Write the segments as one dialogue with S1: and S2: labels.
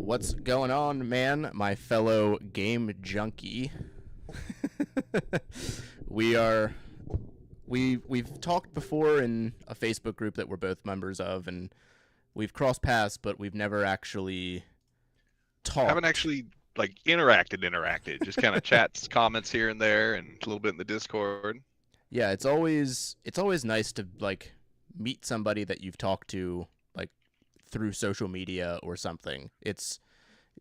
S1: What's going on, man? My fellow Game Junkie. we are we've talked before in a Facebook group that we're both members of, and we've crossed paths, but we've never actually
S2: Haven't
S1: talked.
S2: actually like interacted. Just kind of chats, comments here and there, and a little bit in the Discord.
S1: Yeah, it's always nice to like meet somebody that you've talked to like through social media or something. It's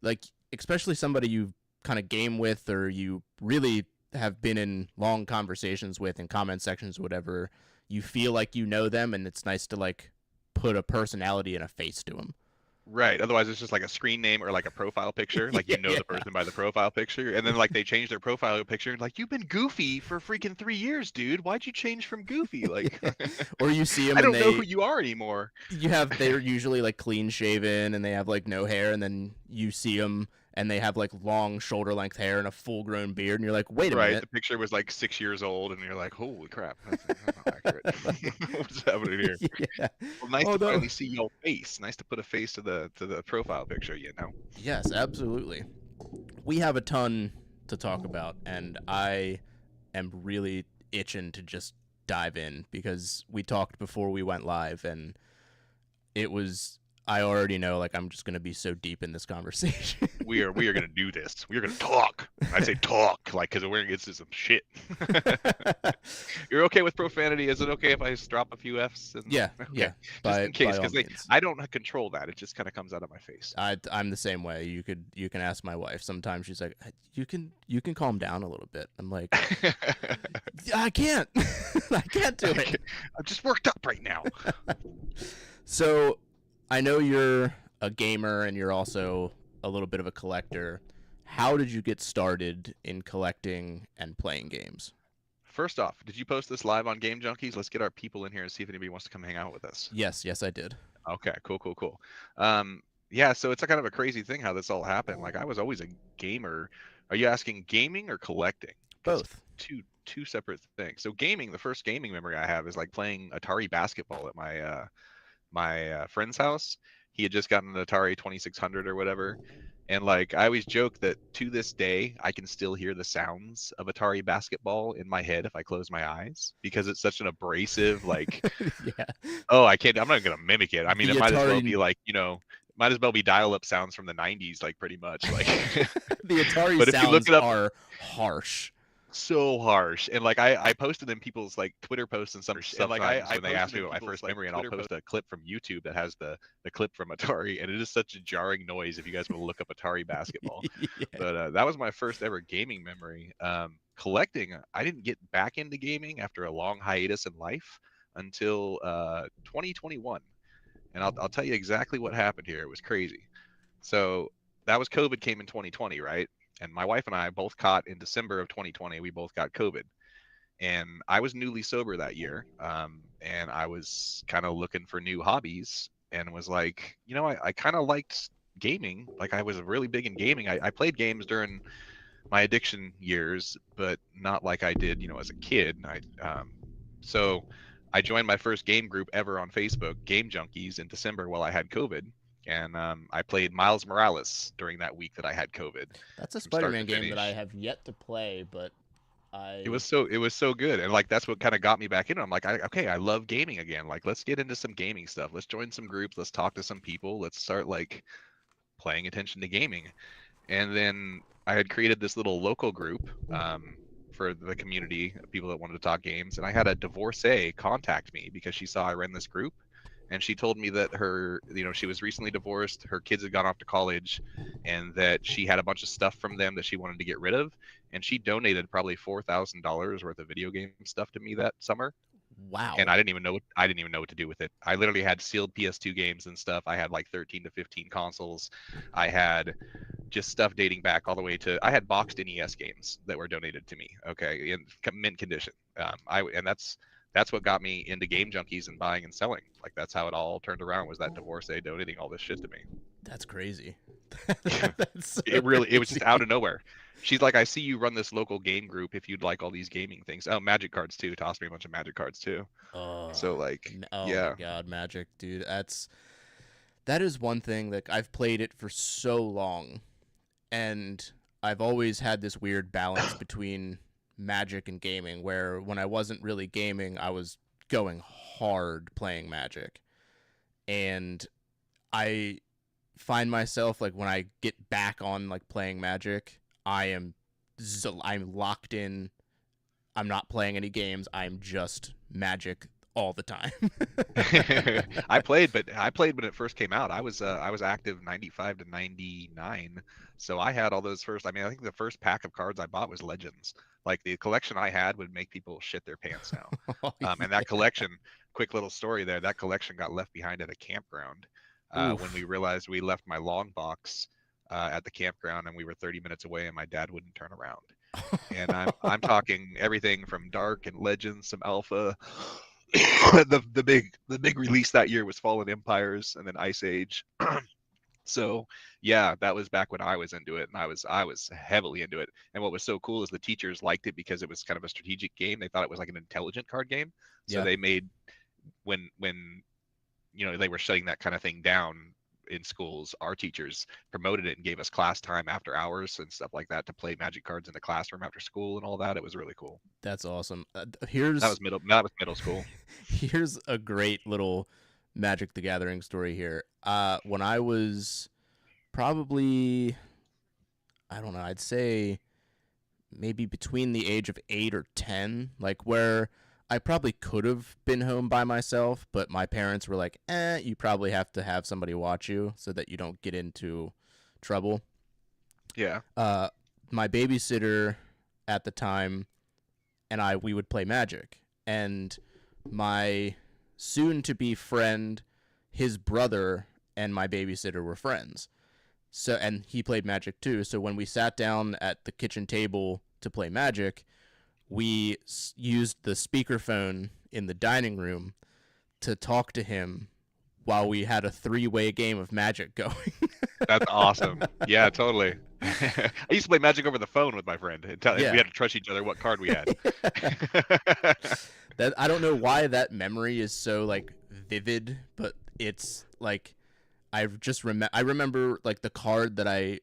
S1: like especially somebody you kind of game with or you really have been in long conversations with in comment sections or whatever. You feel like you know them, and it's nice to like put a personality and a face to them.
S2: Right. Otherwise, it's just like a screen name or like a profile picture. Like you know
S1: Yeah.
S2: the person by the profile picture, and then like they change their profile picture and like you've been Goofy for freaking 3 years, dude. Why'd you change from Goofy? Like
S1: Yeah. Or you see them
S2: I
S1: and
S2: don't know who you are anymore.
S1: they're usually like clean shaven and they have like no hair, and then you see them and they have like long shoulder length hair and a full grown beard, and you're like, wait a
S2: Right.
S1: minute.
S2: The picture was like 6 years old, and you're like, holy crap, that's not accurate. What's happening here?
S1: Yeah.
S2: Well, nice to
S1: Although,
S2: finally see your face. Nice to put a face to the profile picture, you know.
S1: yes, absolutely. We have a ton to talk about, and I am really itching to just dive in because we talked before we went live, and it was. I already know, like, I'm just gonna be so deep in this conversation.
S2: We are gonna do this. We are gonna talk. I say talk, like, because we're gonna get to some shit. You're okay with profanity? Is it okay if I just drop a few Fs? And
S1: Yeah,
S2: okay,
S1: yeah,
S2: just
S1: by
S2: in case,
S1: all
S2: because
S1: means.
S2: I don't control that. It just kind of comes out of my face.
S1: I'm the same way. You can ask my wife. Sometimes she's like, you can calm down a little bit. I'm like, I can't, I can't do it.
S2: I'm just worked up right now.
S1: So, I know you're a gamer and you're also a little bit of a collector. How did you get started in collecting and playing games?
S2: First off, did you post this live on Game Junkies? Let's get our people in here and see if anybody wants to come hang out with us.
S1: Yes, I did.
S2: Okay, cool. Yeah, so it's a kind of a crazy thing how this all happened. Like I was always a gamer. Are you asking gaming or collecting? Because
S1: Both.
S2: two separate things. So gaming, the first gaming memory I have is like playing Atari basketball at my friend's house. He had just gotten an Atari 2600 or whatever. And like I always joke that to this day I can still hear the sounds of Atari basketball in my head if I close my eyes because it's such an abrasive like
S1: Yeah.
S2: oh, I can't. I'm not gonna mimic it. I mean,
S1: The
S2: it might as well be
S1: Atari
S2: like, might as well be dial-up sounds from the '90s, like pretty much. Like,
S1: the Atari
S2: but if you look
S1: sounds
S2: it up,
S1: are harsh.
S2: so harsh. And like, I posted in people's like Twitter posts and sometimes when they ask me what my first memory, and I'll post a clip from YouTube that has the clip from Atari, and it is such a jarring noise if you guys want to look up Atari basketball.
S1: Yeah.
S2: But that was my first ever gaming memory. Collecting, I didn't get back into gaming after a long hiatus in life until 2021. And I'll tell you exactly what happened here. It was crazy. So that was COVID came in 2020, right? And my wife and I both caught in December of 2020. We both got COVID, and I was newly sober that year, and I was kind of looking for new hobbies, and was like, I kind of liked gaming. Like I was really big in gaming. I played games during my addiction years, but not like I did, as a kid. So I joined my first game group ever on Facebook, Game Junkies, in December while I had COVID, and I played Miles Morales during that week that I had COVID,
S1: That's a
S2: from start
S1: Spider-Man
S2: to
S1: game that I
S2: finish.
S1: have yet to play, but
S2: It
S1: I
S2: was so good, and like that's what kind of got me back in. I'm like, okay, I love gaming again. Like, let's get into some gaming stuff. Let's join some groups. Let's talk to some people. Let's start like paying attention to gaming. And then I had created this little local group for the community of people that wanted to talk games. And I had a divorcee contact me because she saw I ran this group. And she told me that she was recently divorced. Her kids had gone off to college, and that she had a bunch of stuff from them that she wanted to get rid of. And she donated probably $4,000 worth of video game stuff to me that summer, and
S1: wow.
S2: I didn't even know what to do with it. I literally had sealed PS2 games and stuff. I had like 13 to 15 consoles. I had just stuff dating back all the way to I had boxed NES games that were donated to me. Okay, in mint condition. And that's what got me into Game Junkies and buying and selling. Like that's how it all turned around. Was that divorcee donating all this shit to me?
S1: That's crazy. That's so
S2: It was just out
S1: crazy.
S2: of nowhere. She's like, I see you run this local game group. If you'd like all these gaming things, oh, magic cards too. Tossed me a bunch of magic cards too.
S1: Oh,
S2: So like,
S1: oh my
S2: yeah,
S1: God, Magic, dude. That is one thing that I've played it for so long, and I've always had this weird balance between Magic and gaming, where when I wasn't really gaming, I was going hard playing Magic. And I find myself like when I get back on like playing Magic, I'm locked in. I'm not playing any games. I'm just Magic all the time.
S2: I played when it first came out. I was active 95 to 99. So I had all those first. I mean, I think the first pack of cards I bought was Legends. Like the collection I had would make people shit their pants now.
S1: Oh,
S2: And that collection, quick little story there, that collection got left behind at a campground when we
S1: oof.
S2: realized we left my long box at the campground and we were 30 minutes away and my dad wouldn't turn around. And I'm talking everything from Dark and Legends, some Alpha. The big release that year was Fallen Empires and then Ice Age. So yeah, that was back when I was into it, and I was heavily into it. And what was so cool is the teachers liked it because it was kind of a strategic game. They thought it was like an intelligent card game. So
S1: Yeah,
S2: they made when they were shutting that kind of thing down in schools, our teachers promoted it and gave us class time after hours and stuff like that to play Magic cards in the classroom after school and all that. It was really cool.
S1: that's awesome.
S2: That was middle school.
S1: Here's a great little Magic the Gathering story here. When I was probably, I don't know, I'd say maybe between the age of 8 or 10, like where I probably could have been home by myself, but my parents were like, you probably have to have somebody watch you so that you don't get into trouble.
S2: Yeah.
S1: Uh, my babysitter at the time and we would play Magic. And my soon to be friend, his brother, and my babysitter were friends. So, and he played Magic too. So when we sat down at the kitchen table to play Magic, we used the speakerphone in the dining room to talk to him while we had a three-way game of Magic going.
S2: That's awesome. Yeah, totally. I used to play Magic over the phone with my friend. We
S1: Yeah.
S2: had to trust each other what card we had.
S1: That I don't know why that memory is so like vivid, but it's like I remember like the card that I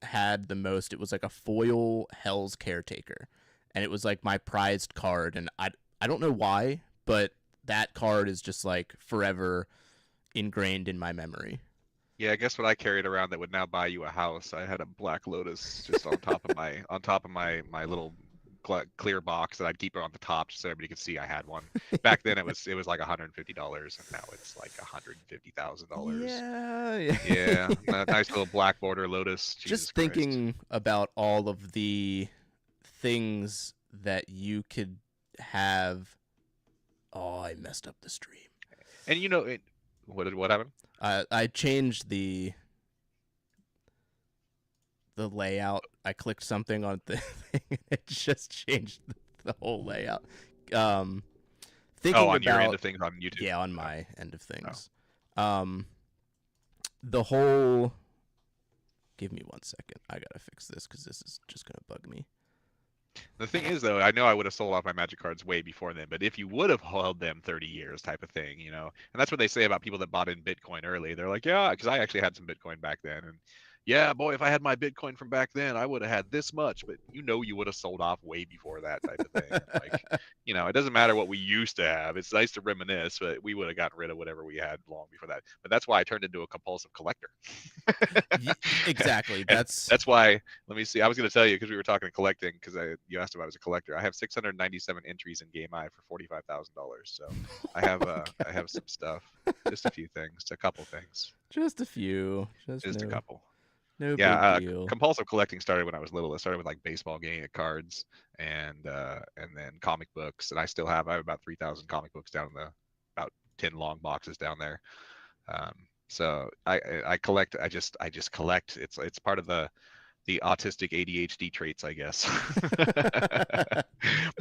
S1: had the most. It was like a foil Hell's Caretaker, and it was like my prized card, and I don't know why, but that card is just like forever ingrained in my memory.
S2: Yeah, I guess what I carried around that would now buy you a house. I had a Black Lotus just on top of my little clear box that I'd keep it on the top just so everybody could see I had one. Back then it was like $150, and now it's like $150,000.
S1: Yeah, yeah.
S2: Yeah, a nice little black border Lotus. Jesus
S1: Just
S2: Christ.
S1: thinking about all of the things that you could have. Oh, I messed up the stream.
S2: And what happened?
S1: I changed the layout. I clicked something on the thing, and it just changed the whole layout. Um,
S2: Oh,
S1: thinking
S2: on your end
S1: about
S2: of things on YouTube.
S1: yeah, on my end of things. The whole. Give me 1 second. I gotta fix this because this is just gonna bug me.
S2: The thing is, though, I know I would have sold off my Magic cards way before then, but if you would have held them 30 years type of thing, and that's what they say about people that bought in Bitcoin early. They're like, yeah, because I actually had some Bitcoin back then. And yeah, boy, if I had my Bitcoin from back then, I would have had this much, but you would have sold off way before that type of thing. Like, it doesn't matter what we used to have. It's nice to reminisce, but we would have gotten rid of whatever we had long before that. But that's why I turned into a compulsive collector.
S1: Exactly.
S2: And
S1: That's
S2: that's why, let me see. I was going to tell you because we were talking collecting because you asked if I was a collector. I have 697 entries in Game I for $45,000. So I have I have some stuff, just a few things, a couple things,
S1: just a few.
S2: just a couple.
S1: No
S2: Yeah,
S1: big deal.
S2: compulsive collecting started when I was little. It started with like baseball game cards and then comic books, and I have about 3,000 comic books down in the about 10 long boxes down there. So I collect. I just collect. It's part of the autistic ADHD traits, I guess.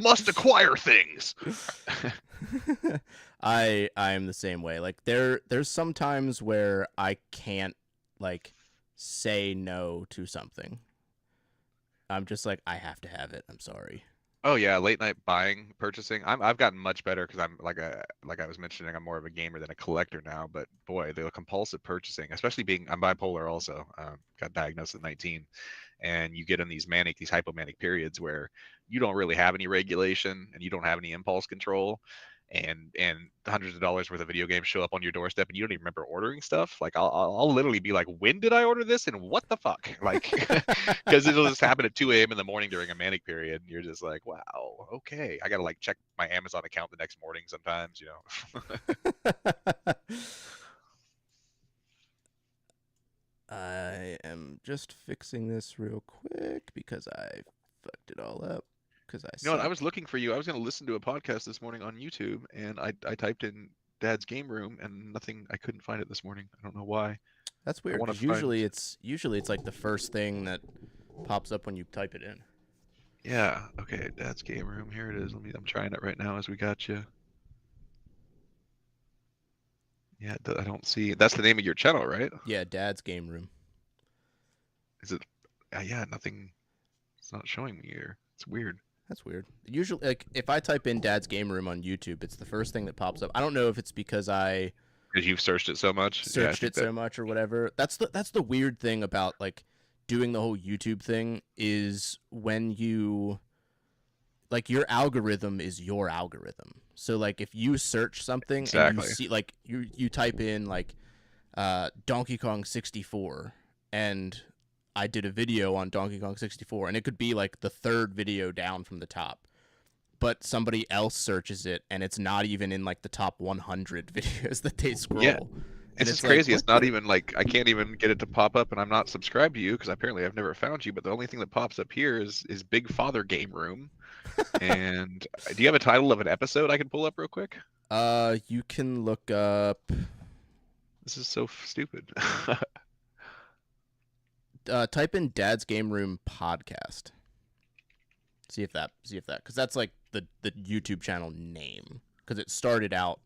S2: Must acquire things.
S1: I'm the same way. Like there's some times where I can't like say no to something. I'm just like I have to have it. I'm sorry.
S2: Oh yeah, late night buying, purchasing. I've gotten much better because I'm like I was mentioning, I'm more of a gamer than a collector now. But boy, the compulsive purchasing, especially being I'm bipolar also, got diagnosed at 19, and you get in these hypomanic periods where you don't really have any regulation and you don't have any impulse control, and hundreds of dollars worth of video games show up on your doorstep and you don't even remember ordering stuff. Like I'll literally be like, when did I order this and what the fuck? Like, because it'll just happen at 2 a.m. in the morning during a manic period, and you're just like, wow, okay, I gotta like check my Amazon account the next morning sometimes, you know.
S1: I am just fixing this real quick because I fucked it all up because I
S2: You know what? I
S1: suck.
S2: was looking for you. I was gonna listen to a podcast this morning on YouTube, and I typed in Dad's Game Room, and nothing. I couldn't find it this morning. I don't know why.
S1: That's
S2: I
S1: weird
S2: want to
S1: because
S2: find.
S1: usually it's like the first thing that pops up when you type it in.
S2: Yeah. Okay. Dad's Game Room. Here it is. I'm trying it right now as we got you. Yeah. I don't see. That's the name of your channel, right?
S1: Yeah, Dad's Game Room.
S2: Is it? Yeah. Nothing. It's not showing me here. It's weird.
S1: That's weird. Usually, like if I type in Dad's Game Room on YouTube, it's the first thing that pops up. I don't know if it's because I
S2: Because you've searched it so much. Yeah. I
S1: searched
S2: think
S1: it
S2: that.
S1: so much or whatever. That's the weird thing about like doing the whole YouTube thing is when you like your algorithm is your algorithm. So like if you search something and you
S2: Exactly.
S1: see like you type in like Donkey Kong 64 and I did a video on Donkey Kong 64 and it could be like the third video down from the top. But somebody else searches it and it's not even in like the top 100 videos that they
S2: Yeah.
S1: scroll. And
S2: It's just
S1: it's like
S2: crazy.
S1: what
S2: It's not
S1: the
S2: even like I can't even get it to pop up, and I'm not subscribed to you because apparently I've never found you. But the only thing that pops up here is Big Father Game Room. And do you have a title of an episode I can pull up real quick?
S1: you can look up
S2: This is so stupid.
S1: type in Dad's Game Room podcast. See if that cuz that's like the YouTube channel name cuz it started out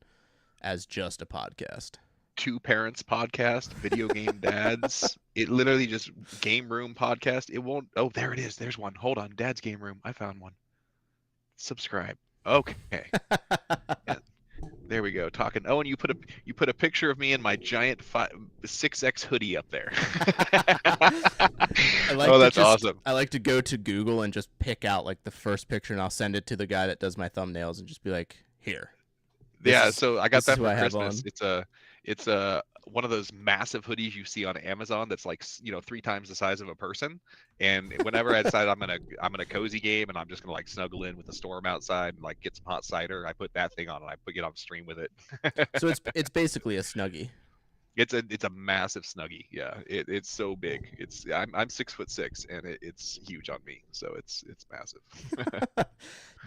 S1: as just a podcast.
S2: Two Parents Podcast, Video Game Dads. It literally just Game Room Podcast. It won't. Oh, there it is. There's one. Hold on. Dad's Game Room. I found one. Subscribe. Okay. Yeah, there we go. Talking. Oh, and you put a picture of me in my giant 6X hoodie up there.
S1: I like
S2: Oh,
S1: to
S2: that's
S1: just
S2: awesome.
S1: I like to go to Google and just pick out like the first picture and I'll send it to the guy that does my thumbnails and just be like, "Here. This
S2: Yeah,
S1: is
S2: so I got
S1: this is
S2: that
S1: who
S2: for
S1: I have
S2: Christmas.
S1: on."
S2: It's a one of those massive hoodies you see on Amazon that's like, 3 times the size of a person. And whenever I decide I'm gonna cozy game and I'm just gonna like snuggle in with the storm outside and like get some hot cider, I put that thing on and I put get on stream with it.
S1: So it's basically a snuggie.
S2: It's a massive snuggie. Yeah, it's so big. I'm 6'6" and it's huge on me, so it's massive.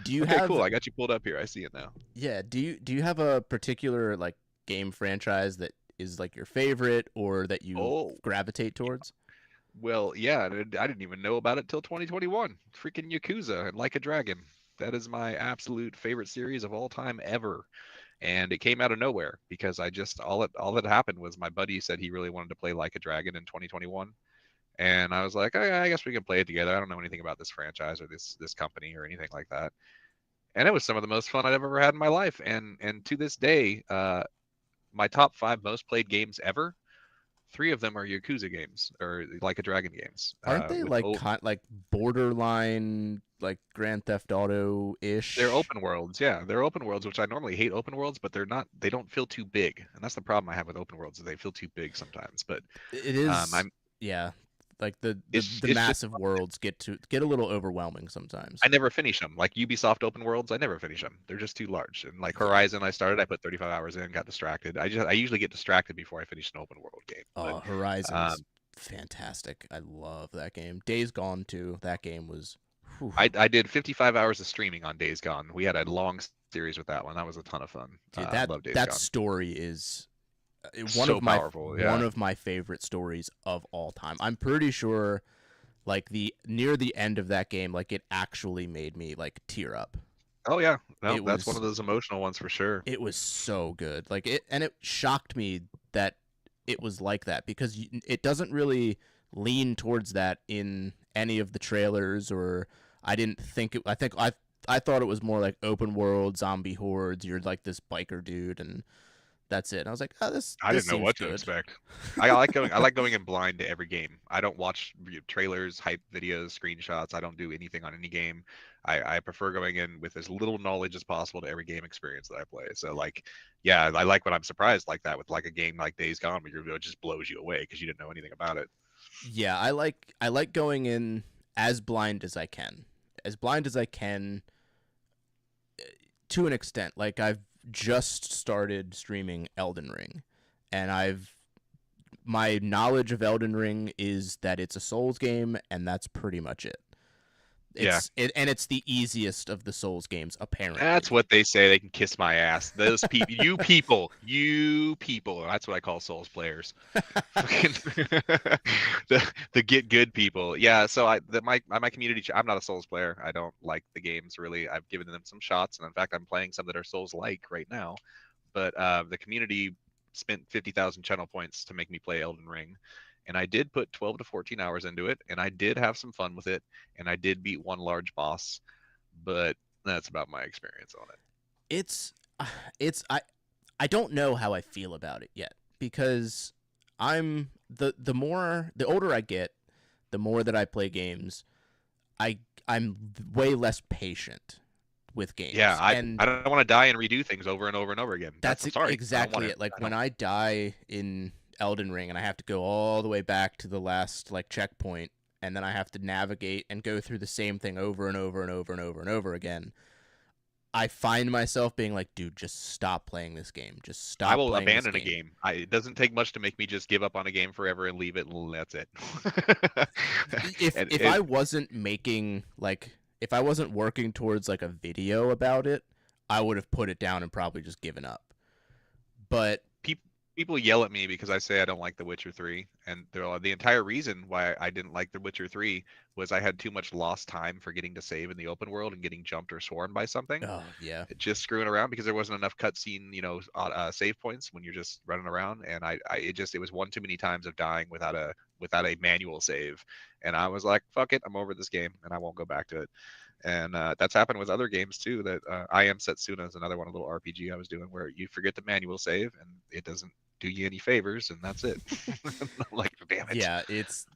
S1: Do you
S2: Okay,
S1: have
S2: cool. I got you pulled up here. I see it now.
S1: yeah, do you have a particular like game franchise that is like your favorite or that you
S2: Oh,
S1: gravitate towards?
S2: well, yeah, I didn't even know about it till 2021. Freaking Yakuza and Like a Dragon. That is my absolute favorite series of all time ever. And it came out of nowhere because I just all that happened was my buddy said he really wanted to play Like a Dragon in 2021. And I was like, I guess we can play it together. I don't know anything about this franchise or this company or anything like that. And it was some of the most fun I've ever had in my life. And to this day, my top 5 most played games ever, 3 of them are Yakuza games or Like a Dragon games.
S1: Aren't they
S2: With
S1: like like borderline like Grand Theft Auto
S2: They're
S1: ish?
S2: open worlds, yeah. They're open worlds, which I normally hate open worlds, but they're not. They don't feel too big, and that's the problem I have with open worlds is they feel too big sometimes. But
S1: It is
S2: I'm.
S1: yeah. Like the
S2: It's just
S1: massive worlds get a little overwhelming sometimes.
S2: I never finish them. Like Ubisoft open worlds, I never finish them. They're just too large. And like
S1: Yeah.
S2: Horizon, I put 35 hours in, got distracted. I usually get distracted before I finish an open world game. But
S1: Oh, Horizon is
S2: um,
S1: fantastic. I love that game. Days Gone too. That game was whew.
S2: I did 55 hours of streaming on Days Gone. We had a long series with that one. That was a ton of fun.
S1: Dude,
S2: I
S1: that
S2: love Days
S1: that
S2: Gone.
S1: story is one
S2: So
S1: of my
S2: powerful.
S1: one
S2: Yeah.
S1: of my favorite stories of all time. I'm pretty sure like the near the end of that game like it actually made me like tear up.
S2: Oh yeah. No,
S1: It
S2: that's one
S1: was
S2: of those emotional ones for sure.
S1: it was so good. Like it shocked me that it was like that because it doesn't really lean towards that in any of the trailers or I didn't think it I think I thought it was more like open world zombie hordes. You're like this biker dude, and that's it. And I was like, oh,
S2: I
S1: this
S2: didn't know
S1: seems
S2: what to
S1: good.
S2: expect. I like going in blind to every game. I don't watch trailers, hype videos, screenshots. I don't do anything on any game. I prefer going in with as little knowledge as possible to every game experience that I play. So like, yeah, I like when I'm surprised like that with like a game like Days Gone, where it just blows you away because you didn't know anything about it.
S1: Yeah, I like going in as blind as I can, as blind as I can, to an extent. Like I've just started streaming Elden Ring, and I've my knowledge of Elden Ring is that it's a Souls game, and that's pretty much it.
S2: Yeah,
S1: And it's the easiest of the Souls games,
S2: that's
S1: apparently.
S2: what they say. They can kiss my ass. Those people, you people. That's what I call Souls players. Fucking the get good people. Yeah. So my community. I'm not a Souls player. I don't like the games really. I've given them some shots, and in fact, I'm playing some that are Souls like right now. But the community spent 50,000 channel points to make me play Elden Ring, and I did put 12 to 14 hours into it, and I did have some fun with it, and I did beat one large boss, but that's about my experience on it.
S1: It's it's I don't know how I feel about it yet, because the older I get, the more that I play games, I'm way less patient with
S2: Yeah,
S1: games.
S2: I
S1: And
S2: don't want to die and redo things over and over and over again.
S1: that's
S2: I'm sorry. I don't want
S1: exactly
S2: to.
S1: it. Like
S2: I
S1: when
S2: don't.
S1: I die in Elden Ring and I have to go all the way back to the last like checkpoint, and then I have to navigate and go through the same thing over and over and over and over and over again, I find myself being like, dude, just stop playing this game. Just
S2: I
S1: stop
S2: will
S1: playing this
S2: abandon a
S1: game.
S2: game. It doesn't take much to make me just give up on a game forever and leave it, and that's it.
S1: If
S2: And
S1: I wasn't making like if I wasn't working towards like a video about it, I would have put it down and probably just given up. But
S2: peop people yell at me because I say I don't like The Witcher 3, and the entire reason why I didn't like The Witcher 3 was I had too much lost time for getting to save in the open world and getting jumped or swarmed by something.
S1: oh yeah.
S2: Just screwing around because there wasn't enough cutscene, save points when you're just running around, and it was one too many times of dying without a manual save, and I was like, fuck it, I'm over this game and I won't go back to it. And that's happened with other games too. That I Am Setsuna is another one, a little RPG I was doing where you forget the manual save and it doesn't do you any favors, and that's it. I'm like, damn it.
S1: Yeah, it's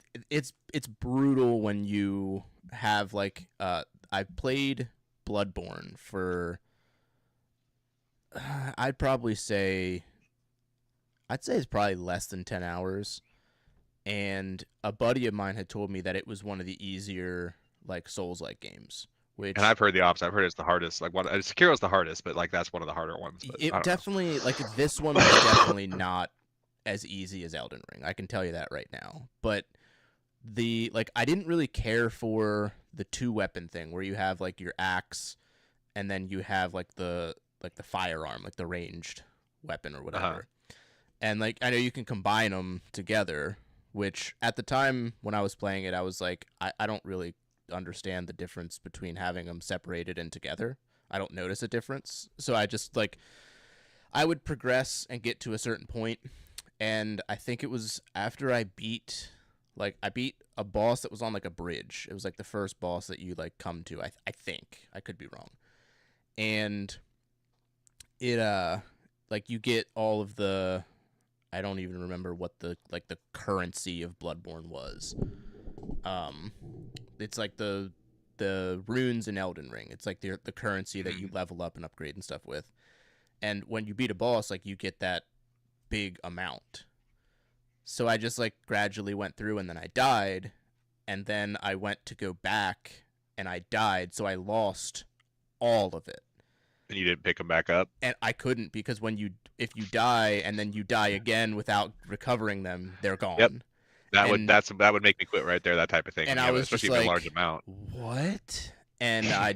S1: brutal when you have like I played Bloodborne for I'd probably say I'd say it's probably less than 10 hours, and a buddy of mine had told me that it was one of the easier like Souls-like games,
S2: And
S1: which
S2: I've heard the opposite. I've heard it's the hardest. Like Sekiro's the hardest, but like that's one of the harder ones. But I
S1: it
S2: don't know.
S1: definitely like this one was definitely not as easy as Elden Ring. I can tell you that right now. But the like I didn't really care for the two weapon thing where you have like your axe and then you have like the firearm, like the ranged weapon or
S2: Uh-huh.
S1: whatever. And like I know you can combine them together, which at the time when I was playing it, I was like, I don't really understand the difference between having them separated and together. I don't notice a difference. So I just like I would progress and get to a certain point, and I think it was after I beat a boss that was on like a bridge. It was like the first boss that you like come to. I think I could be wrong, and it like you get all of the I don't even remember what the currency of Bloodborne was. Um, it's like the runes in Elden Ring. It's like the currency that you
S2: Mhm.
S1: level up and upgrade and stuff with. And when you beat a boss, like you get that big amount. So I just like gradually went through, and then I died, and then I went to go back and I died, so I lost all of it.
S2: And you didn't pick them back up.
S1: And I couldn't, because when you if you die and then you die again without recovering them, they're
S2: Yep.
S1: gone.
S2: That would
S1: And
S2: that would make me quit right there. That type of thing when you
S1: I
S2: have,
S1: was just
S2: especially if you have a large
S1: like,
S2: amount.
S1: "What?" And I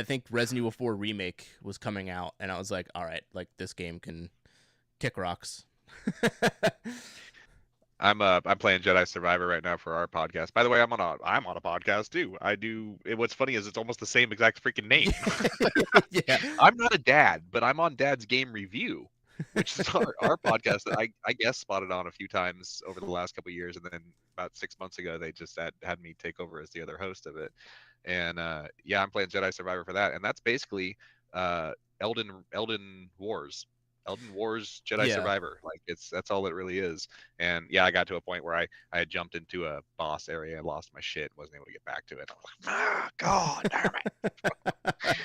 S1: think Resident Evil 4 remake was coming out, and I was like, "All right, like this game can kick rocks."
S2: I'm playing Jedi Survivor right now for our podcast. By the way, I'm on a podcast too. What's funny is it's almost the same exact freaking name.
S1: Yeah.
S2: I'm not a dad, but I'm on Dad's Game Review, which is our podcast that I guess spotted on a few times over the last couple of years, and then about 6 months ago they just had me take over as the other host of it. And yeah, I'm playing Jedi Survivor for that, and that's basically uh, Elden Wars. Elden Wars Jedi
S1: Yeah.
S2: Survivor. Like that's all it really is. And yeah, I got to a point where I had jumped into a boss area and lost my shit, wasn't able to get back to it. I was like, ah, God damn it.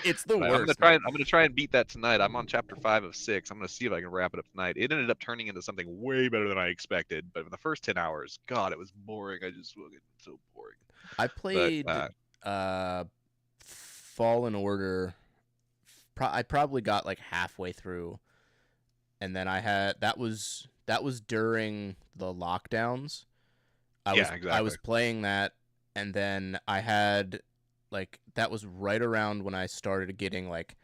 S1: It's the
S2: But
S1: worst, man.
S2: I'm gonna try and beat that tonight. I'm on chapter 5 of 6. I'm gonna see if I can wrap it up tonight. It ended up turning into something way better than I expected. But in the first 10 hours, God, it was boring. I just fucking so boring.
S1: I
S2: But
S1: played uh Fallen Order. I probably got like halfway through, and then that was during the lockdowns.
S2: yeah,
S1: I
S2: exactly.
S1: was playing that, and then I had like that was right around when I started getting like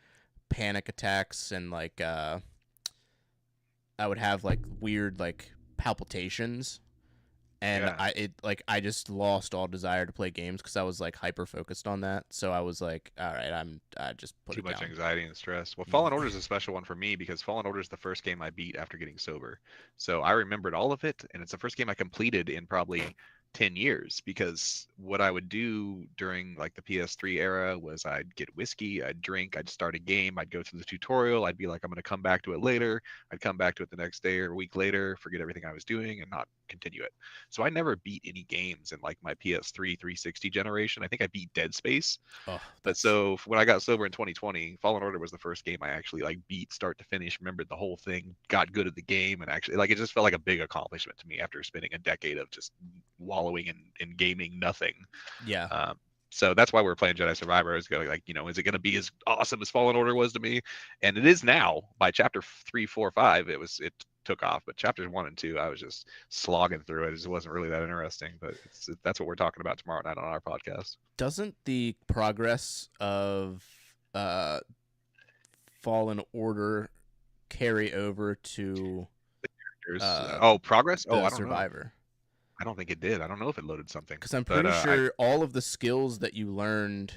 S1: panic attacks, and like I would have like weird like palpitations, and
S2: Yeah,
S1: I just lost all desire to play games because I was like hyper focused on that. So I was like, all right, I just put
S2: too
S1: it
S2: much
S1: down.
S2: anxiety and stress. Well, Fallen Order is a special one for me because Fallen Order is the first game I beat after getting sober. So I remembered all of it, and it's the first game I completed in probably 10 years because what I would do during like the PS3 era was I'd get whiskey, I'd drink, I'd start a game, I'd go through the tutorial, I'd be like, I'm going to come back to it later. I'd come back to it the next day or a week later, forget everything I was doing, and not continue it. So I never beat any games in like my PS3 360 generation. I think I beat Dead Space,
S1: Oh,
S2: but
S1: that's
S2: so when I got sober in 2020, Fallen Order was the first game I actually like beat start to finish, remembered the whole thing, got good at the game, and actually like it just felt like a big accomplishment to me after spending a decade of just wallowing in gaming nothing.
S1: yeah.
S2: Um, so that's why we're playing Jedi Survivor. Is going like, is it going to be as awesome as Fallen Order was to me? And it is now. By chapter 3, 4, 5, it took off. But chapters 1 and 2, I was just slogging through it. It just wasn't really that interesting. But that's what we're talking about tomorrow night on our podcast.
S1: Doesn't the progress of Fallen Order carry over to
S2: There's
S1: uh
S2: oh, progress. Oh,
S1: the
S2: I don't know.
S1: Survivor?
S2: I don't think it did. I don't know if it loaded something,
S1: Because I'm
S2: but
S1: pretty
S2: I
S1: sure all of the skills that you learned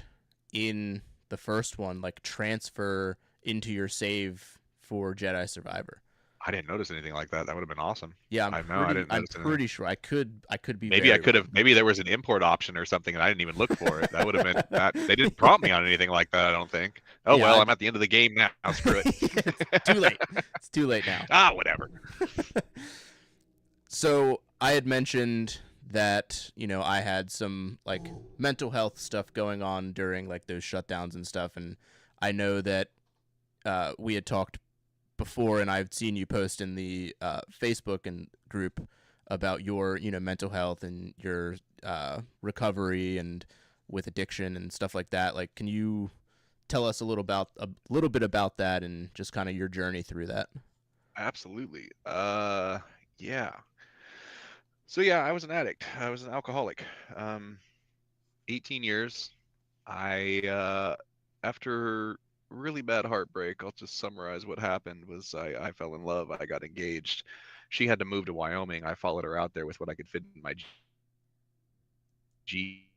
S1: in the first one like transfer into your save for Jedi Survivor.
S2: I didn't notice anything like that. That would have been awesome.
S1: Yeah,
S2: I know I didn't
S1: I'm
S2: notice anything.
S1: pretty sure I could be
S2: Maybe I
S1: very
S2: could have.
S1: wrong.
S2: Maybe there was an import option or something, and I didn't even look for it. That would have been that. They didn't prompt me on anything like that. I don't think. Oh
S1: Yeah,
S2: well, I'm at the end of the game now. Screw it.
S1: it's too late. It's too late now.
S2: Ah, whatever.
S1: So I had mentioned that I had some like mental health stuff going on during like those shutdowns and stuff, and I know that we had talked before, and I've seen you post in the Facebook and group about your mental health and your recovery and with addiction and stuff like that. Like, can you tell us a little bit about that and just kind of your journey through that?
S2: Absolutely. Yeah. So yeah, I was an addict. I was an alcoholic. 18 years. I after really bad heartbreak, I'll just summarize what happened was I fell in love, I got engaged. She had to move to Wyoming. I followed her out there with what I could fit in my Jeep.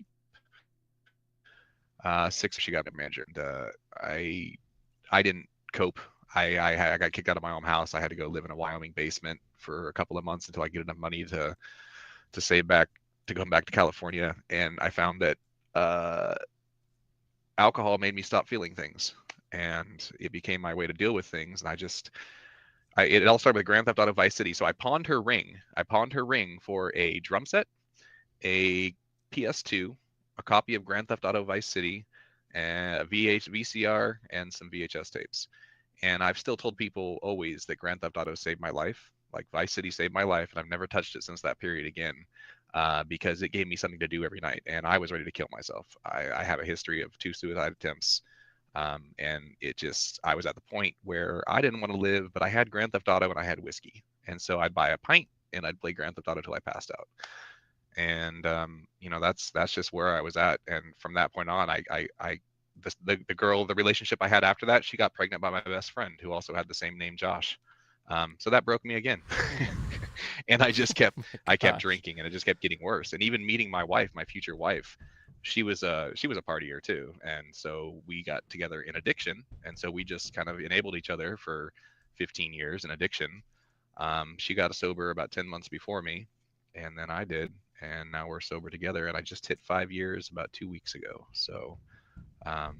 S2: 6 she got a manager, and I didn't cope. I got kicked out of my own house. I had to go live in a Wyoming basement for a couple of months until I get enough money to save back to come back to California. And I found that uh, alcohol made me stop feeling things, and it became my way to deal with things. And it all started with Grand Theft Auto Vice City. So I pawned her ring. I pawned her ring for a drum set, a PS2, a copy of Grand Theft Auto Vice City, a VCR, and some VHS tapes. And I've still told people always that Grand Theft Auto saved my life, like Vice City saved my life, and I've never touched it since that period again, because it gave me something to do every night. And I was ready to kill myself. I have a history of 2 suicide attempts, and I was at the point where I didn't want to live, but I had Grand Theft Auto and I had whiskey, and so I'd buy a pint and I'd play Grand Theft Auto till I passed out. And that's just where I was at. And from that point on, the girl, the relationship I had after that, she got pregnant by my best friend who also had the same name, Josh. So that broke me again. And
S1: Oh
S2: I
S1: my
S2: kept
S1: gosh.
S2: drinking, and it just kept getting worse. And even meeting my wife, my future wife, she was a partier too. And so we got together in addiction. And so we just kind of enabled each other for 15 years in addiction. She got sober about 10 months before me, and then I did. and now we're sober together. And I just hit 5 years about 2 weeks ago. So, um,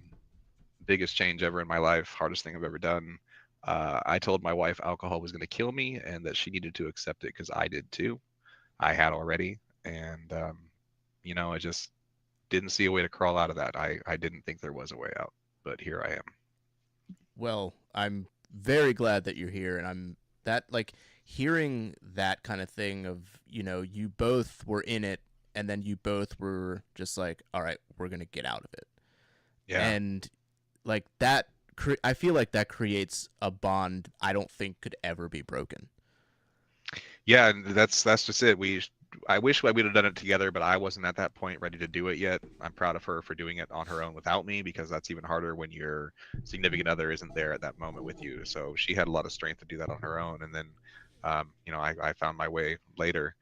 S2: biggest change ever in my life, hardest thing I've ever done. I told my wife alcohol was going to kill me and that she needed to accept it because I did too. I had already, and I just didn't see a way to crawl out of that. I didn't think there was a way out, but here I am.
S1: Well, I'm very glad that you're here, and I'm that like hearing that kind of thing of you both were in it, and then you both were just like, all right, we're gonna get out of it,
S2: Yeah.
S1: and like that. I feel like that creates a bond I don't think could ever be broken.
S2: Yeah, and that's just it. I wish I would have done it together, but I wasn't at that point ready to do it yet. I'm proud of her for doing it on her own without me because that's even harder when your significant other isn't there at that moment with you. So she had a lot of strength to do that on her own, and then, I found my way later.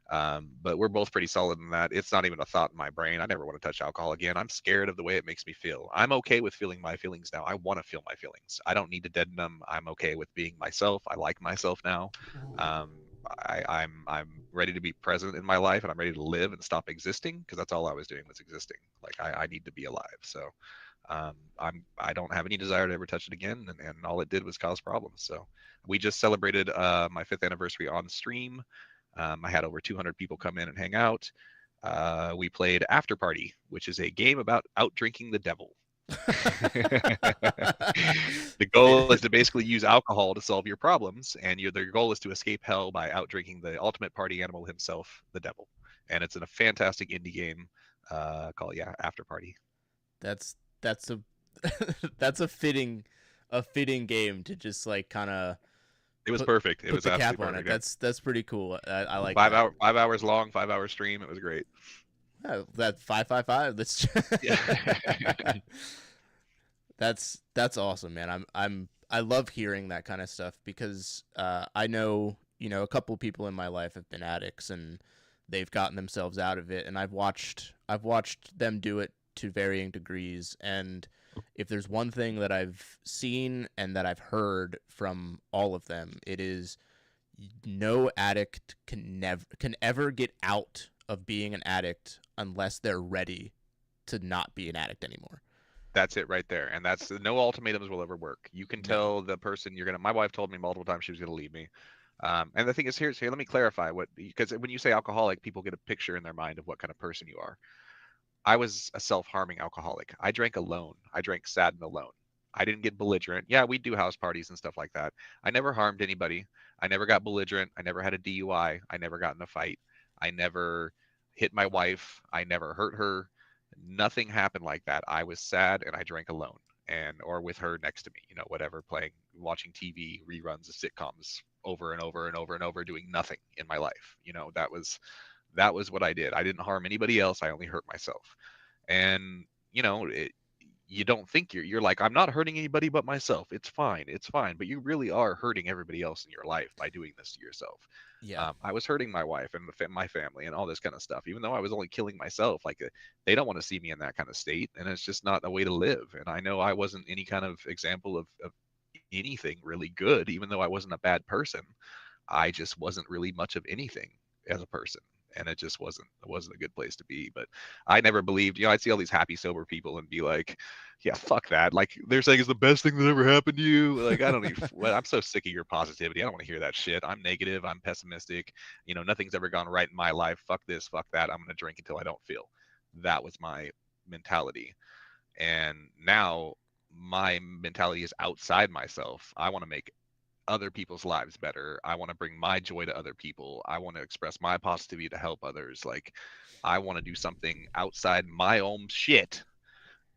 S2: But we're both pretty solid in that. It's not even a thought in my brain. I never want to touch alcohol again. I'm scared of the way it makes me feel. I'm okay with feeling my feelings now. I want to feel my feelings. I don't need to deaden them. I'm okay with being myself. I like myself now. Um, I'm ready to be present in my life, and I'm ready to live and stop existing because that's all I was doing was existing. Like I need to be alive. So I don't have any desire to ever touch it again, and all it did was cause problems. So we just celebrated my 5th anniversary on stream. I had over 200 people come in and hang out. We played After Party, which is a game about out drinking the devil. The goal is to basically use alcohol to solve your problems, and your goal is to escape hell by out drinking the ultimate party animal himself, the devil. And it's in a fantastic indie game called After Party.
S1: that's a that's a fitting game to just like kind of
S2: It was
S1: put
S2: perfect. It
S1: put
S2: was
S1: the cap
S2: absolutely
S1: on it.
S2: perfect. Yeah.
S1: That's pretty cool. I like
S2: Five
S1: that.
S2: hour, 5 hours long, 5 hour stream. It was great.
S1: Oh, that 555. That's
S2: Yeah.
S1: that's awesome, man. I love hearing that kind of stuff because I know a couple people in my life have been addicts and they've gotten themselves out of it, and I've watched them do it to varying degrees. And if there's one thing that I've seen and that I've heard from all of them, it is no addict can ever get out of being an addict unless they're ready to not be an addict anymore.
S2: That's it right there. And that's no ultimatums will ever work. You can
S1: No.
S2: tell the person you're gonna. My wife told me multiple times she was gonna leave me. And the thing is, here. Let me clarify what because when you say alcoholic, people get a picture in their mind of what kind of person you are. I was a self-harming alcoholic. I drank alone. I drank sad and alone. I didn't get belligerent. Yeah, we do house parties and stuff like that. I never harmed anybody. I never got belligerent. I never had a DUI. I never got in a fight. I never hit my wife. I never hurt her. Nothing happened like that. I was sad and I drank alone and or with her next to me, whatever, playing, watching TV reruns of sitcoms over and over and over and over, doing nothing in my life. That was what I did. I didn't harm anybody else. I only hurt myself. And you don't think you're like, I'm not hurting anybody but myself. It's fine. It's fine. But you really are hurting everybody else in your life by doing this to yourself.
S1: Yeah.
S2: I was hurting my wife and my family and all this kind of stuff, even though I was only killing myself. Like they don't want to see me in that kind of state, and it's just not a way to live. And I know I wasn't any kind of example of anything really good, even though I wasn't a bad person. I just wasn't really much of anything as a person. And it wasn't a good place to be. But I never believed, I'd see all these happy sober people and be like, yeah, fuck that. Like they're saying it's the best thing that ever happened to you. Like I don't even well, I'm so sick of your positivity. I don't want to hear that shit. I'm negative, I'm pessimistic. Nothing's ever gone right in my life. Fuck this, fuck that. I'm gonna drink until I don't feel. That was my mentality. And now my mentality is outside myself. I want to make other people's lives better. I want to bring my joy to other people. I want to express my positivity to help others. Like, I want to do something outside my own shit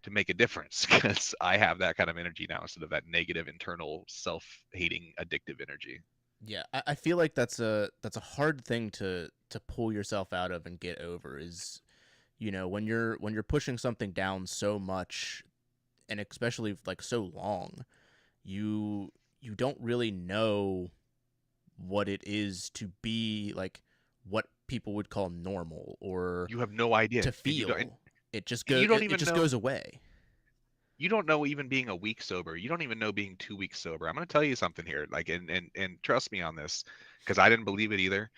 S2: to make a difference because I have that kind of energy now instead of that negative, internal, self-hating, addictive energy.
S1: Yeah, I feel like that's a hard thing to pull yourself out of and get over is when you're pushing something down so much, and especially like so long, you don't really know what it is to be like what people would call normal or
S2: You have no idea,
S1: to
S2: and you don't, and,
S1: feel. It just
S2: and
S1: go
S2: you don't
S1: it
S2: even
S1: just
S2: know.
S1: goes away.
S2: You don't know even being a week sober. You don't even know being 2 weeks sober. I'm going to tell you something here, like, and trust me on this, because I didn't believe it either.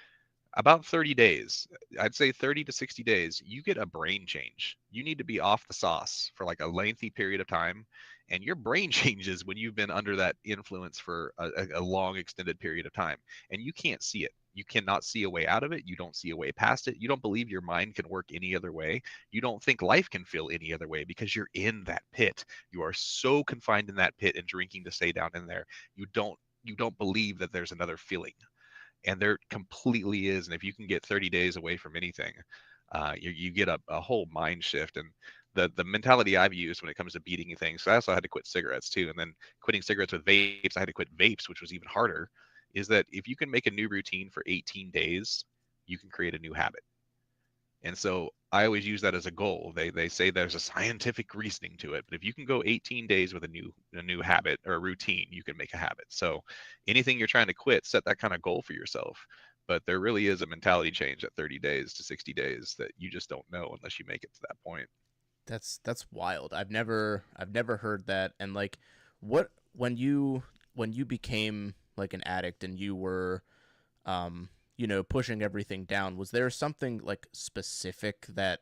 S2: About 30 days. I'd say 30 to 60 days, you get a brain change. You need to be off the sauce for like a lengthy period of time. And your brain changes when you've been under that influence for a long, extended period of time. And you can't see it. You cannot see a way out of it. You don't see a way past it. You don't believe your mind can work any other way. You don't think life can feel any other way because you're in that pit. You are so confined in that pit and drinking to stay down in there. You don't believe that there's another feeling, and there completely is. And if you can get 30 days away from anything, you get a whole mind shift. And the mentality I've used when it comes to beating things, so I also had to quit cigarettes too, and then quitting cigarettes with vapes, I had to quit vapes, which was even harder. Is that if you can make a new routine for 18 days, you can create a new habit. And so I always use that as a goal. They say there's a scientific reasoning to it, but if you can go 18 days with a new habit or a routine, you can make a habit. So anything you're trying to quit, set that kind of goal for yourself. But there really is a mentality change at 30 days to 60 days that you just don't know unless you make it to that point.
S1: That's wild. I've never heard that. And like, what when you became like an addict and you were pushing everything down, was there something like specific that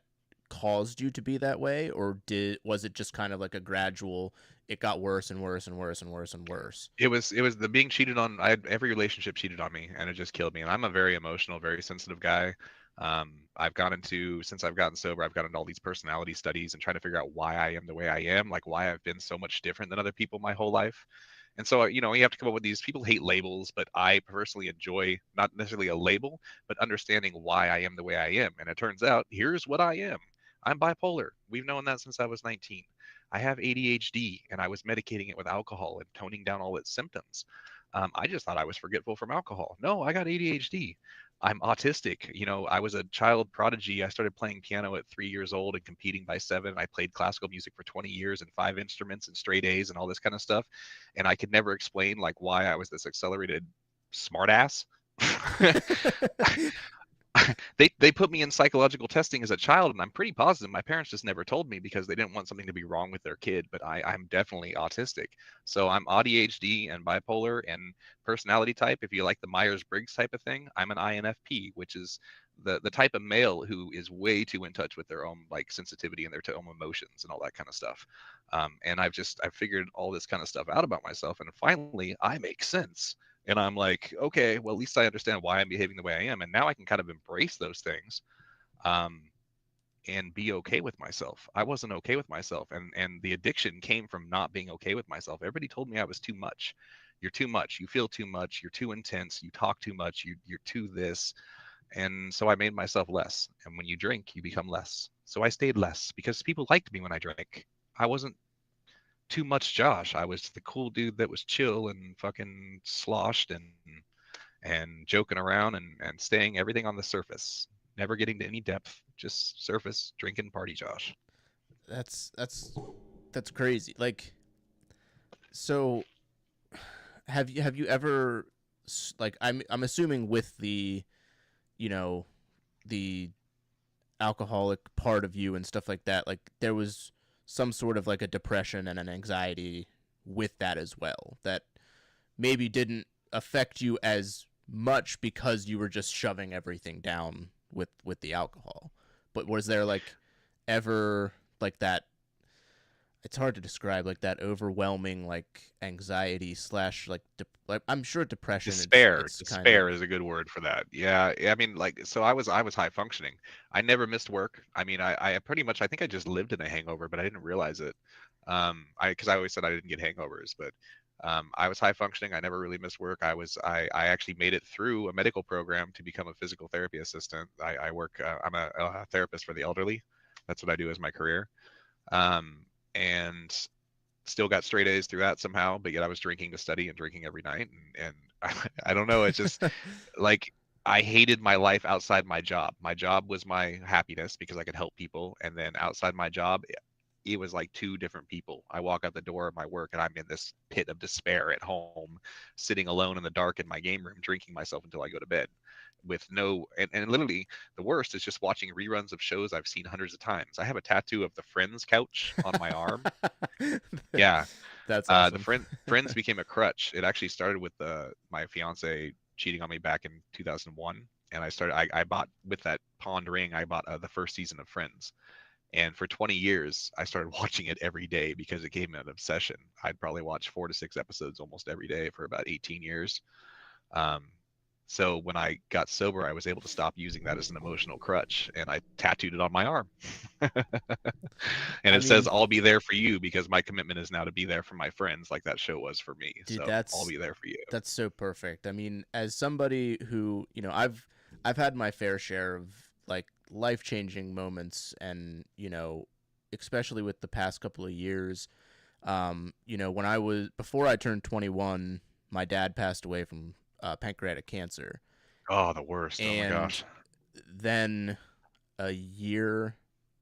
S1: caused you to be that way, or did was it just kind of like a gradual, it got worse and worse and worse and worse and worse?
S2: It was the being cheated on. I had every relationship cheated on me, and it just killed me. And I'm a very emotional, very sensitive guy. I've gone into since I've gotten sober, I've gotten into all these personality studies and trying to figure out why I am the way I am, like why I've been so much different than other people my whole life. And so, you have to come up with these. People hate labels, but I personally enjoy not necessarily a label, but understanding why I am the way I am. And it turns out, here's what I am. I'm bipolar. We've known that since I was 19. I have ADHD, and I was medicating it with alcohol and toning down all its symptoms. I just thought I was forgetful from alcohol. No, I got ADHD. I'm autistic. I was a child prodigy. I started playing piano at 3 years old and competing by 7. I played classical music for 20 years and 5 instruments and straight A's and all this kind of stuff. And I could never explain like why I was this accelerated smartass. They put me in psychological testing as a child, and I'm pretty positive my parents just never told me because they didn't want something to be wrong with their kid. But I'm definitely autistic. So I'm ADHD and bipolar and personality type. If you like the Myers-Briggs type of thing, I'm an INFP, which is the type of male who is way too in touch with their own like sensitivity and their own emotions and all that kind of stuff. And I've figured all this kind of stuff out about myself, and finally I make sense. And I'm like, okay, well, at least I understand why I'm behaving the way I am. And now I can kind of embrace those things, um, and be okay with myself. I wasn't okay with myself. And the addiction came from not being okay with myself. Everybody told me I was too much. You're too much. You feel too much. You're too intense. You talk too much. You're too this. And so I made myself less. And when you drink, you become less. So I stayed less because people liked me when I drank. I wasn't too much Josh. I was the cool dude that was chill and fucking sloshed and joking around and staying everything on the surface, never getting to any depth, just surface drinking party Josh.
S1: That's crazy. Like, so have you ever like, I'm assuming with the you know the alcoholic part of you and stuff like that, like there was some sort of like a depression and an anxiety with that as well, that maybe didn't affect you as much because you were just shoving everything down with the alcohol. But was there like ever like that, it's hard to describe, like that overwhelming like anxiety slash like I'm sure depression,
S2: Despair.
S1: it's kind
S2: Despair
S1: of
S2: is a good word for that. Yeah. I mean, like, so I was high functioning. I never missed work. I mean, I pretty much, I think I just lived in a hangover, but I didn't realize it. Because I always said I didn't get hangovers, but I was high functioning. I never really missed work. I actually made it through a medical program to become a physical therapy assistant. I work, I'm a therapist for the elderly. That's what I do as my career. And still got straight A's through that somehow, but yet I was drinking to study and drinking every night. And I don't know. It's just like I hated my life outside my job. My job was my happiness because I could help people. And then outside my job, it was like two different people. I walk out the door of my work and I'm in this pit of despair at home, sitting alone in the dark in my game room, drinking myself until I go to bed with no, and literally the worst is just watching reruns of shows I've seen hundreds of times. I have a tattoo of the Friends couch on my arm. Yeah,
S1: that's
S2: the
S1: awesome.
S2: Friends became a crutch. It actually started with my fiance cheating on me back in 2001, and I bought with that pawned ring. I bought the first season of Friends, and for 20 years I started watching it every day because it gave me an obsession. I'd probably watch 4 to 6 episodes almost every day for about 18 years. Um, so when I got sober, I was able to stop using that as an emotional crutch, and I tattooed it on my arm. And
S1: I
S2: it says,
S1: mean,
S2: "I'll be there for you," because my commitment is now to be there for my friends, like that show was for me.
S1: dude,
S2: So I'll be there for you.
S1: that's so perfect. I mean, as somebody who, I've had my fair share of like life-changing moments, and, especially with the past couple of years, when I was before I turned 21, my dad passed away from pancreatic cancer.
S2: Oh, the worst. Oh my
S1: And
S2: gosh.
S1: then a year,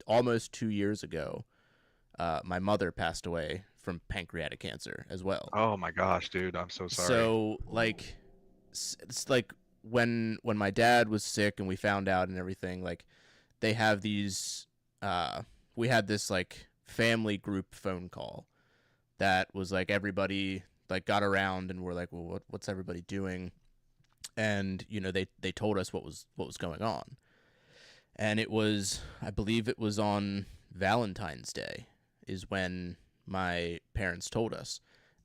S1: almost 2 years ago, my mother passed away from pancreatic cancer as well.
S2: Oh my gosh, dude. I'm so sorry.
S1: So like, it's like when my dad was sick and we found out and everything, like they have these, we had this like family group phone call that was like everybody like got around and we're like, well, what's everybody doing? And they told us what was going on, and it was, I believe it was on Valentine's Day is when my parents told us,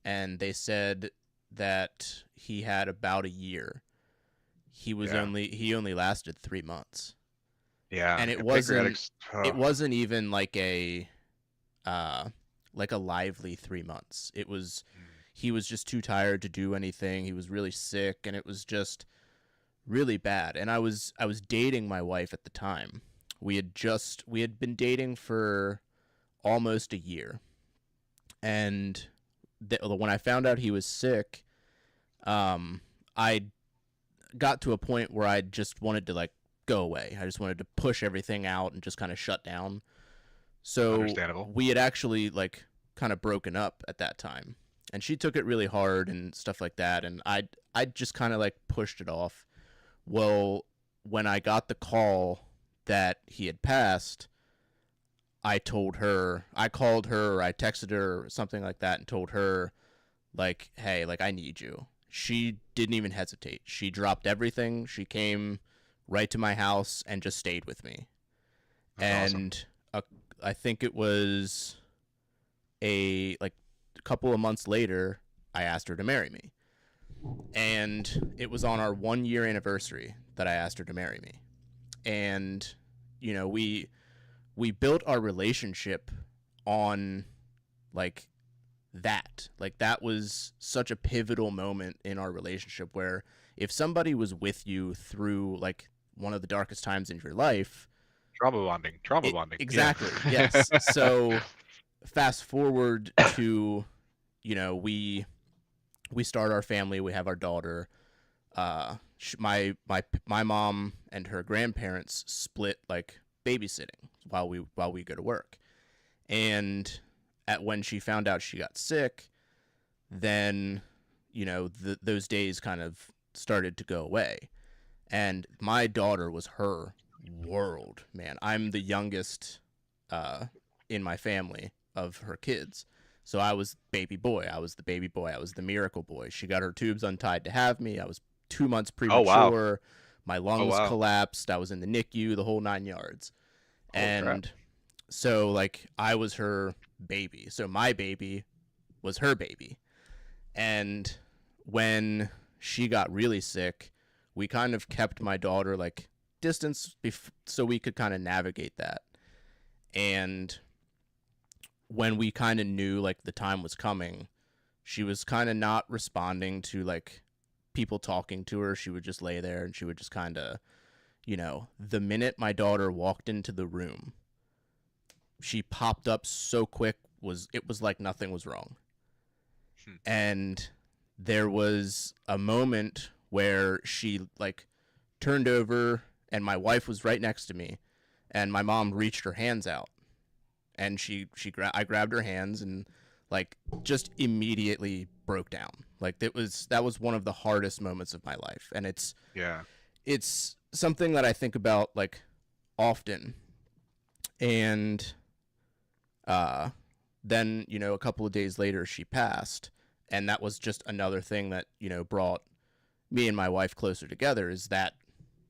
S1: and they said that he had about a year.
S2: Yeah.
S1: He only lasted 3 months,
S2: Yeah.
S1: and
S2: And pancreatics.
S1: it wasn't even uh like a lively 3 months. It was, he was just too tired to do anything. He was really sick, and it was just really bad. And I was dating my wife at the time. We had been dating for almost a year, and when I found out he was sick, I got to a point where I just wanted to like go away. I just wanted to push everything out and just kind of shut down. So
S2: Understandable.
S1: we had actually like kind of broken up at that time, and she took it really hard and stuff like that, and I just kind of like pushed it off. Well, when I got the call that he had passed, I told her, I called her, or I texted her or something like that and told her, like, hey, like, I need you. She didn't even hesitate. She dropped everything. She came right to my house and just stayed with me.
S2: That's awesome.
S1: And I think it was a couple of months later, I asked her to marry me. And it was on our 1 year anniversary that I asked her to marry me. And, we built our relationship on like that. Like that was such a pivotal moment in our relationship where if somebody was with you through like one of the darkest times in your life,
S2: Trauma bonding. Trauma
S1: it
S2: bonding. Yeah.
S1: exactly. Yes. So fast forward to, we start our family, we have our daughter. My mom and her grandparents split like babysitting while we go to work. And at when she found out she got sick, then those days kind of started to go away. And my daughter was her world, man. I'm the youngest in my family of her kids. So I was baby boy. I was the baby boy. I was the miracle boy. She got her tubes untied to have me. I was 2 months
S2: Oh wow.
S1: premature. My
S2: Oh
S1: lungs
S2: wow.
S1: collapsed. I was in the NICU, the whole 9 yards.
S2: Holy crap.
S1: And so, like, I was her baby. So my baby was her baby. And when she got really sick, we kind of kept my daughter, like, distance so we could kind of navigate that. And when we kind of knew, like, the time was coming, she was kind of not responding to, like, people talking to her. She would just lay there and she would just kind of, the minute my daughter walked into the room, she popped up so quick, it was like nothing was wrong.
S2: Hmm.
S1: And there was a moment where she like turned over and my wife was right next to me, and my mom reached her hands out, and I grabbed her hands and like just immediately broke down. Like that was one of the hardest moments of my life, and
S2: Yeah.
S1: it's something that I think about like often. And then a couple of days later she passed, and that was just another thing that brought me and my wife closer together, is that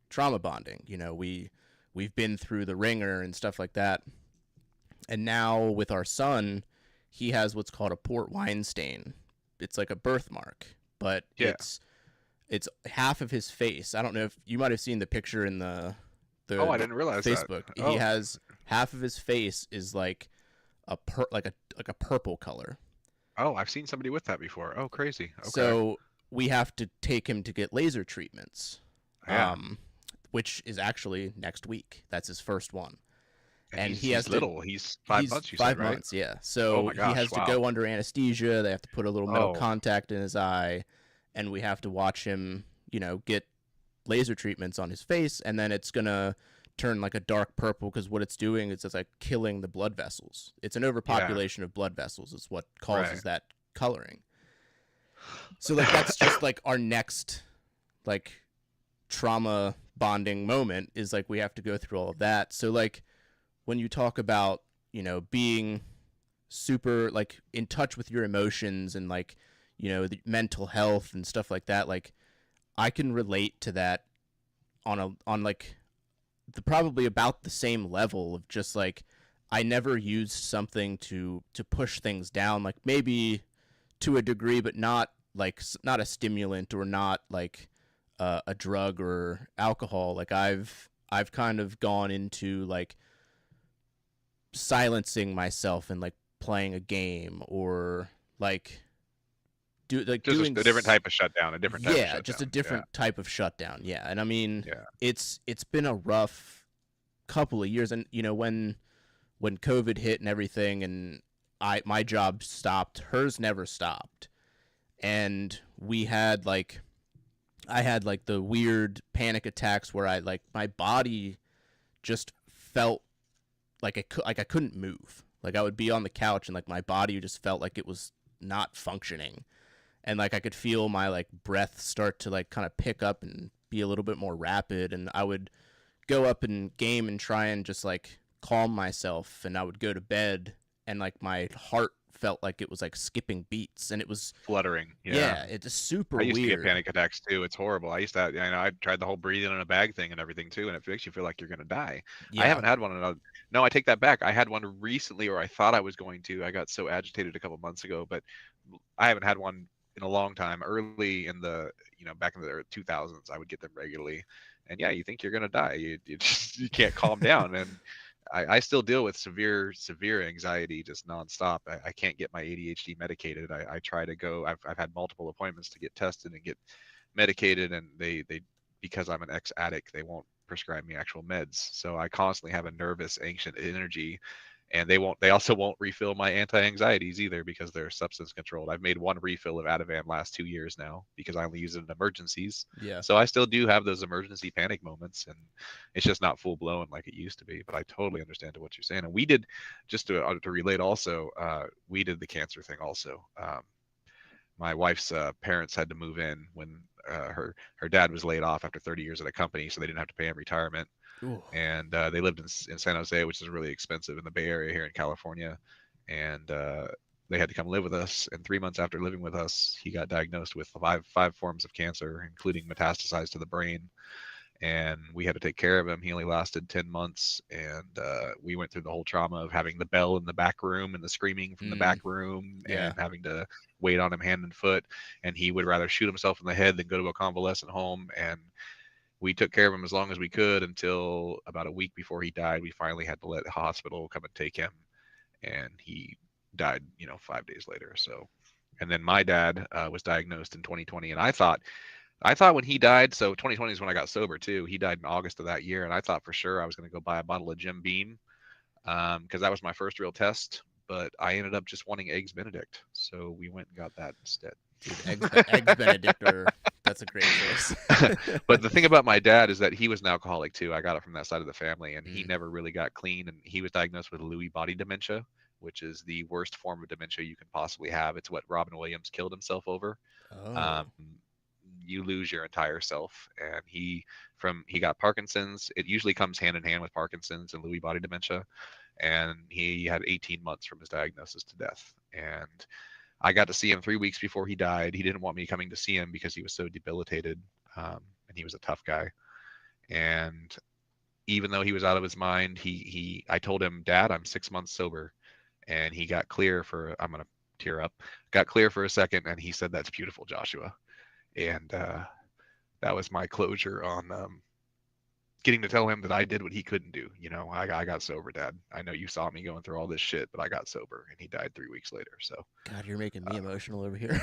S1: trauma bonding. We've been through the ringer and stuff like that. And now with our son, he has what's called a port wine stain. It's like a birthmark, but
S2: Yeah.
S1: it's half of his face. I don't know if you might have seen the picture in
S2: Oh,
S1: the
S2: I didn't realize that.
S1: Facebook. He
S2: Oh,
S1: has half of his face is like like a purple color.
S2: oh, I've seen somebody with that before. Oh, crazy. Okay.
S1: So we have to take him to get laser treatments,
S2: Yeah.
S1: um, which is actually next week. That's his first one,
S2: And
S1: and
S2: he's
S1: he has
S2: he's
S1: to.
S2: little. He's five
S1: He's
S2: months, you said,
S1: five
S2: right?
S1: months, yeah.
S2: Oh
S1: So
S2: my
S1: he
S2: gosh.
S1: has to
S2: Wow.
S1: go under anesthesia. They have to put a little metal
S2: Oh,
S1: contact in his eye, and we have to watch him, get laser treatments on his face, and then it's gonna turn like a dark purple because what it's doing is it's like killing the blood vessels. It's an
S2: yeah.
S1: overpopulation of blood vessels is what
S2: Right.
S1: causes that coloring. So like that's just like our next like trauma bonding moment is like we have to go through all of that. So like when you talk about, being super like in touch with your emotions and like, the mental health and stuff like that, like I can relate to that on like the probably about the same level of just like I never used something to push things down, like maybe to a degree, but not like not a stimulant or not like a drug or alcohol. Like I've kind of gone into like silencing myself and like playing a game or like
S2: Just
S1: doing
S2: a different type of shutdown. A different type of
S1: yeah, just a
S2: shutdown. Yeah.
S1: different type of shutdown. Yeah, and I mean
S2: Yeah.
S1: it's been a rough couple of years, and when COVID hit and everything, and my job stopped, hers never stopped, and we had like I had like the weird panic attacks where I like my body just felt like I couldn't move. Like I would be on the couch and like my body just felt like it was not functioning. And like I could feel my like breath start to like kind of pick up and be a little bit more rapid, and I would go up and game and try and just like calm myself, and I would go to bed and like my heart felt like it was like skipping beats, and it was
S2: Fluttering. Yeah.
S1: yeah, it's
S2: I
S1: super
S2: used to get
S1: weird.
S2: panic attacks too. It's horrible. I used to, I tried the whole breathing in a bag thing and everything too, and it makes you feel like you're gonna die. I
S1: Yeah.
S2: haven't had one in a, no, I take that back. I had one recently, or I thought I was going to. I got so agitated a couple months ago, but I haven't had one in a long time. Early in the, back in the 2000s, I would get them regularly, and yeah, you think you're gonna die. You just you can't calm down, and I still deal with severe anxiety just nonstop. I can't get my ADHD medicated. I try to go. I've had multiple appointments to get tested and get medicated, and they because I'm an ex addict, they won't prescribe me actual meds. So I constantly have a nervous, anxious energy, and they also won't refill my anti-anxieties either because they're substance controlled. I've made one refill of Ativan last 2 years now because I only use it in emergencies.
S1: Yeah.
S2: So I still do have those emergency panic moments, and it's just not full blown like it used to be. But I totally understand what you're saying. And we did, just to relate also, we did the cancer thing also. My wife's parents had to move in when her dad was laid off after 30 years at a company, so they didn't have to pay him retirement,
S1: Ooh.
S2: and they lived in San Jose, which is really expensive in the Bay Area here in California, and they had to come live with us. And 3 months after living with us, he got diagnosed with five forms of cancer, including metastasized to the brain. And we had to take care of him. He only lasted 10 months, and we went through the whole trauma of having the bell in the back room and the screaming from the
S1: Mm,
S2: back room, and
S1: yeah.
S2: having to wait on him hand and foot. And he would rather shoot himself in the head than go to a convalescent home. And we took care of him as long as we could until about a week before he died. We finally had to let the hospital come and take him, and he died, 5 days later. So, and then my dad was diagnosed in 2020, and I thought when he died, so 2020 is when I got sober too. He died in August of that year, and I thought for sure I was going to go buy a bottle of Jim Beam because that was my first real test. But I ended up just wanting eggs Benedict, so we went and got that instead.
S1: Dude, eggs Benedict are that's a great choice.
S2: But the thing about my dad is that he was an alcoholic too. I got it from that side of the family, and he
S1: Mm.
S2: never really got clean. And he was diagnosed with Lewy body dementia, which is the worst form of dementia you can possibly have. It's what Robin Williams killed himself over.
S1: Oh.
S2: Um, you lose your entire self, and he got Parkinson's. It usually comes hand in hand with Parkinson's and Lewy body dementia, and he had 18 months from his diagnosis to death. And I got to see him 3 weeks before he died. He didn't want me coming to see him because he was so debilitated, and he was a tough guy. And even though he was out of his mind, I told him, Dad, I'm 6 months sober. And he got clear for, I'm going to tear up, got clear for a second. And he said, that's beautiful, Joshua. And that was my closure on getting to tell him that I did what he couldn't do. You know, I got sober, Dad. I know you saw me going through all this shit, but I got sober, and he died 3 weeks later. So,
S1: God, you're making me emotional over here.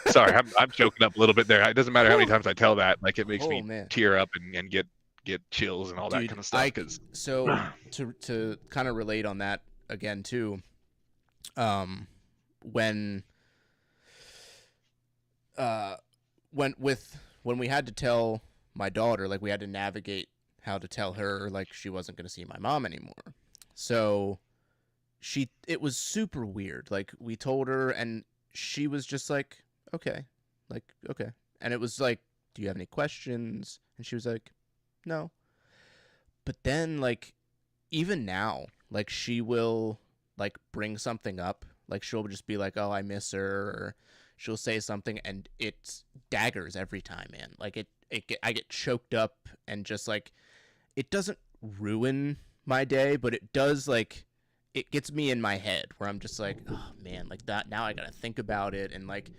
S2: sorry, I'm choking up a little bit there. It doesn't matter how many times I tell that, like it makes
S1: Oh
S2: me
S1: man,
S2: tear up and get chills and all that
S1: dude,
S2: kind of stuff. Because
S1: so to kind of relate on that again too, um, when uh when we had to tell my daughter, like we had to navigate how to tell her like she wasn't going to see my mom anymore. So it was super weird. Like we told her and she was just like, okay, like, okay. And it was like, do you have any questions? And she was like, no. But then like, even now, like she will like bring something up. Like she'll just be like, oh, I miss her. Or she'll say something and it's daggers every time, man. Like I get choked up and just like, it doesn't ruin my day, but it does like, it gets me in my head where I'm just like, oh man, like that. Now I got to think about it. And like,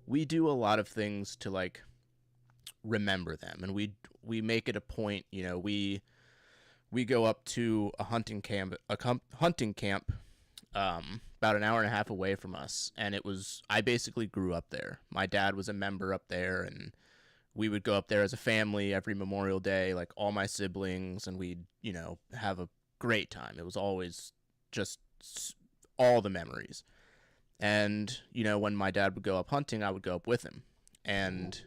S1: we do a lot of things to like remember them. And we make it a point, you know, we go up to a hunting camp, about an hour and a half away from us. And I basically grew up there. My dad was a member up there, and we would go up there as a family every Memorial Day, like all my siblings, and we'd, you know, have a great time. It was always just all the memories. And, you know, when my dad would go up hunting, I would go up with him. And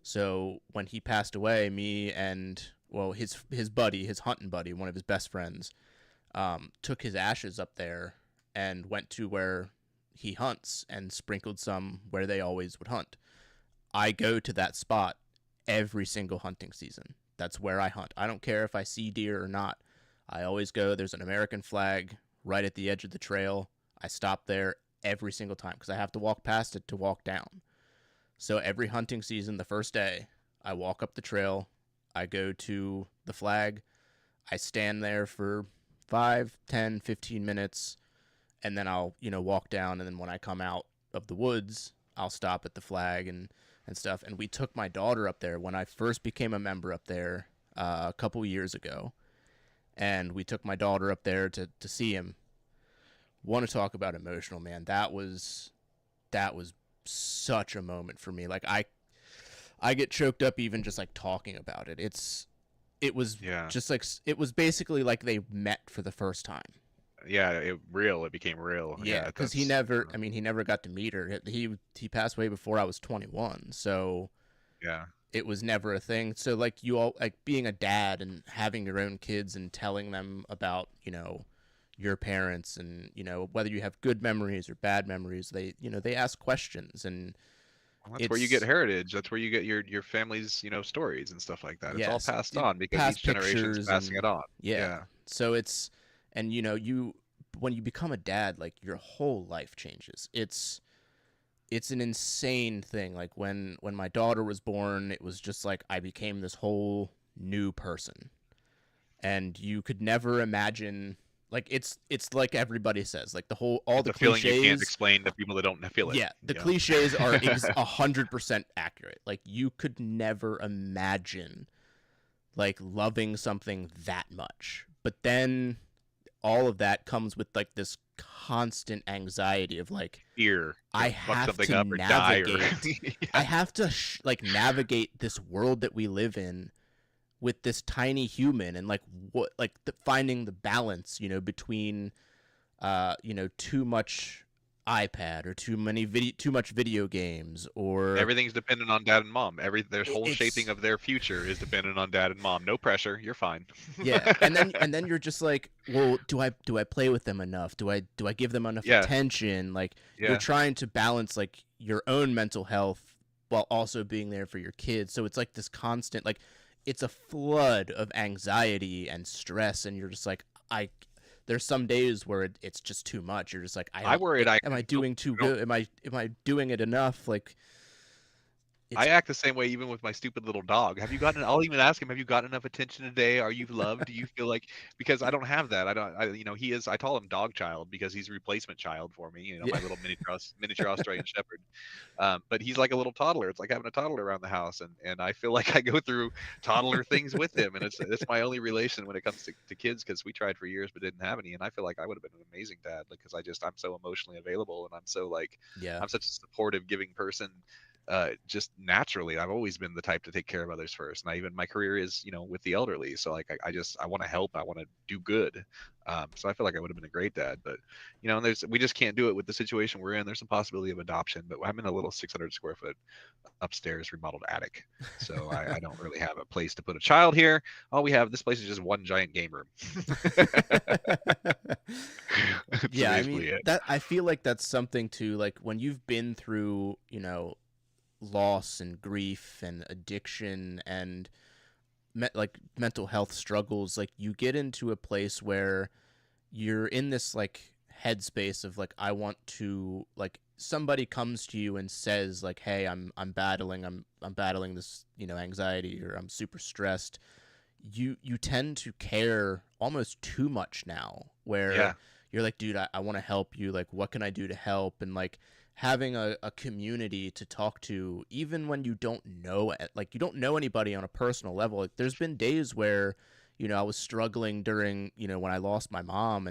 S1: so when he passed away, me and, well, his buddy, his hunting buddy, one of his best friends, took his ashes up there and went to where he hunts and sprinkled some where they always would hunt. I go to that spot every single hunting season. That's where I hunt. I don't care if I see deer or not. I always go. There's an American flag right at the edge of the trail. I stop there every single time because I have to walk past it to walk down. So every hunting season, the first day, I walk up the trail. I go to the flag. I stand there for 5, 10, 15 minutes, and then I'll, you know, walk down. And then when I come out of the woods, I'll stop at the flag and stuff. And we took my daughter up there when I first became a member up there a couple years ago. And we took my daughter up there to see him. Want to talk about emotional, man. That was such a moment for me. Like I get choked up even just like talking about it. It was just like, it was basically like they met for the first time.
S2: Yeah, it became real.
S1: Yeah, because he never, I mean, he never got to meet her. He passed away before I was 21, so
S2: yeah,
S1: it was never a thing. So like you all, like being a dad and having your own kids and telling them about, you know, your parents, and you know, whether you have good memories or bad memories, they, you know, they ask questions. And
S2: well, that's where you get heritage. That's where you get your family's, you know, stories and stuff like that. It's all
S1: yes,
S2: passed on because
S1: past
S2: each generation's
S1: pictures
S2: passing
S1: and
S2: it on.
S1: yeah.
S2: Yeah.
S1: So it's, and you know, when you become a dad, like your whole life changes. It's an insane thing. Like when my daughter was born, it was just like I became this whole new person. And you could never imagine, like it's like everybody says, like all
S2: It's
S1: the
S2: a feeling you can't
S1: cliches.
S2: explain to people that don't feel it.
S1: Yeah, the
S2: You
S1: cliches are
S2: know?
S1: 100% accurate. Like you could never imagine like loving something that much. But then all of that comes with like this constant anxiety of like,
S2: Fear.
S1: I
S2: Gonna fuck
S1: have
S2: something
S1: to
S2: up or die or
S1: navigate. I
S2: yeah.
S1: have to like navigate this world that we live in with this tiny human, and like what, like finding the balance, you know, between you know, too much iPad or too much video games, or
S2: Everything's dependent on dad and mom. Their whole shaping
S1: it's
S2: of their future is dependent on dad and mom. No pressure. You're fine.
S1: yeah. And then you're just like, well, do I play with them enough? Do I give them enough
S2: Yeah.
S1: attention? Like you're
S2: Yeah.
S1: trying to balance like your own mental health while also being there for your kids. So it's like this constant, like it's a flood of anxiety and stress, and you're just like, there's some days where it's just too much. You're just like, I
S2: I
S1: don't
S2: worried I
S1: am I
S2: don't,
S1: doing too
S2: don't
S1: good? Am I doing it enough? Like It's
S2: I act the same way even with my stupid little dog. Have you gotten I'll even ask him, "Have you gotten enough attention today? Are you loved? Do you feel like?" Because I don't have that. He is I call him dog child because he's a replacement child for me,
S1: yeah.
S2: my little miniature Australian Shepherd. But he's like a little toddler. It's like having a toddler around the house, and I feel like I go through toddler things with him, and it's my only relation when it comes to kids because we tried for years but didn't have any, and I feel like I would have been an amazing dad because I'm so emotionally available and I'm so like
S1: Yeah.
S2: I'm such a supportive, giving person. Just naturally, I've always been the type to take care of others first, and my career is with the elderly, so like I want to help, I want to do good. So I feel like I would have been a great dad, but and we just can't do it with the situation we're in. There's some possibility of adoption, but I'm in a little 600 square foot upstairs remodeled attic, so I don't really have a place to put a child here. All we have, this place is just one giant game room. That's
S1: Yeah, I mean,
S2: basically it.
S1: that I feel like that's something to like when you've been through, loss and grief and addiction and like mental health struggles, like you get into a place where you're in this like headspace of like I want to like somebody comes to you and says like, hey, I'm battling this anxiety, or I'm super stressed. You tend to care almost too much now, where
S2: Yeah.
S1: you're like, dude, I want to help you, like what can I do to help? And like having a community to talk to, even when you don't know like you don't know anybody on a personal level. Like there's been days where I was struggling during when I lost my mom,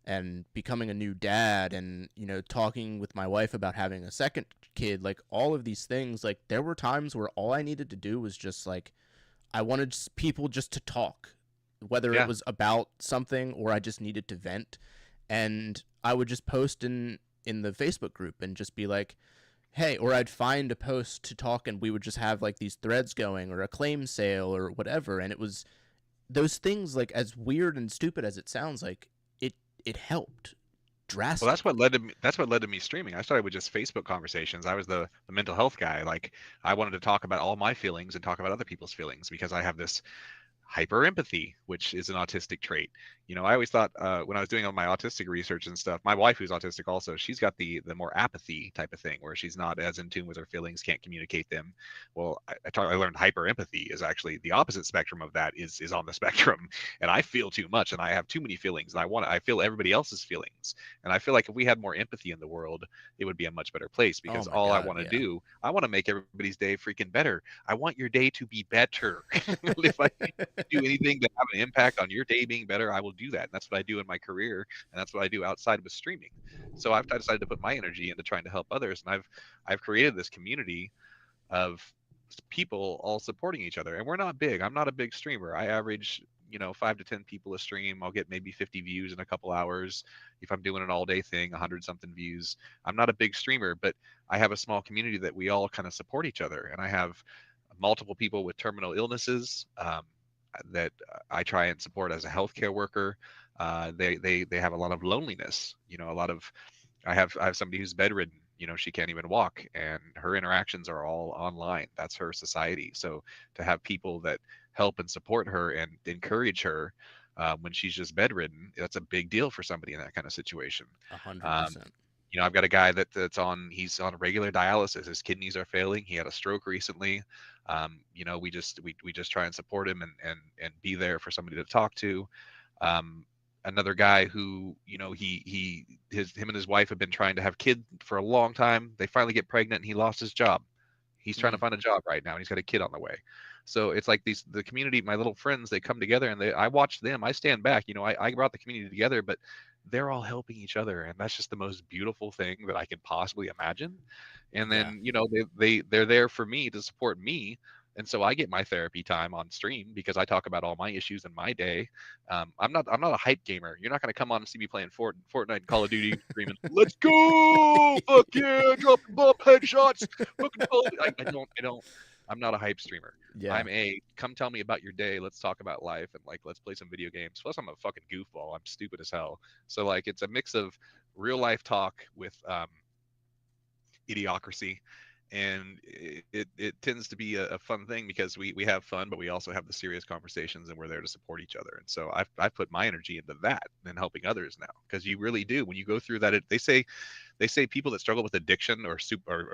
S1: and becoming a new dad, and talking with my wife about having a second kid. Like all of these things, like there were times where all I needed to do was just like I wanted people just to talk, whether it
S2: Yeah.
S1: was about something or I just needed to vent. And I would just post in the Facebook group and just be like, hey, or I'd find a post to talk, and we would just have like these threads going, or a claim sale or whatever. And it was those things, like as weird and stupid as it sounds, like it helped
S2: Well, that's what
S1: drastically.
S2: led to me. That's what led to me streaming. I started with just Facebook conversations. I was the mental health guy. Like I wanted to talk about all my feelings and talk about other people's feelings because I have this hyper empathy, which is an autistic trait. I always thought when I was doing all my autistic research and stuff, my wife, who's autistic also, she's got the more apathy type of thing, where she's not as in tune with her feelings, can't communicate them. Well, I learned hyper empathy is actually the opposite spectrum of that, is on the spectrum, and I feel too much and I have too many feelings, and I feel everybody else's feelings, and I feel like if we had more empathy in the world, it would be a much better place
S1: Oh
S2: because
S1: my
S2: all I
S1: god,
S2: want to
S1: yeah.
S2: do, I want to make everybody's day freaking better. I want your day to be better. If I do anything to have an impact on your day being better, I will do that. And that's what I do in my career, and that's what I do outside with streaming. So I've decided to put my energy into trying to help others, and I've created this community of people all supporting each other. And we're not big. I'm not a big streamer. I average 5 to 10 people a stream. I'll get maybe 50 views in a couple hours. If I'm doing an all day thing, 100 something views. I'm not a big streamer, but I have a small community that we all kind of support each other. And I have multiple people with terminal illnesses that I try and support as a healthcare worker. They have a lot of loneliness. A lot of I have somebody who's bedridden. She can't even walk, and her interactions are all online. That's her society. So to have people that help and support her and encourage her when she's just bedridden, that's a big deal for somebody in that kind of situation.
S1: a hundred
S2: Um,
S1: percent.
S2: I've got a guy he's on regular dialysis. His kidneys are failing. He had a stroke recently. We just try and support him and be there for somebody to talk to. Um, Another guy who, him and his wife have been trying to have kids for a long time. They finally get pregnant and he lost his job. He's trying to
S1: Mm,
S2: find a job right now and he's got a kid on the way. So it's like the community, my little friends, they come together and I watch them. I stand back. I brought the community together, but they're all helping each other, and that's just the most beautiful thing that I can possibly imagine. And
S1: yeah.
S2: then they're there for me to support me, and so I get my therapy time on stream because I talk about all my issues in my day. I'm not a hype gamer. You're not going to come on and see me playing Fortnite and Call of Duty screaming, "Let's go! Fuck yeah! Dropping bomb headshots! Fucking Call of Duty." I don't. I'm not a hype streamer.
S1: Yeah.
S2: I'm a come tell me about your day. Let's talk about life and like let's play some video games. Plus, I'm a fucking goofball. I'm stupid as hell. So like it's a mix of real life talk with idiocracy, and it tends to be a fun thing because we have fun, but we also have the serious conversations, and we're there to support each other. And so I've put my energy into that and helping others now because you really do when you go through that. They say people that struggle with addiction or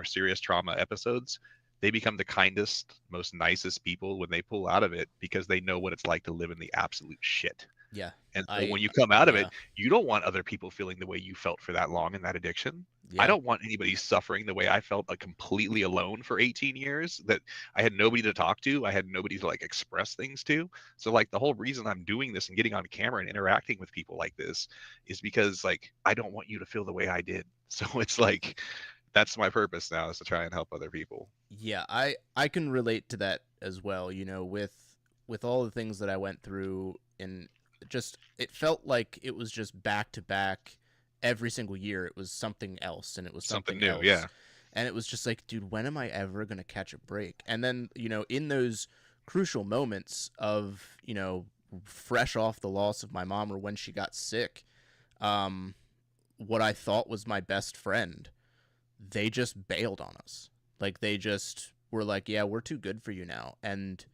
S2: serious trauma episodes, they become the kindest, most nicest people when they pull out of it, because they know what it's like to live in the absolute shit.
S1: Yeah.
S2: And so
S1: I
S2: when you come out of it,
S1: yeah.
S2: you don't want other people feeling the way you felt for that long in that addiction. I
S1: Yeah.
S2: don't want anybody suffering the way I felt, like completely alone for 18 years, that I had nobody to talk to, I had nobody to like express things to. So like the whole reason I'm doing this and getting on camera and interacting with people like this is because like I don't want you to feel the way I did. So it's like that's my purpose now, is to try and help other people.
S1: Yeah, I can relate to that as well, you know, with all the things that I went through, and just it felt like it was just back to back every single year. It was something else and it was
S2: Something
S1: something
S2: new,
S1: else.
S2: yeah.
S1: And it was just like, dude, when am I ever going to catch a break? And then, you know, in those crucial moments of, you know, fresh off the loss of my mom or when she got sick, um what I thought was my best friend, they just bailed on us. Like they just were like, "Yeah, we're too good for you now," and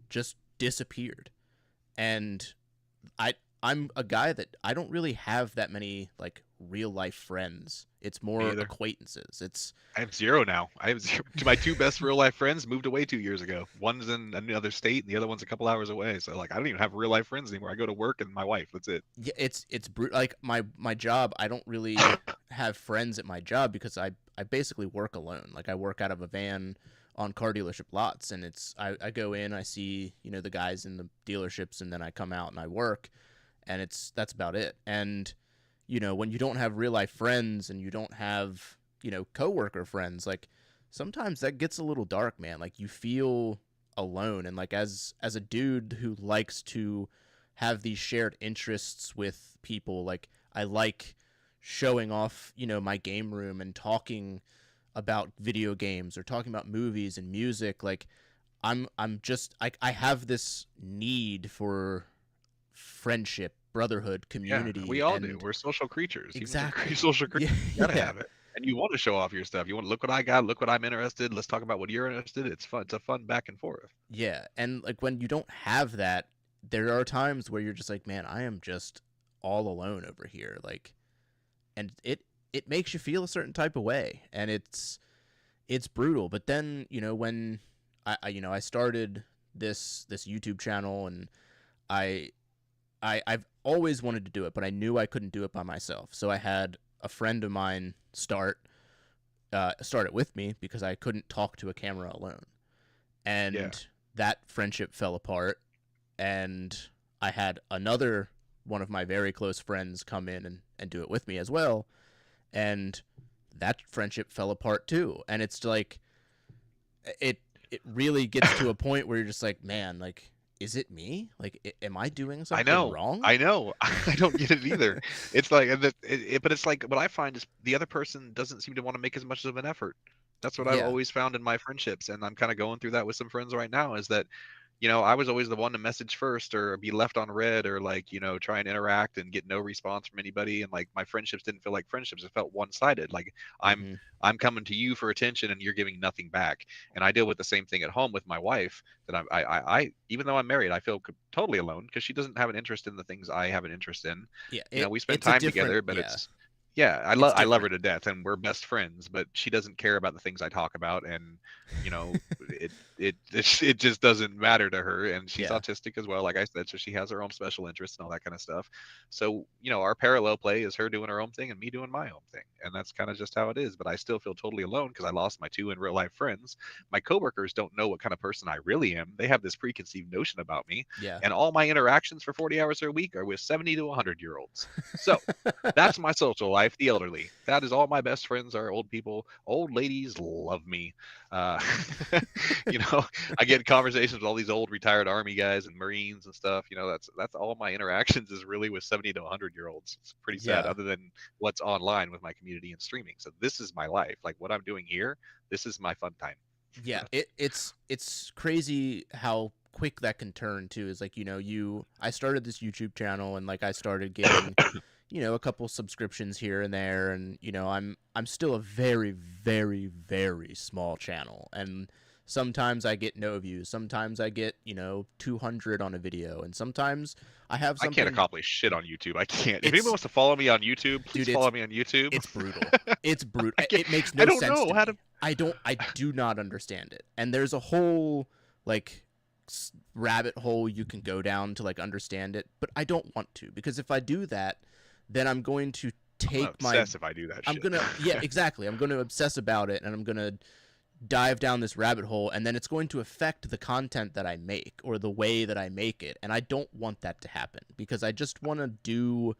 S1: just disappeared. And I I'm a guy that I don't really have that many like real life friends. It's
S2: Me
S1: more
S2: either.
S1: acquaintances. It's
S2: I have zero now. I have zero. To my two best real life friends moved away 2 years ago. One's in another state, and the other one's a couple hours away. So like, I don't even have real life friends anymore. I go to work and my wife. That's it.
S1: yeah, it's like my job. I don't really have friends at my job because I basically work alone. Like I work out of a van on car dealership lots, and I go in, I see, you know, the guys in the dealerships, and then I come out and I work, and that's about it. And you know, when you don't have real life friends and you don't have, you know, coworker friends, like sometimes that gets a little dark, man. Like you feel alone, and like as a dude who likes to have these shared interests with people, like I like showing off, you know, my game room and talking about video games or talking about movies and music. Like I'm just I have this need for friendship, brotherhood,
S2: Yeah, we
S1: community,
S2: all do.
S1: and
S2: We're social creatures. Humans are
S1: exactly.
S2: social creatures.
S1: Yeah.
S2: You gotta
S1: Yeah.
S2: have it. And you want to show off your stuff. You want to look what I got, look what I'm interested. Let's talk about what you're interested. It's fun. It's a fun back and forth.
S1: Yeah, and like when you don't have that, there are times where you're just like, man, I am just all alone over here. Like, and it makes you feel a certain type of way, and it's brutal. But then, you know, when I you know, I started this YouTube channel, and I I've always wanted to do it, but I knew I couldn't do it by myself. So I had a friend of mine start it with me because I couldn't talk to a camera alone.
S2: Yeah.
S1: And that friendship fell apart, and I had another one of my very close friends come in and do it with me as well, and that friendship fell apart too. And it's like it it really gets to a point where you're just like, man, like is it me? Like am I doing
S2: I
S1: something
S2: know.
S1: wrong?
S2: I know. I don't get it either. It's like, but it's like what I find is the other person doesn't seem to want to make as much of an effort. That's what I've
S1: Yeah.
S2: always found in my friendships, and I'm kind of going through that with some friends right now. Is that, I was always the one to message first or be left on red, or like, try and interact and get no response from anybody. And like my friendships didn't feel like friendships. It felt one-sided. Like I'm
S1: Mhm.
S2: I'm coming to you for attention and you're giving nothing back. And I deal with the same thing at home with my wife, that I even though I'm married, I feel totally alone because she doesn't have an interest in the things I have an interest in.
S1: Yeah,
S2: We spend
S1: it's a
S2: time
S1: different,
S2: together, but
S1: yeah,
S2: it's yeah,
S1: it's
S2: I love her
S1: different.
S2: to death, and we're best friends. But she doesn't care about the things I talk about, and you know, it just doesn't matter to her. And she's
S1: Yeah.
S2: autistic as well, like I said, so she has her own special interests and all that kind of stuff. So our parallel play is her doing her own thing and me doing my own thing, and that's kind of just how it is. But I still feel totally alone because I lost my two in real life friends. My coworkers don't know what kind of person I really am. They have this preconceived notion about me,
S1: Yeah.
S2: and all my interactions for 40 hours a week are with 70 to 100-year-olds. So that's my social life, the elderly. That is all my best friends are old people. Old ladies love me. Uh, you know, I get conversations with all these old retired Army guys and Marines and stuff. That's all my interactions is really with 70 to 100-year-olds. It's pretty sad,
S1: Yeah.
S2: other than what's online with my community and streaming. So this is my life. Like what I'm doing here, this is my fun time.
S1: Yeah, it's crazy how quick that can turn too. Is like, you know, I started this YouTube channel, and like I started getting, you know, a couple subscriptions here and there, and you know, I'm still a very very very small channel, and sometimes I get no views, sometimes I get, you know, 200 on a video, and sometimes I have
S2: I can't
S1: something.
S2: accomplish shit on YouTube. I can't. If anyone
S1: It's
S2: wants to follow me on YouTube, please
S1: dude,
S2: follow me on YouTube.
S1: it's brutal. It's brutal.
S2: I can't.
S1: It makes
S2: I
S1: no
S2: don't
S1: sense
S2: know
S1: to
S2: how to.
S1: me. I do not understand it. And there's a whole like rabbit hole you can go down to like understand it, but I don't want to, because if I do that, then I'm going to
S2: I'm gonna
S1: take my
S2: obsess if I do that
S1: I'm
S2: shit.
S1: going to yeah, exactly. I'm going to obsess about it, and I'm going to dive down this rabbit hole, and then it's going to affect the content that I make or the way that I make it, and I don't want that to happen, because I just want to do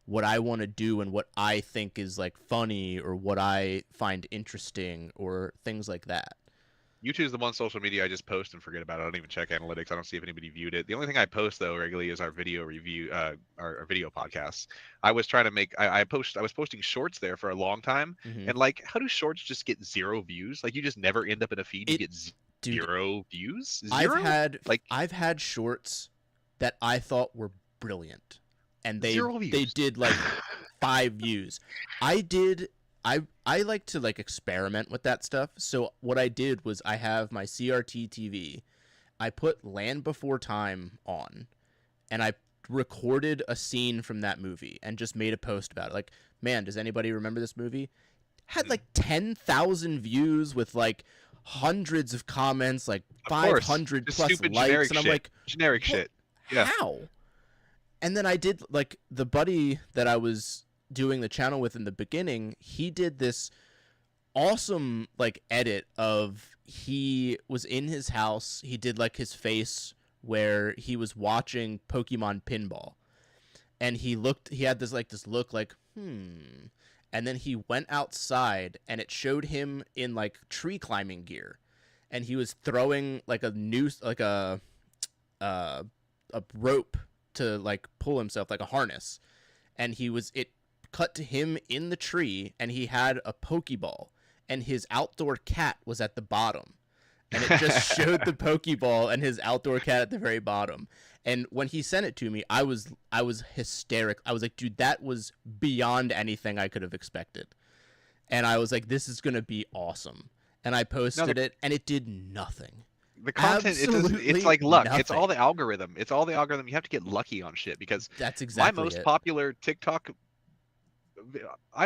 S1: what I want to do and what I think is like funny or what I find interesting or things like that.
S2: YouTube is the one social media I just post and forget about. I don't even check analytics. I don't see if anybody viewed it. The only thing I post though regularly is our video review, our video podcasts. I was trying to make. I was posting shorts there for a long time,
S1: Mm-hmm.
S2: and like, how do shorts just get 0 views? Like, you just never end up in a feed. You
S1: It,
S2: get
S1: dude,
S2: 0 views.
S1: I've
S2: Zero.
S1: had
S2: Like
S1: I've had shorts that I thought were brilliant, and
S2: zero
S1: they
S2: views.
S1: did like 5 views. I did. I like to like experiment with that stuff. So what I did was I have my CRT TV. I put Land Before Time on, and I recorded a scene from that movie and just made a post about it. Like, man, does anybody remember this movie? Had
S2: Mhm.
S1: like 10,000 views with like hundreds of comments, like
S2: Of course,
S1: 500
S2: just
S1: plus
S2: stupid
S1: likes,
S2: generic
S1: and I'm
S2: shit.
S1: like,
S2: Generic
S1: what?
S2: shit. Yeah.
S1: How? And then I did like the buddy that I was doing the channel with in the beginning. He did this awesome like edit of he was in his house. He did like his face where he was watching Pokemon Pinball, and he had this look like and then he went outside and it showed him in like tree climbing gear, and he was throwing like a noose, like uh, a rope to like pull himself, like a harness, and it cut to him in the tree, and he had a pokeball, and his outdoor cat was at the bottom, and it just showed the pokeball and his outdoor cat at the very bottom. And when he sent it to me, I was hysteric. I was like, dude, that was beyond anything I could have expected. And I was like, this is gonna be awesome. And I
S2: No,
S1: posted it, and it did nothing.
S2: the content, it's
S1: Absolutely
S2: like luck. It's
S1: nothing.
S2: all the algorithm. It's all the algorithm. You have to get lucky on shit because
S1: That's
S2: my
S1: exactly
S2: most
S1: it.
S2: popular TikTok,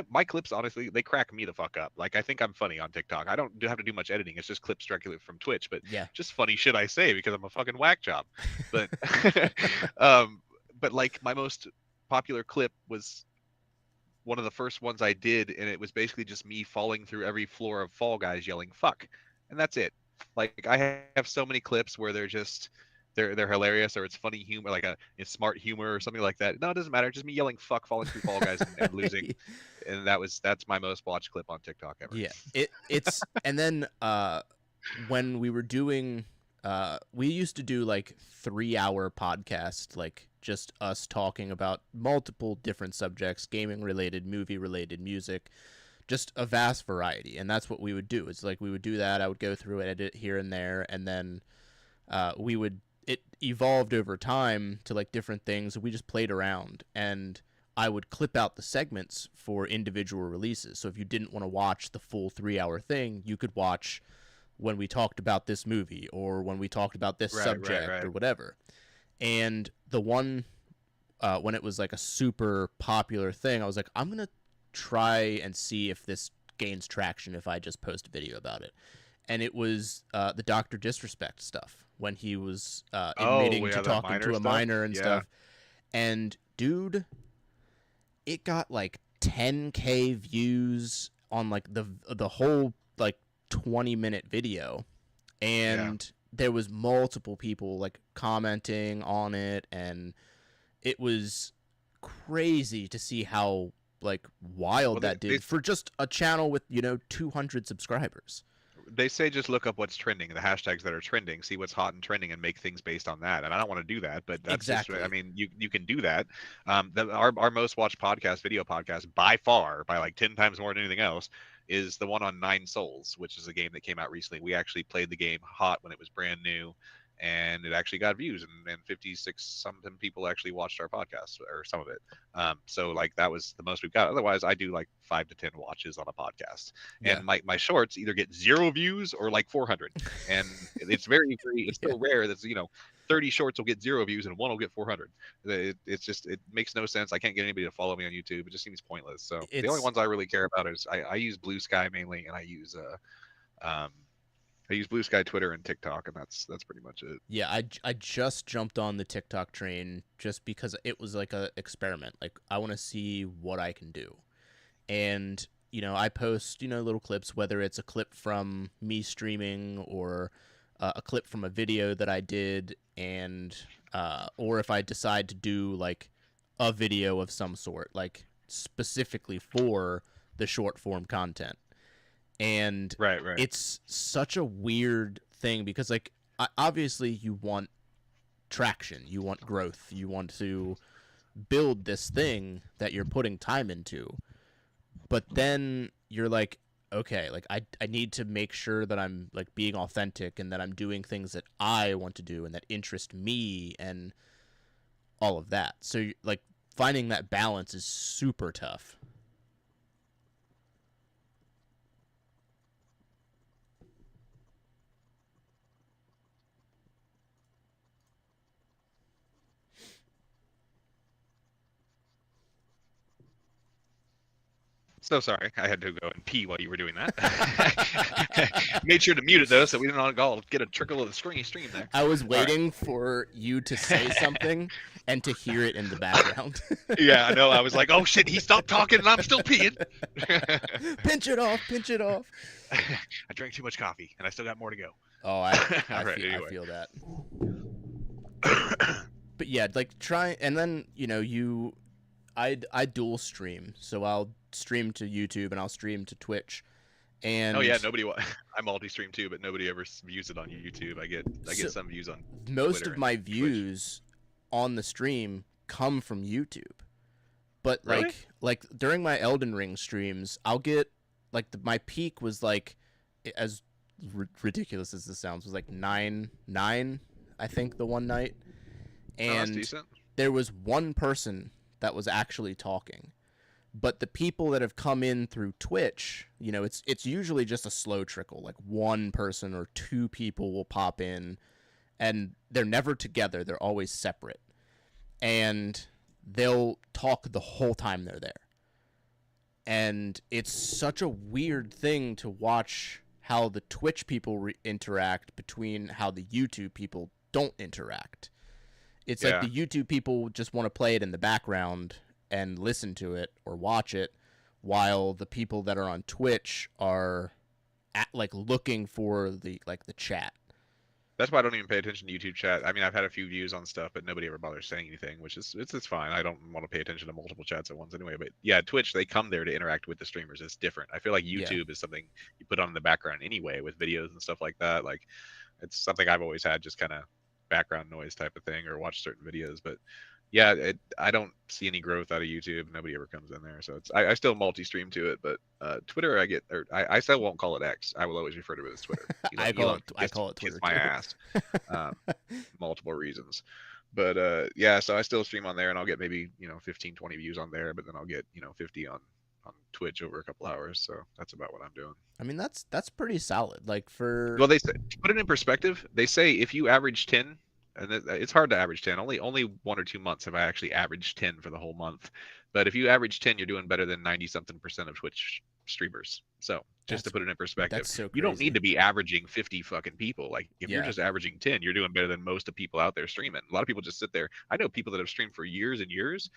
S2: my clips, honestly, they crack me the fuck up. Like, I think I'm funny on TikTok. I don't have to do much editing. It's just clips directly from Twitch, but
S1: Yeah.
S2: just funny shit I say because I'm a fucking whack job. But um but like, my most popular clip was one of the first ones I did, and it was basically just me falling through every floor of Fall Guys yelling "fuck," and that's it. Like, I have so many clips where they're hilarious, or it's funny humor, like it's smart humor or something like that. No, it doesn't matter. Just me yelling "fuck" falling through Fall Guys and losing, and that's my most watched clip on TikTok ever.
S1: Yeah, it's and then when we were doing we used to do like 3 hour podcast, like just us talking about multiple different subjects, gaming related, movie related, music, just a vast variety. And that's what we would do. It's like we would do that. I would go through it, edit here and there, and then we would it evolved over time to like different things. We just played around, and I would clip out the segments for individual releases. So if you didn't want to watch the full 3 hour thing, you could watch when we talked about this movie or when we talked about this subject
S2: Right.
S1: or whatever. And the one when it was like a super popular thing, I was like, I'm gonna try and see if this gains traction if I just post a video about it. And it was the Doctor Disrespect stuff when he was
S2: Oh
S1: admitting to
S2: yeah, that
S1: talking
S2: minor
S1: to a
S2: stuff.
S1: minor and
S2: Yeah.
S1: stuff. And dude, it got like 10K views on like the whole like 20-minute video,
S2: Yeah.
S1: and there was multiple people like commenting on it, and it was crazy to see how like wild
S2: Well,
S1: that did for just a channel with 200 subscribers.
S2: they say just look up what's trending, the hashtags that are trending, see what's hot and trending, and make things based on that. And I don't want to do that, but that's just, I
S1: Exactly.
S2: mean, you can do that. Our most watched podcast, video podcast, by far, by like 10 times more than anything else, is the one on Nine Souls, which is a game that came out recently. We actually played the game hot when it was brand new, and it actually got views, and 56 something people actually watched our podcast, or some of it. So like, that was the most we've got. Otherwise, I do like 5 to 10 watches on a podcast,
S1: Yeah.
S2: and my shorts either get 0 views or like 400, and it's it's
S1: Yeah.
S2: so rare that 30 shorts will get 0 views and one will get 400. It's just, it makes no sense. I can't get anybody to follow me on YouTube. It just seems pointless. So the only
S1: It's
S2: ones I really care about is I use Blue Sky mainly, and I use I use Blue Sky, Twitter, and TikTok, and that's pretty much it.
S1: Yeah, I just jumped on the TikTok train just because it was like a experiment. Like I want to see what I can do. And I post little clips, whether it's a clip from me streaming or a clip from a video that I did, and or if I decide to do like a video of some sort, like specifically for the short form content. And
S2: Right, right.
S1: it's such a weird thing because like obviously you want traction, you want growth, you want to build this thing that you're putting time into, but then you're like, okay, like I need to make sure that I'm like being authentic and that I'm doing things that I want to do and that interest me and all of that. So like finding that balance is super tough.
S2: So sorry, I had to go and pee while you were doing that. Made sure to mute it though, so we didn't all get a trickle of the stream there.
S1: I was waiting for you to say something and to hear it in the background.
S2: Yeah, I know. I was like, oh shit, he stopped talking and I'm still peeing.
S1: Pinch it off, pinch it off.
S2: I drank too much coffee and I still got more to go.
S1: Oh, I feel that. But yeah, like try, and then I dual stream, so I'll stream to YouTube and I'll stream to Twitch. And
S2: oh yeah, I multi-stream too, but nobody ever views it on YouTube. I get some views on
S1: most
S2: Twitter
S1: of my
S2: Twitch.
S1: views on the stream come from YouTube. But
S2: really?
S1: like during my Elden Ring streams, I'll get like my peak was like, as ridiculous as this sounds, was like 9, I think, the one night. And
S2: that's decent.
S1: There was one person that was actually talking. But the people that have come in through Twitch, it's usually just a slow trickle. Like one person or two people will pop in, and they're never together. They're always separate. And they'll talk the whole time they're there. And it's such a weird thing to watch how the Twitch people interact between how the YouTube people don't interact. It's like the YouTube people just want to play it in the background and listen to it or watch it, while the people that are on Twitch are looking for the chat.
S2: That's why I don't even pay attention to YouTube chat. I mean, I've had a few views on stuff, but nobody ever bothers saying anything, which is it's fine. I don't want to pay attention to multiple chats at once anyway. But yeah, Twitch, they come there to interact with the streamers. It's different. I feel like YouTube is something you put on in the background anyway with videos and stuff like that. Like, it's something I've always had, just kind of background noise type of thing, or watch certain videos. But yeah, I don't see any growth out of YouTube. Nobody ever comes in there, so I still multi-stream to it. But Twitter, I still won't call it X. I will always refer to it as Twitter.
S1: I call it Twitter.
S2: Kiss my ass. Multiple reasons. But yeah, so I still stream on there, and I'll get maybe 15, 20 views on there, but then I'll get 50 on Twitch over a couple hours. So that's about what I'm doing.
S1: I mean, that's pretty solid. Like
S2: well, they say, to put it in perspective, they say if you average 10. And it's hard to average 10. Only 1 or 2 months have I actually averaged 10 for the whole month. But if you average 10, you're doing better than 90-something% of Twitch streamers. So just to put it in perspective, you don't need to be averaging 50 fucking people. Like if you're just averaging 10, you're doing better than most of people out there streaming. A lot of people just sit there. I know people that have streamed for years and years,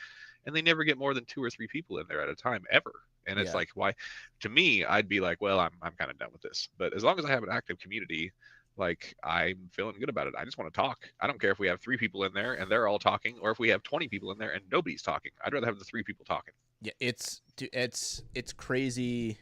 S2: and they never get more than 2 or 3 people in there at a time ever. And it's like, why? To me, I'd be like, well, I'm kind of done with this. But as long as I have an active community, like, I'm feeling good about it. I just want to talk. I don't care if we have 3 people in there and they're all talking, or if we have 20 people in there and nobody's talking. I'd rather have the 3 people talking.
S1: Yeah, it's crazy.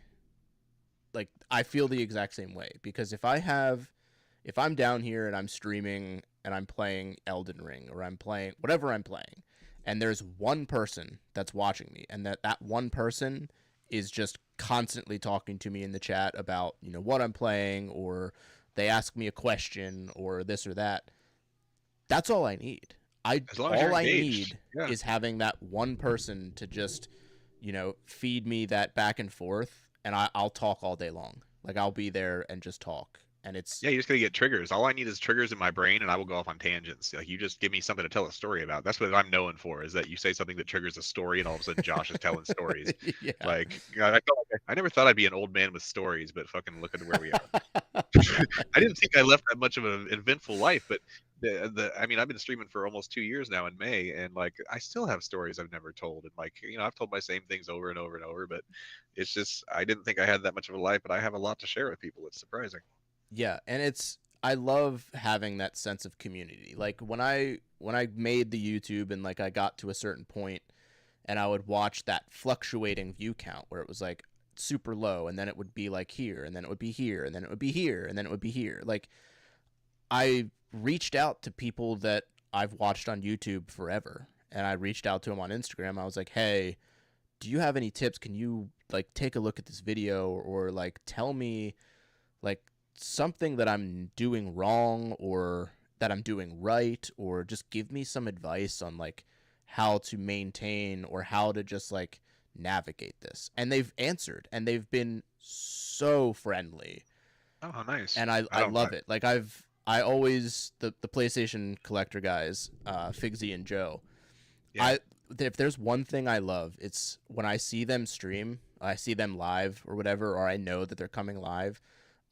S1: Like, I feel the exact same way, because if I'm down here and I'm streaming and I'm playing Elden Ring, or I'm playing whatever I'm playing, and there's one person that's watching me, and that one person is just constantly talking to me in the chat about what I'm playing, or they ask me a question or this or that, that's all I need. All I need is having that one person to just, feed me that back and forth, and I'll talk all day long. Like, I'll be there and just talk. and it's
S2: Yeah, you just gotta get triggers. All I need is triggers in my brain, and I will go off on tangents. Like you just give me something to tell a story about. That's what I'm known for. Is that you say something that triggers a story, and all of a sudden Josh is telling stories.
S1: yeah.
S2: Like I felt like I never thought I'd be an old man with stories, but fucking look at where we are. I didn't think I left that much of an eventful life, but I mean I've been streaming for almost 2 years now in May, and like I still have stories I've never told, and like I've told my same things over and over and over, but it's just I didn't think I had that much of a life, but I have a lot to share with people. It's surprising.
S1: Yeah, and I love having that sense of community. Like when I made the YouTube and like I got to a certain point and I would watch that fluctuating view count where it was like super low and then it would be like here and then it would be here and then it would be here and then it would be here. Like I reached out to people that I've watched on YouTube forever and I reached out to them on Instagram. I was like, "Hey, do you have any tips? Can you like take a look at this video or like tell me like something that I'm doing wrong or that I'm doing right or just give me some advice on like how to maintain or how to just like navigate this." And they've answered and they've been so friendly
S2: Oh, nice.
S1: and I
S2: I
S1: I
S2: don't.
S1: love it. Like I always the PlayStation collector guys, Figsy and Joe.
S2: Yeah.
S1: I if there's one thing I love, it's when I see them stream, I see them live or whatever, or I know that they're coming live.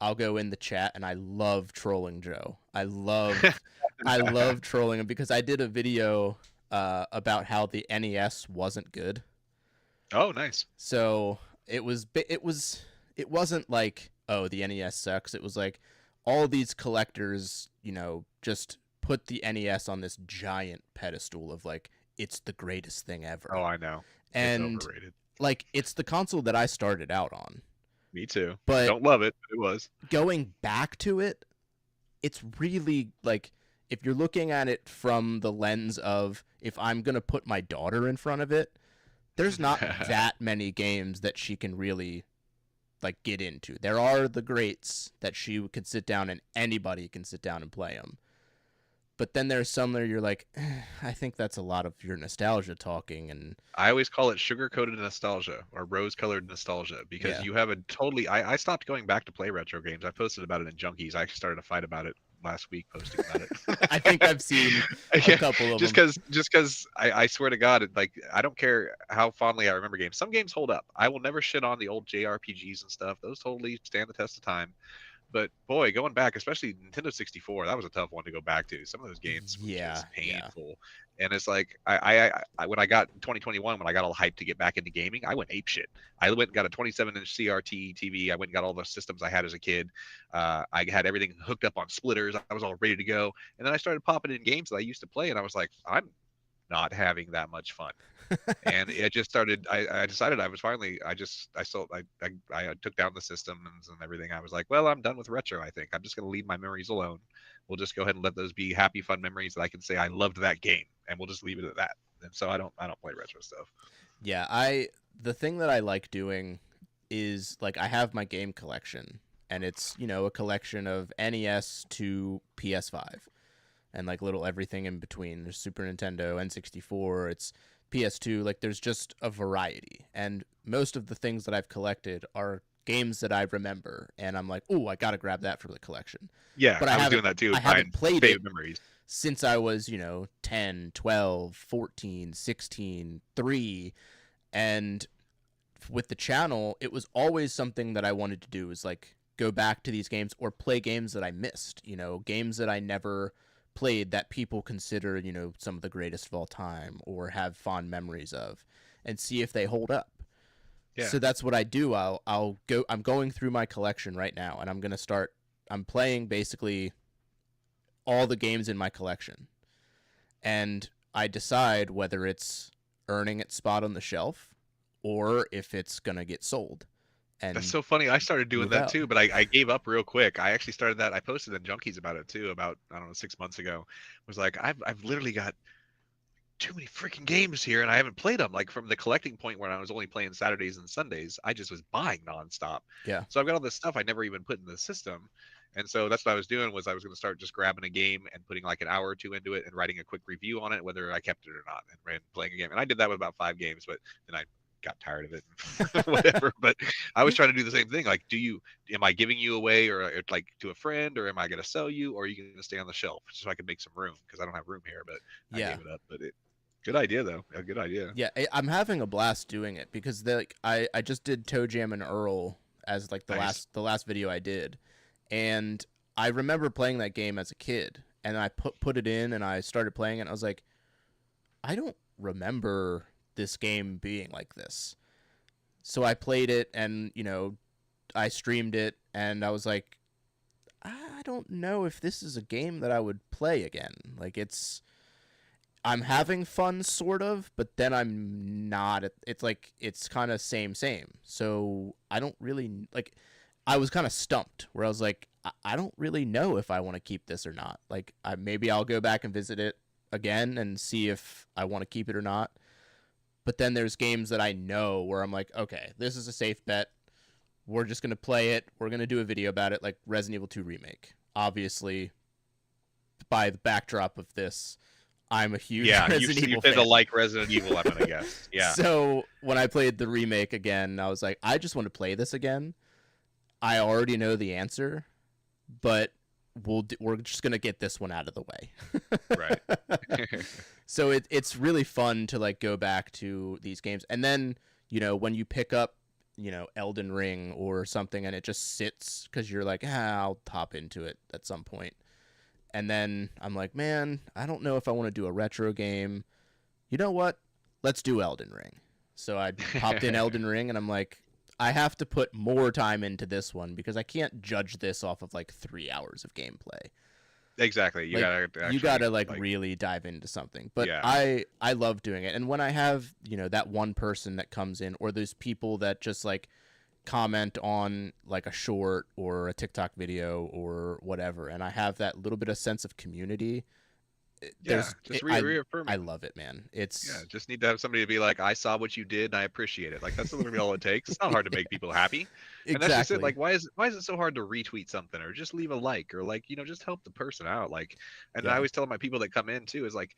S1: I'll go in the chat and I love trolling Joe. I love trolling him because I did a video about how the NES wasn't good.
S2: Oh, nice.
S1: So it wasn't like, oh, the NES sucks. It was like all these collectors, just put the NES on this giant pedestal of like it's the greatest thing
S2: Oh,
S1: ever.
S2: I know. It's
S1: And
S2: overrated.
S1: like it's the console that I started out on.
S2: Me too.
S1: But
S2: Don't love it, but it was.
S1: going back to it, it's really like if you're looking at it from the lens of if I'm going to put my daughter in front of it, there's not that many games that she can really like get into. There are the greats that she could sit down and anybody can sit down and play them. But then there's some that you're like, I think that's a lot of your nostalgia talking and
S2: I always call it sugar-coated nostalgia or rose-colored nostalgia because
S1: yeah.
S2: you have a totally. I stopped going back to play retro games. I posted about it in Junkies. I actually started a fight about it last week, posting about
S1: I think I've seen
S2: it.
S1: a
S2: Yeah,
S1: couple of
S2: just
S1: them.
S2: because, I swear to God, like I don't care how fondly I remember games. Some games hold up. I will never shit on the old JRPGs and stuff. Those totally stand the test of time. But boy, going back, especially Nintendo 64, that was a tough one to go back to. Some of those games were
S1: Yeah,
S2: just
S1: yeah.
S2: painful. And it's like when I got 2021, when I got all hyped to get back into gaming, I went ape shit. I went and got a 27-inch CRT TV. I went and got all the systems I had as a kid. I had everything hooked up on splitters. I was all ready to go. And then I started popping in games that I used to play, and I was like, I'm not having that much fun. And it just started. I decided I was finally. I sold. I took down the systems and everything. I was like, well, I'm done with retro. I think I'm just going to leave my memories alone. We'll just go ahead and let those be happy, fun memories that I can say I loved that game, and we'll just leave it at that. And so I don't play retro stuff.
S1: Yeah, the thing that I like doing is like I have my game collection and it's, a collection of NES to PS5 and like little everything in between. There's Super Nintendo, N64, it's PS2, like there's just a variety. And most of the things that I've collected are games that I remember and I'm like, "Oh, I got to grab that for the collection."
S2: Yeah,
S1: But
S2: I was doing that too.
S1: I
S2: Buying
S1: haven't played it
S2: favorite memories.
S1: since I was, 10, 12, 14, 16, 3. And with the channel, it was always something that I wanted to do is like go back to these games or play games that I missed, games that I never played that people consider, some of the greatest of all time or have fond memories of and see if they hold up.
S2: Yeah,
S1: So that's what I do. I'm going through my collection right now and I'm playing basically all the games in my collection. And I decide whether it's earning its spot on the shelf or if it's going to get sold
S2: that's
S1: and
S2: so funny. I started doing
S1: move
S2: that
S1: out.
S2: too, but I gave up real quick. I actually started that. I posted in Junkies about it too, about I don't know 6 months ago. Was like I've literally got too many freaking games here and I haven't played them. Like from the collecting point where I was only playing Saturdays and Sundays, I just was buying nonstop.
S1: Yeah.
S2: So I've got all this stuff I never even put in the system. And so that's what I was doing was I was going to start just grabbing a game and putting like an hour or two into it and writing a quick review on it, whether I kept it or not, and playing a game. And I did that with about 5 games, but then I got tired of it, whatever. But I was trying to do the same thing. Like, am I giving you away, or like to a friend, or am I going to sell you, or are you going to stay on the shelf so I can make some room because I don't have room here? But I
S1: Yeah.
S2: gave it up. But good idea though. A good idea.
S1: Yeah, I'm having a blast doing it because I just did Toe Jam and Earl as like
S2: Nice.
S1: the last video I did, and I remember playing that game as a kid, and I put it in and I started playing it. And I was like, I don't remember this game being like this. So I played it, and I streamed it, and I was like, I don't know if this is a game that I would play again. Like I'm having fun sort of, but then I'm not. It's like it's kind of same. So I don't really like. I was kind of stumped where I was like, I don't really know if I want to keep this or not. Like maybe I'll go back and visit it again and see if I want to keep it or not. But then there's games that I know where I'm like, okay, this is a safe bet. We're just gonna play it. We're gonna do a video about it, like Resident Evil 2 remake. Obviously, by the backdrop of this, I'm a huge Resident
S2: you
S1: Evil
S2: tend
S1: fan.
S2: to like Resident Evil, I'm gonna guess. Yeah.
S1: So when I played the remake again, I was like, I just want to play this again. I already know the answer, but we're just gonna get this one out of the way.
S2: Right.
S1: So it's really fun to like go back to these games, and then when you pick up Elden Ring or something, and it just sits because you're like, I'll hop into it at some point. And then I'm like, man, I don't know if I want to do a retro game. You know what? Let's do Elden Ring. So I popped in Elden Ring, and I'm like, I have to put more time into this one because I can't judge this off of like 3 hours of gameplay.
S2: Exactly. You
S1: Like,
S2: gotta
S1: you gotta
S2: like
S1: really dive into something. But
S2: yeah.
S1: I love doing it. And when I have that one person that comes in, or those people that just like comment on like a short or a TikTok video or whatever, and I have that little bit of sense of community.
S2: Yeah, just reaffirming.
S1: I love it, man.
S2: Yeah,
S1: It's
S2: just need to have somebody to be like, I saw what you did and I appreciate it. Like that's literally all it takes. It's not hard to make people happy. And that's just it.
S1: exactly.
S2: Like, why is it so hard to retweet something or just leave a like or like, just help the person out. Like, and I
S1: Yeah.
S2: always tell my people that come in too, is like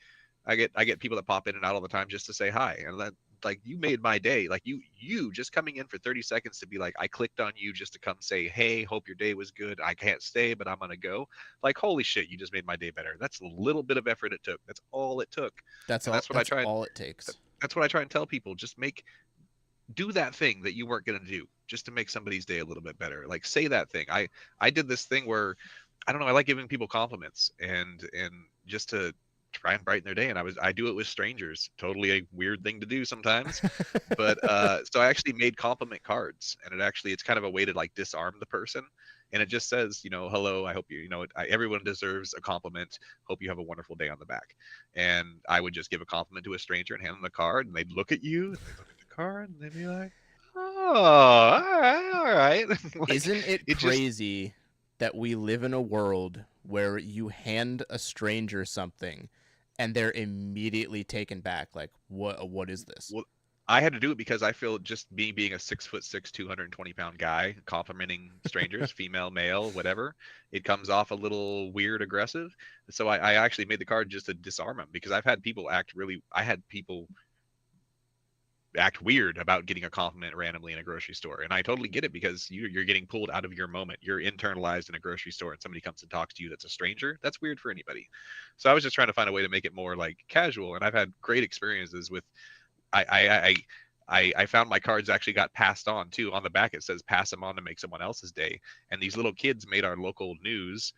S2: I get people that pop in and out all the time just to say hi. And that like you made my day. Like you just coming in for 30 seconds to be like, I clicked on you just to come say, hey, hope your day was good. I can't stay, but I'm gonna go. Like, holy shit, you just made my day better. That's a little bit of effort it took. That's all it took.
S1: That's
S2: And
S1: all.
S2: that's what I
S1: That's
S2: try and
S1: all it takes.
S2: that's what I try and tell people. Just do that thing that you weren't going to do just to make somebody's day a little bit better. Like say that thing. I did this thing where I don't know, I like giving people compliments and just to try and brighten their day, and I do it with strangers. Totally a weird thing to do sometimes. But so I actually made compliment cards, and it's kind of a way to like disarm the person. And it just says, hello, I hope everyone deserves a compliment. Hope you have a wonderful day on the back. And I would just give a compliment to a stranger and hand them the card, and they'd look at you, and they'd look at the card, and they'd be like, oh, all right, all right. Like,
S1: Isn't it
S2: it just,
S1: crazy that we live in a world where you hand a stranger something and they're immediately taken back? Like, what is this?
S2: well, I had to do it because I feel just me being a 6'6", 220-pound guy, complimenting strangers, female, male, whatever, it comes off a little weird, aggressive. So I actually made the card just to disarm them because I had people act weird about getting a compliment randomly in a grocery store. And I totally get it because you're getting pulled out of your moment. You're internalized in a grocery store and somebody comes and talks to you that's a stranger. That's weird for anybody. So I was just trying to find a way to make it more like casual. And I've had great experiences with I found my cards actually got passed on too. On the back it says pass them on to make someone else's day. And these little kids made our local news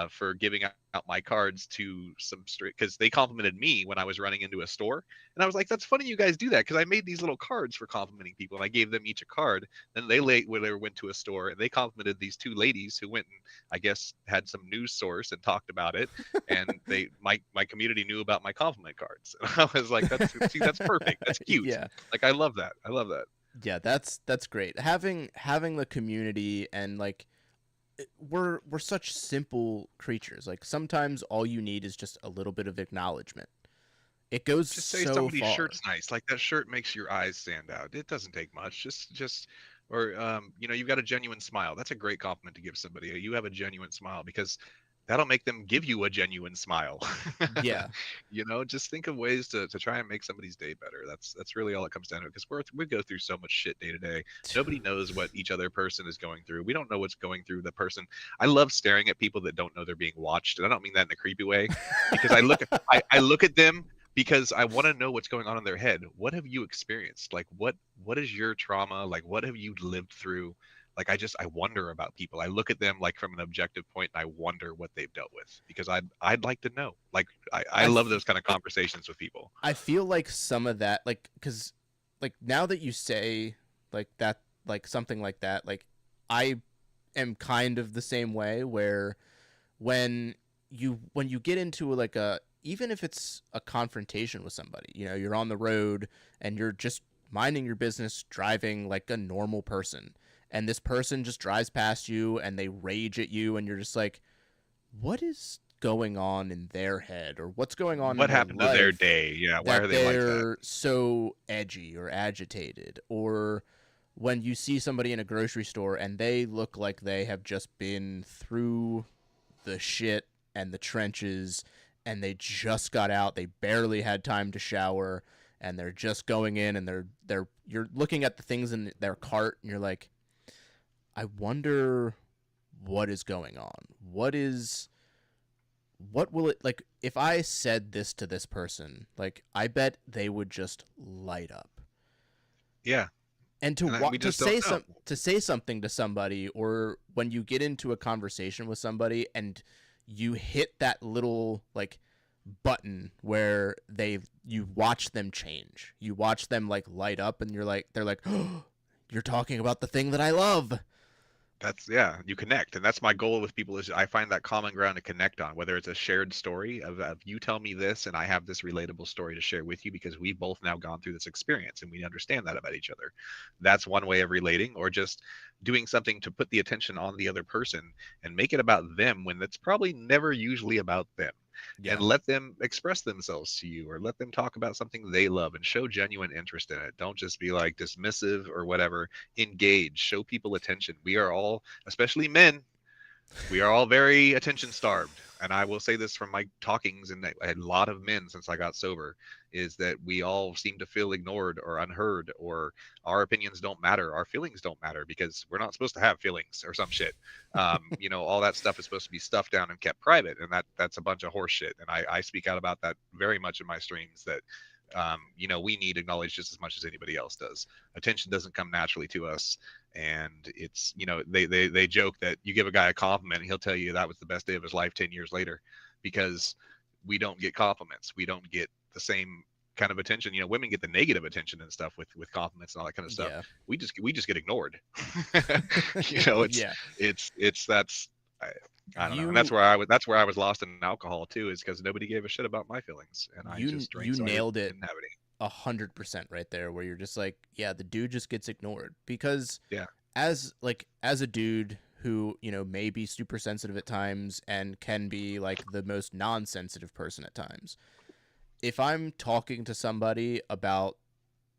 S2: for giving out my cards to some straight because they complimented me when I was running into a store. And I was like, that's funny you guys do that because I made these little cards for complimenting people and I gave them each a card. Then they went to a store and they complimented these two ladies who went and I guess had some news source and talked about it. And my community knew about my compliment cards. And I was like, that's perfect. That's cute.
S1: Yeah.
S2: Like I love that. I love that.
S1: Yeah, that's great. Having the community, and like we're such simple creatures. Like sometimes all you need is just a little bit of acknowledgement. It goes
S2: Just say
S1: so
S2: somebody's
S1: far.
S2: shirt's nice. Like that shirt makes your eyes stand out. It doesn't take much. Just or you've got a genuine smile. That's a great compliment to give somebody. You have a genuine smile because that'll make them give you a genuine smile.
S1: Yeah.
S2: Just think of ways to try and make somebody's day better. That's really all it comes down to, because we go through so much shit day to day. Nobody knows what each other person is going through. We don't know what's going through the person. I love staring at people that don't know they're being watched, and I don't mean that in a creepy way, because I look at them because I want to know what's going on in their head. What have you experienced? Like what is your trauma? Like what have you lived through? Like I wonder about people. I look at them like from an objective point, and I wonder what they've dealt with, because I'd like to know. Like I
S1: I
S2: love
S1: f-
S2: those kind of conversations with people.
S1: I feel like some of that, like, cause like now that you say like that, like something like that, like I am kind of the same way where when you get into like a, even if it's a confrontation with somebody, you're on the road and you're just minding your business driving like a normal person, and this person just drives past you and they rage at you, and you're just like, what is going on in their head, or what's going on in
S2: What
S1: their
S2: happened to their
S1: life
S2: day? Yeah, why are
S1: that
S2: they like that?
S1: they're so edgy or agitated? Or when you see somebody in a grocery store and they look like they have just been through the shit and the trenches, and they just got out, they barely had time to shower, and they're just going in, and they're you're looking at the things in their cart, and you're like, I wonder what is going on. What will it, like, if I said this to this person, like, I bet they would just light up.
S2: Yeah,
S1: And
S2: and we just don't know.
S1: to say something to somebody, or when you get into a conversation with somebody and you hit that little like button where you watch them change, you watch them like light up, and they're like, oh, you're talking about the thing that I love.
S2: That's, yeah, you connect, and that's my goal with people, is I find that common ground to connect on, whether it's a shared story of you tell me this and I have this relatable story to share with you, because we've both now gone through this experience and we understand that about each other. That's one way of relating, or just doing something to put the attention on the other person and make it about them when it's probably never usually about them, and
S1: Yeah.
S2: let them express themselves to you, or let them talk about something they love and show genuine interest in it. Don't just be like dismissive or whatever. Engage, show people attention. We are all, especially men, we are all very attention starved. And I will say this from my talkings, and a lot of men since I got sober, is that we all seem to feel ignored or unheard, or our opinions don't matter, our feelings don't matter, because we're not supposed to have feelings or some shit. All that stuff is supposed to be stuffed down and kept private, and that's a bunch of horse shit. And I speak out about that very much in my streams, that we need acknowledged just as much as anybody else does. Attention doesn't come naturally to us, and it's, they joke that you give a guy a compliment and he'll tell you that was the best day of his life 10 years later, because we don't get compliments. We don't get the same kind of attention. Women get the negative attention and stuff with compliments and all that kind of stuff.
S1: Yeah.
S2: We just get ignored. it's
S1: Yeah.
S2: it's that's I don't know, and
S1: You
S2: that's where I was lost in alcohol too, is because nobody gave a shit about my feelings, and I just drank,
S1: you
S2: so I
S1: nailed it
S2: didn't have any.
S1: 100% right there, where you're just like, yeah, the dude just gets ignored. Because
S2: Yeah.
S1: as a dude who, may be super sensitive at times and can be like the most non-sensitive person at times, if I'm talking to somebody about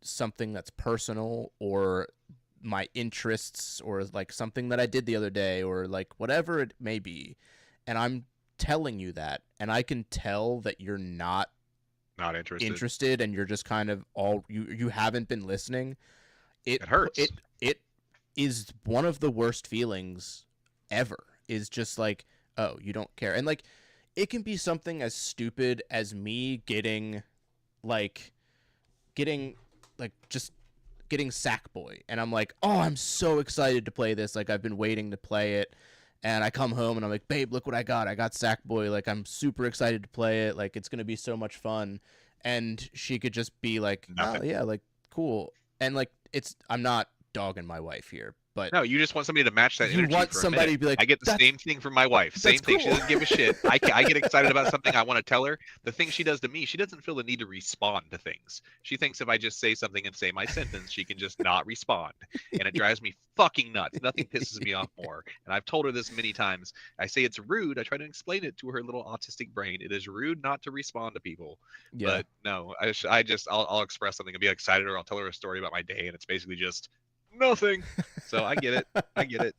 S1: something that's personal, or my interests, or like something that I did the other day, or like whatever it may be, and I'm telling you that, and I can tell that you're not
S2: Not interested.
S1: interested, and you're just kind of you haven't been listening,
S2: It hurts.
S1: it is one of the worst feelings ever, is just like, oh, you don't care. And like, it can be something as stupid as me like getting just getting Sackboy, and I'm like, oh, I'm so excited to play this, like I've been waiting to play it. And I come home and I'm like, babe, look what I got Sackboy, like I'm super excited to play it, like it's gonna be so much fun. And she could just be like, oh
S2: Nothing.
S1: yeah, like cool. And like, I'm not dogging my wife here, but
S2: No, you just want somebody to match that
S1: you
S2: energy
S1: want
S2: for a
S1: somebody
S2: minute.
S1: to be like,
S2: I get the
S1: that's
S2: same thing from my wife.
S1: that's
S2: Same thing. She
S1: cool.
S2: doesn't give a shit. I get excited about something. I want to tell her. The thing she does to me, she doesn't feel the need to respond to things. She thinks if I just say something and say my sentence, she can just not respond. And it drives me fucking nuts. Nothing pisses me off more. And I've told her this many times. I say it's rude. I try to explain it to her little autistic brain. It is rude not to respond to people.
S1: Yeah.
S2: But no, I'll express something and be excited, or I'll tell her a story about my day, and it's basically just nothing. So I get it. I get it.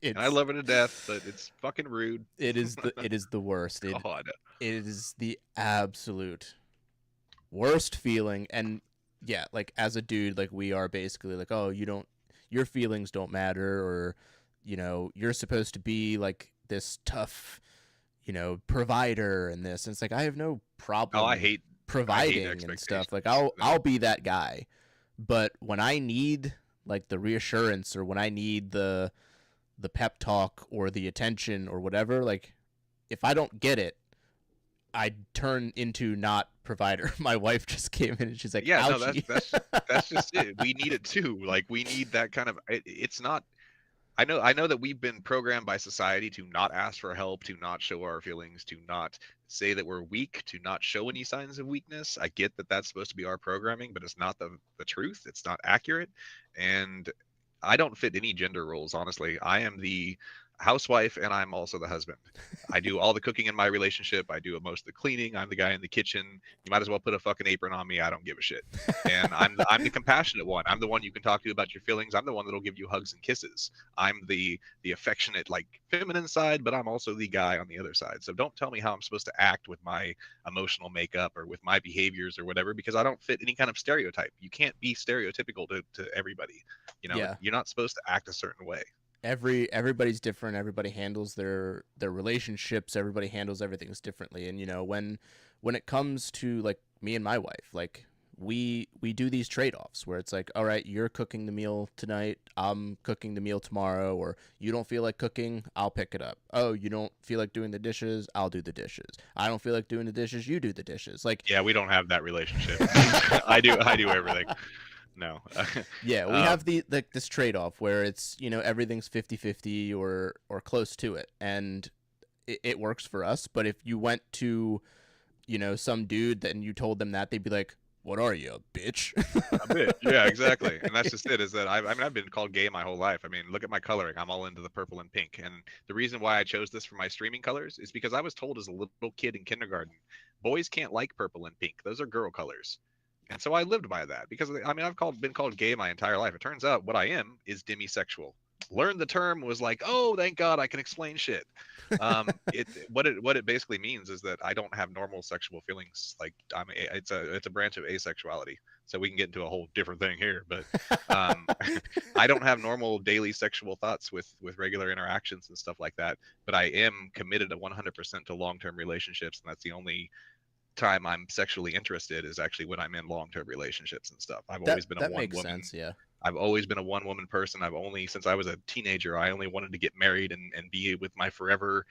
S2: And I
S1: It's
S2: love her to death, but it's fucking rude.
S1: it is the worst.
S2: God.
S1: It is the absolute worst feeling. And yeah, like as a dude, like we are basically like, oh, your feelings don't matter, or you're supposed to be like this tough, provider and this. And it's like I have no
S2: Oh,
S1: problem
S2: I hate
S1: providing and stuff.
S2: expectations.
S1: Like
S2: No.
S1: I'll be that guy. But when I need like the reassurance, or when I need the pep talk or the attention or whatever, like if I don't get it, I turn into not provider. My wife just came in and she's like,
S2: Yeah, no,
S1: ouchie.
S2: that's just it. We need it too. Like we need that kind of it's not I know that we've been programmed by society to not ask for help, to not show our feelings, to not say that we're weak, to not show any signs of weakness. I get that that's supposed to be our programming, but it's not the truth. It's not accurate. And I don't fit any gender roles, honestly. I am the housewife and I'm also the husband. I do all the cooking in my relationship. I do most of the cleaning. I'm the guy in the kitchen. You might as well put a fucking apron on me. I don't give a shit. And I'm the compassionate one. I'm the one you can talk to about your feelings. I'm the one that'll give you hugs and kisses. I'm the affectionate, like feminine side, but I'm also the guy on the other side. So don't tell me how I'm supposed to act with my emotional makeup or with my behaviors or whatever, because I don't fit any kind of stereotype. You can't be stereotypical to everybody.
S1: Yeah.
S2: You're not supposed to act a certain way.
S1: Everybody's different. Everybody handles their relationships. Everybody handles everything differently. And when it comes to like me and my wife, like we do these trade-offs where it's like, all right, you're cooking the meal tonight, I'm cooking the meal tomorrow, or you don't feel like cooking, I'll pick it up. Oh, you don't feel like doing the dishes, I'll do the dishes. I don't feel like doing the dishes, you do the dishes. Like,
S2: Yeah, we don't have that relationship. I do everything. No.
S1: yeah, we
S2: um,
S1: have the like this trade-off where it's, everything's 50-50 or close to it. And it works for us. But if you went to, some dude that and you told them that, they'd be like, what are you, a bitch?
S2: a bit. Yeah, exactly. And that's just it. Is that I mean I've been called gay my whole life. I mean, look at my coloring. I'm all into the purple and pink. And the reason why I chose this for my streaming colors is because I was told as a little kid in kindergarten, boys can't like purple and pink. Those are girl colors. And so I lived by that because I mean been called gay my entire life. It turns out what I am is demisexual. Learned the term, was like, oh, thank God I can explain shit. What it basically means is that I don't have normal sexual feelings. Like it's a branch of asexuality. So we can get into a whole different thing here, but um, I don't have normal daily sexual thoughts with regular interactions and stuff like that. But I am committed to 100% to long-term relationships, and that's the only time I'm sexually interested is actually when I'm in long-term relationships and stuff. I've
S1: that
S2: always been a
S1: that
S2: one
S1: makes
S2: woman.
S1: sense, yeah.
S2: I've always been a one woman person. I've only since I was a teenager, I only wanted to get married and be with my forever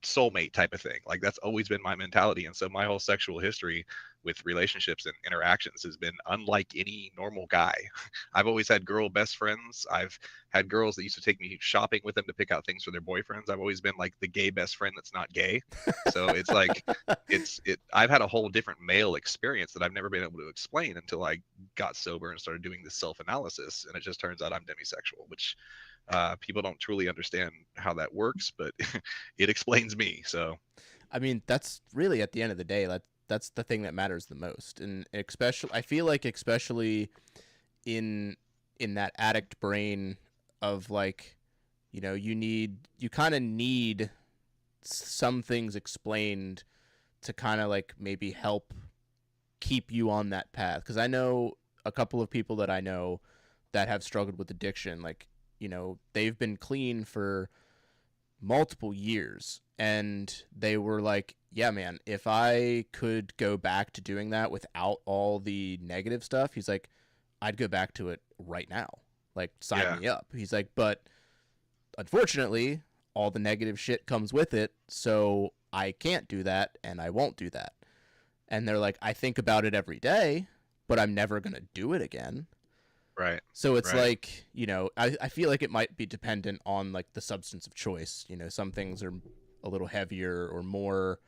S2: soulmate type of thing. Like that's always been my mentality. And so my whole sexual history with relationships and interactions has been unlike any normal guy. I've always had girl best friends. I've had girls that used to take me shopping with them to pick out things for their boyfriends. I've always been like the gay best friend that's not gay. So it's like I've had a whole different male experience that I've never been able to explain until I got sober and started doing this self-analysis. And it just turns out I'm demisexual, which people don't truly understand how that works, but it explains me. So
S1: I mean, that's really at the end of the day, that's the thing that matters the most. And especially, I feel like especially in that addict brain of like, you kind of need some things explained to kind of like maybe help keep you on that path. Because I know a couple of people that I know that have struggled with addiction. Like, they've been clean for multiple years, and they were like, yeah, man, if I could go back to doing that without all the negative stuff, he's like, I'd go back to it right now. Like, sign
S2: yeah,
S1: me up. He's like, but unfortunately, all the negative shit comes with it, so I can't do that and I won't do that. And they're like, I think about it every day, but I'm never going to do it again.
S2: right,
S1: So it's
S2: right.
S1: like, I feel like it might be dependent on like the substance of choice. Some things are a little heavier or more.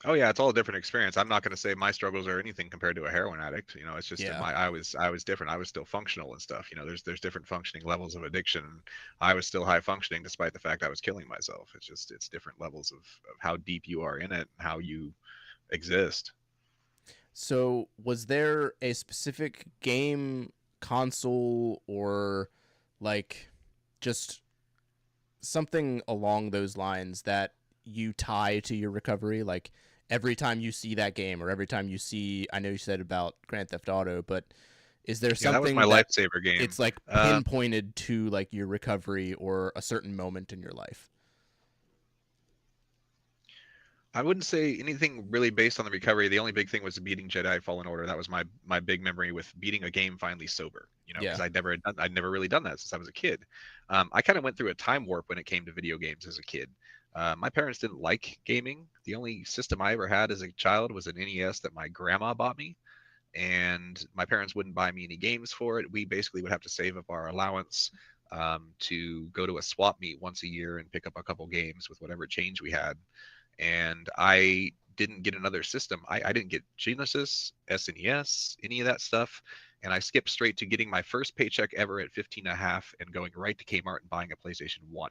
S2: Oh yeah, it's all a different experience. I'm not going to say my struggles are anything compared to a heroin addict. It's just
S1: Yeah.
S2: I was different. I was still functional and stuff. There's different functioning levels of addiction. I was still high functioning despite the fact I was killing myself. It's different levels of how deep you are in it, and how you exist.
S1: So was there a specific game console or like just something along those lines that you tie to your recovery? Like every time you see that game or every time you see, I know you said about Grand Theft Auto, but is there
S2: Yeah, that was my
S1: something that
S2: lifesaver game.
S1: it's like pinpointed to like your recovery or a certain moment in your life?
S2: I wouldn't say anything really based on the recovery. The only big thing was beating Jedi Fallen Order. That was my big memory with beating a game finally sober. You know,
S1: Yeah.
S2: because I'd never really done that since I was a kid. I kind of went through a time warp when it came to video games as a kid. My parents didn't like gaming. The only system I ever had as a child was an NES that my grandma bought me, and my parents wouldn't buy me any games for it. We basically would have to save up our allowance to go to a swap meet once a year and pick up a couple games with whatever change we had. And I didn't get another system. I didn't get Genesis, SNES, any of that stuff. And I skipped straight to getting my first paycheck ever at 15 and a half and going right to Kmart and buying a PlayStation 1.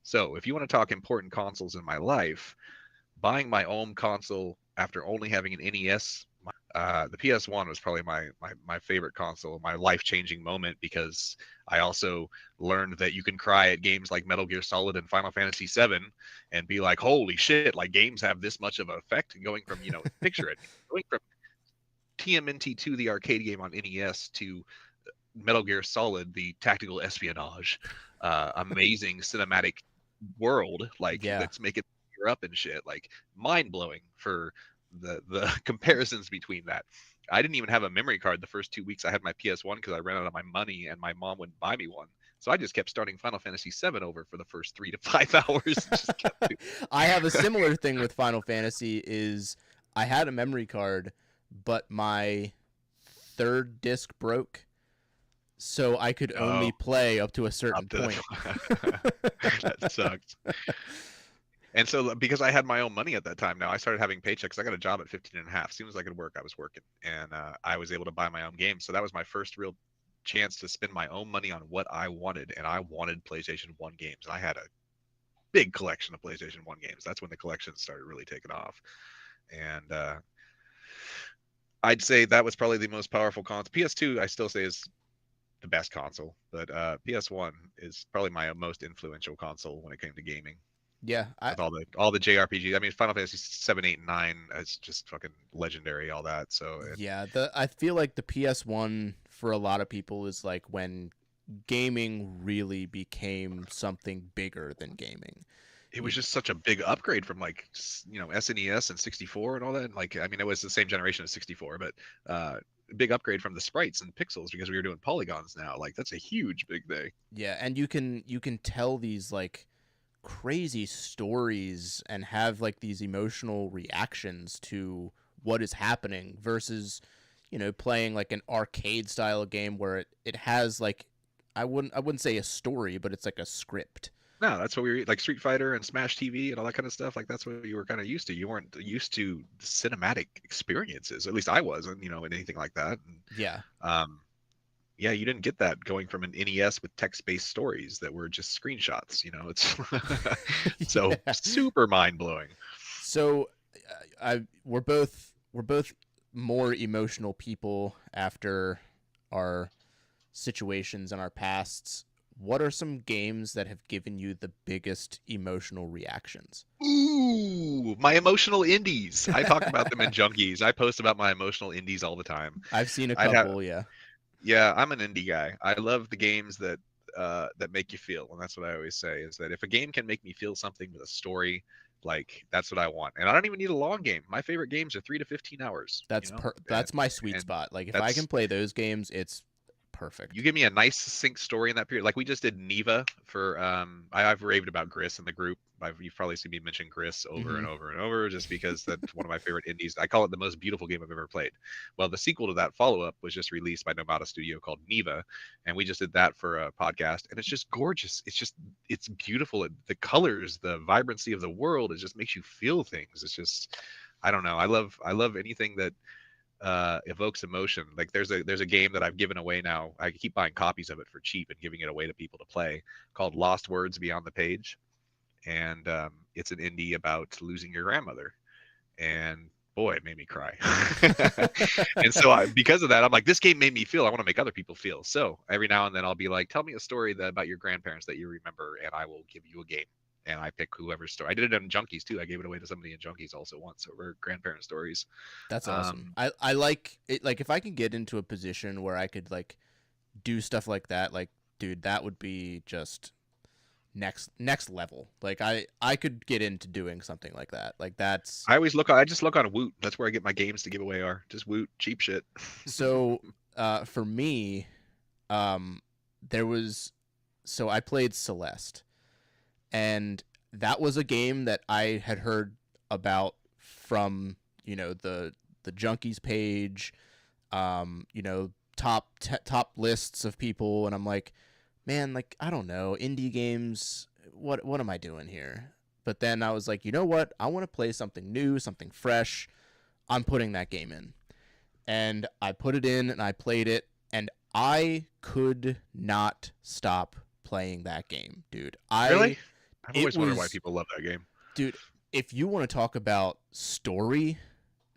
S2: So if you want to talk important consoles in my life, buying my own console after only having an NES, the PS1 was probably my favorite console, my life changing moment, because I also learned that you can cry at games like Metal Gear Solid and Final Fantasy VII and be like, holy shit, like games have this much of an effect. Going from, picture it, going from TMNT2, the arcade game on NES, to Metal Gear Solid, the tactical espionage, amazing cinematic world, like
S1: Yeah.
S2: that's making you up and shit, like mind blowing for the comparisons between that. I didn't even have a memory card the first 2 weeks I had my PS1 because I ran out of my money and my mom wouldn't buy me one. So I just kept starting Final Fantasy VII over for the first 3 to 5 hours. Just kept doing.
S1: I have a similar thing with Final Fantasy is I had a memory card, but my third disc broke, so I could
S2: Oh,
S1: only play up to a certain
S2: up to
S1: point.
S2: that sucked. And so because I had my own money at that time, now I started having paychecks. I got a job at 15 and a half. As soon as I could work, I was working. And I was able to buy my own games. So that was my first real chance to spend my own money on what I wanted. And I wanted PlayStation 1 games. And I had a big collection of PlayStation 1 games. That's when the collection started really taking off. And I'd say that was probably the most powerful console. PS2, I still say, is the best console. But PS1 is probably my most influential console when it came to gaming,
S1: Yeah, I
S2: with all the JRPGs. I mean, Final Fantasy 7, 8, and 9 is just fucking legendary. All that. So
S1: yeah, the I feel like the PS1 for a lot of people is like when gaming really became something bigger than gaming.
S2: it was
S1: You,
S2: just such a big upgrade from like SNES and 64 and all that. And like, I mean, it was the same generation as 64, but big upgrade from the sprites and pixels because we were doing polygons now. Like that's a huge big thing.
S1: yeah, and you can tell these like crazy stories and have like these emotional reactions to what is happening versus playing like an arcade style game where it has like I wouldn't say a story, but it's like a script.
S2: No, that's what we were like Street Fighter and Smash TV and all that kind of stuff. Like that's what you were kind of used to. You weren't used to cinematic experiences. At least I wasn't, in anything like that. And,
S1: Yeah.
S2: yeah, you didn't get that going from an NES with text-based stories that were just screenshots. It's so
S1: Yeah.
S2: super mind-blowing.
S1: So we're both more emotional people after our situations and our pasts. What are some games that have given you the biggest emotional reactions?
S2: Ooh, my emotional indies. I talk about them in Junkies. I post about my emotional indies all the time.
S1: I've seen a
S2: I'd have,
S1: couple, yeah.
S2: yeah, I'm an indie guy. I love the games that make you feel, and that's what I always say is that if a game can make me feel something with a story, like that's what I want. And I don't even need a long game. My favorite games are 3 to 15 hours. And
S1: That's my sweet
S2: and
S1: spot. Like if I can
S2: that's
S1: play those games, it's
S2: you
S1: perfect.
S2: give me a nice succinct story in that period. Like we just did Neva for I've raved about Gris in the group. You've probably seen me mention Gris over
S1: Hmm.
S2: and over and over just because that's one of my favorite indies. I call it the most beautiful game I've ever played. Well, the sequel to that follow-up was just released by Nomada Studio called Neva, and we just did that for a podcast, and it's just gorgeous. It's beautiful. The colors, the vibrancy of the world, it just makes you feel things. It's just I don't know. I love anything that evokes emotion. Like there's a game that I've given away now. I keep buying copies of it for cheap and giving it away to people to play, called Lost Words Beyond the Page, and it's an indie about losing your grandmother. And boy, it made me cry. And so because of that, I'm like, this game made me feel. I want to make other people feel. So every now and then I'll be like, tell me a story about your grandparents that you remember, and I will give you a game. And I pick whoever's story. I did it in Junkies too. I gave it away to somebody in Junkies also once over grandparent stories.
S1: That's awesome. I like it. Like, if I can get into a position where I could like do stuff like that, like, dude, that would be just next level. Like, I could get into doing something like that. Like, that's
S2: I just look on Woot. That's where I get my games to give away are. Just Woot, cheap shit.
S1: so. For me, there was so I played Celeste, and that was a game that I had heard about from the Junkies page, top lists of people, and I'm like, man, like, I don't know, indie games, what am I doing here? But then I was like, you know what? I want to play something new, something fresh. I'm putting that game in. And I put it in and I played it, and I could not stop playing that game, dude.
S2: Really? I've always wondered why people love that game.
S1: Dude, if you want to talk about story,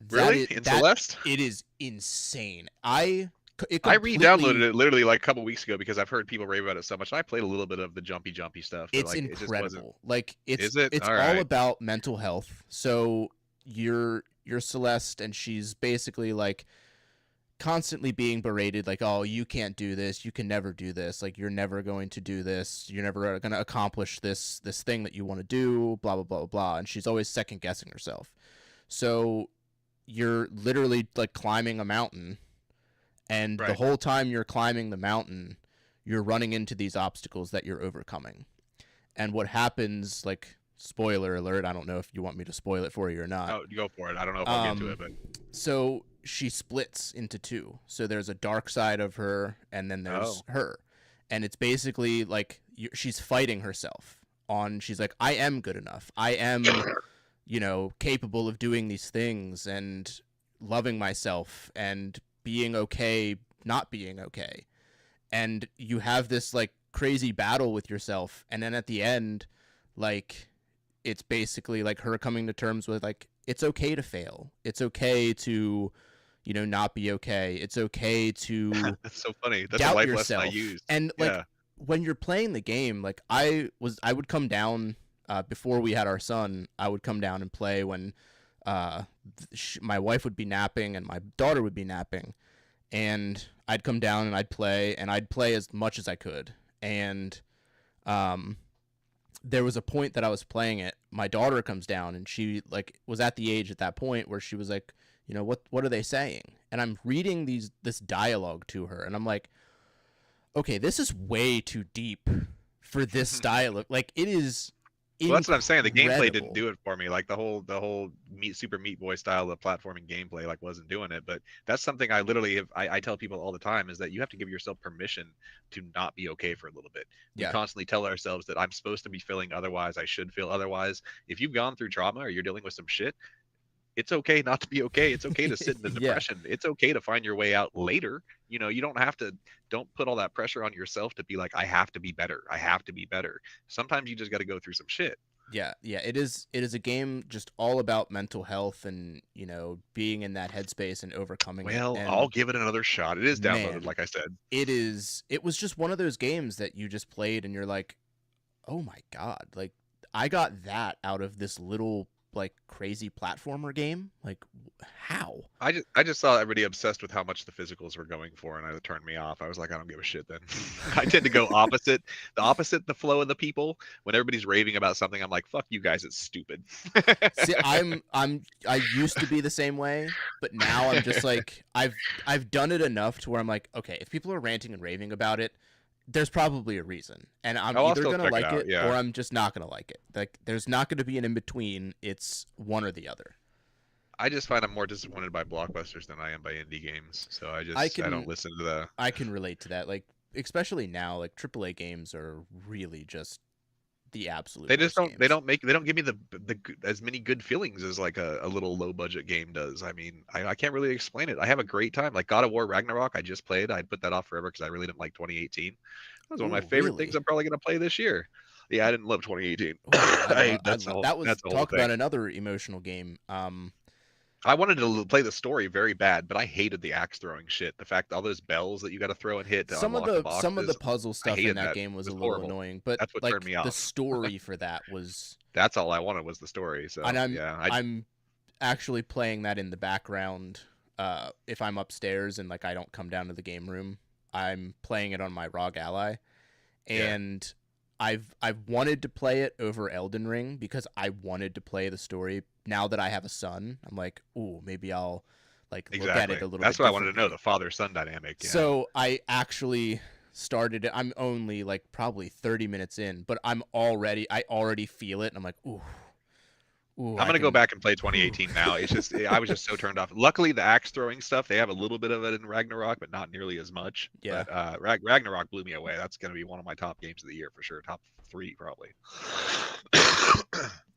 S2: really? In Celeste?
S1: It is insane.
S2: I re-downloaded it literally like a couple weeks ago because I've heard people rave about it so much. And I played a little bit of the jumpy stuff.
S1: It's like, incredible. It's
S2: all
S1: all about mental health. So you're Celeste, and she's basically like constantly being berated, like, oh, you can't do this, you can never do this, like, you're never going to do this, you're never going to accomplish this thing that you want to do, blah blah blah blah blah. And she's always second guessing herself. So you're literally like climbing a mountain, and the whole time you're climbing the mountain, you're running into these obstacles that you're overcoming. And what happens, like, spoiler alert, I don't know if you want me to spoil it for you or not.
S2: Oh, go for it. I don't know if I'll get to it, but
S1: so she splits into two. So there's a dark side of her, and then there's her. And it's basically like she's fighting herself on. She's like, I am good enough. I am, capable of doing these things and loving myself and being okay, not being okay. And you have this like crazy battle with yourself. And then at the end, like, it's basically like her coming to terms with, like, it's okay to fail. It's okay to, not be okay. It's okay to
S2: that's so funny. That's
S1: doubt
S2: a life
S1: yourself.
S2: lesson I used.
S1: And like, when you're playing the game, like, I would come down before we had our son. I would come down and play when my wife would be napping and my daughter would be napping, and I'd come down and I'd play as much as I could. And there was a point that I was playing it, my daughter comes down, and she like was at the age at that point where she was like, what are they saying? And I'm reading this dialogue to her, and I'm like, okay, this is way too deep for this dialogue. Like, it is.
S2: Well, that's what I'm saying. The gameplay didn't do it for me. Like the whole Super Meat Boy style of platforming gameplay, like, wasn't doing it. But that's something I literally I tell people all the time, is that you have to give yourself permission to not be okay for a little bit. We constantly tell ourselves that I'm supposed to be feeling otherwise, I should feel otherwise. If you've gone through trauma or you're dealing with some shit, it's okay not to be okay. It's okay to sit in the depression. It's okay to find your way out later. You don't put all that pressure on yourself to be like, I have to be better. I have to be better. Sometimes you just got to go through some shit.
S1: Yeah. It is a game just all about mental health and, being in that headspace and overcoming it.
S2: Well, I'll give it another shot. It is downloaded, like I said.
S1: It was just one of those games that you just played and you're like, oh my God, like, I got that out of this little, like, crazy platformer game. Like, how?
S2: I just saw everybody obsessed with how much the physicals were going for, and it turned me off. I was like, I don't give a shit then. I tend to go the flow of the people. When everybody's raving about something, I'm like, fuck you guys, it's stupid.
S1: See, I used to be the same way, but now I'm just like, I've done it enough to where I'm like, okay, if people are ranting and raving about it, there's probably a reason, and I'm either gonna like it or I'm just not gonna like it. Like, there's not gonna be an in between. It's one or the other.
S2: I just find I'm more disappointed by blockbusters than I am by indie games. So I don't listen to the.
S1: I can relate to that. Like, especially now, like, AAA games are really just the absolute.
S2: They just don't.
S1: Games.
S2: They don't give me the as many good feelings as like a little low budget game does. I mean, I can't really explain it. I have a great time. Like God of War Ragnarok, I just played. I put that off forever because I really didn't like 2018. That was one of my favorite things I'm probably gonna play this year. Yeah, I didn't love 2018.
S1: That was talk about another emotional game.
S2: I wanted to play the story very bad, but I hated the axe throwing shit. The fact all those bells that you got to throw and hit to unlock the
S1: Some of the
S2: boxes,
S1: puzzle
S2: I
S1: stuff in
S2: hated
S1: that
S2: that.
S1: game
S2: It
S1: was
S2: was
S1: a little
S2: horrible.
S1: annoying, but
S2: That's what turned
S1: like
S2: me
S1: the
S2: off.
S1: story for that was,
S2: That's all I wanted was the story.
S1: and
S2: So yeah, I
S1: I'm actually playing that in the background. If I'm upstairs and like I don't come down to the game room, I'm playing it on my ROG Ally,
S2: yeah.
S1: and I've wanted to play it over Elden Ring because I wanted to play the story. Now that I have a son, I'm like, ooh, maybe I'll like look at it
S2: Exactly.
S1: a little
S2: That's
S1: bit
S2: what I wanted to know,
S1: differently.
S2: the father-son dynamic. Yeah.
S1: So I actually started it. I'm only like probably 30 minutes in, but I already feel it, and I'm like, ooh,
S2: I'm
S1: I
S2: gonna go
S1: can.
S2: back and play
S1: Whew.
S2: 2018 now. It's just I was just so turned off. Luckily, the axe throwing stuff they have a little bit of it in Ragnarok, but not nearly as much.
S1: Yeah,
S2: But Ragnarok blew me away. That's gonna be one of my top games of the year for sure. Top three probably.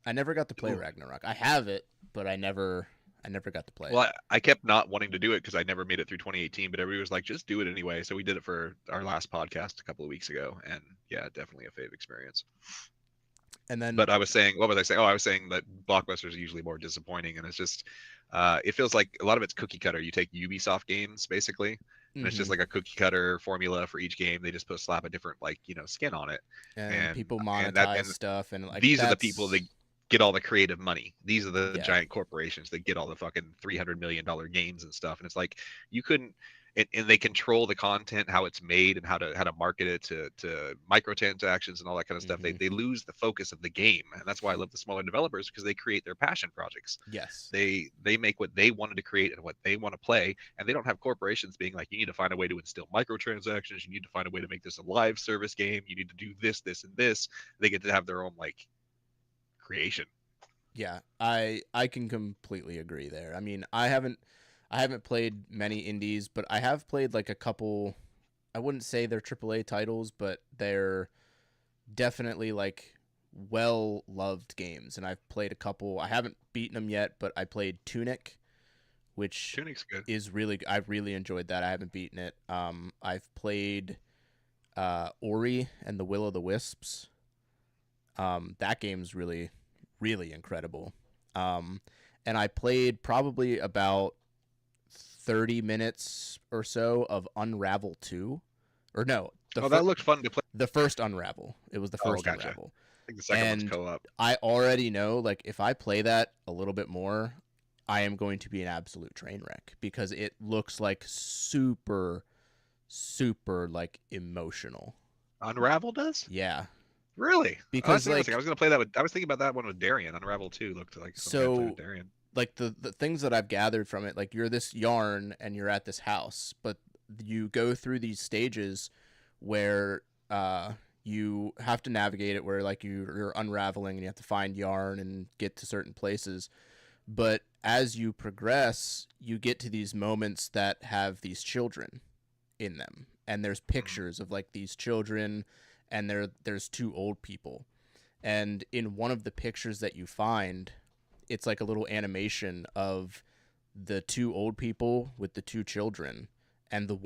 S1: I never got to play
S2: Ooh.
S1: Ragnarok. I have it, but I never got to play it.
S2: Well, I kept not wanting to do it because I never made it through 2018, but everybody was like, just do it anyway. So we did it for our last podcast a couple of weeks ago, and yeah, definitely a fave experience.
S1: And then,
S2: But I was saying, what was I saying? Oh, I was saying that blockbusters are usually more disappointing, and it's just, it feels like a lot of it's cookie cutter. You take Ubisoft games basically, and it's just
S1: hmm
S2: like a cookie cutter formula for each game. They just put slap a different like skin on it,
S1: and
S2: and
S1: people
S2: that
S1: monetize
S2: and
S1: stuff, and like
S2: these are the people that
S1: that's
S2: get all the creative money. These are the
S1: yeah,
S2: giant corporations that get all the fucking $300 million games and stuff. And it's like you couldn't, and they control the content, how it's made, and how to market it to microtransactions and all that kind of stuff. They
S1: hmm
S2: they lose the focus of the game, and that's why I love the smaller developers because they create their passion projects.
S1: yes,
S2: They make what they wanted to create and what they want to play, and they don't have corporations being like, you need to find a way to instill microtransactions, you need to find a way to make this a live service game, you need to do this, this, and this. They get to have their own like creation.
S1: yeah. I can completely agree there. I mean, I haven't played many indies, but I have played like a couple. I wouldn't say they're AAA titles, but they're definitely like well loved games. And I've played a couple. I haven't beaten them yet, but I played Tunic, which
S2: Tunic's good.
S1: is really I've really enjoyed that. I haven't beaten it. I've played Ori and the Will o' the Wisps. That game's really incredible. Um, and I played probably about 30 minutes or so of Unravel 2. Or no,
S2: Oh, that looked fun to play.
S1: the first Unravel. It was the
S2: Oh,
S1: first
S2: gotcha. I
S1: Unravel.
S2: think the second one's
S1: And
S2: co-op.
S1: I already know like if I play that a little bit more, I am going to be an absolute train wreck because it looks like super like emotional.
S2: Unravel does?
S1: Yeah.
S2: Really? Oh, that's
S1: Because
S2: interesting. I
S1: like
S2: was gonna play that with. I was thinking about that one with Darian. Unravel 2 looked like something I'd play with
S1: so
S2: Darian.
S1: like the things that I've gathered from it, like you're this yarn and you're at this house, but you go through these stages where you have to navigate it where like you're unraveling and you have to find yarn and get to certain places. But as you progress, you get to these moments that have these children in them. And there's
S2: Mm.
S1: pictures of like these children and there's two old people. And in one of the pictures that you find, it's like a little animation of the two old people with the two children, and the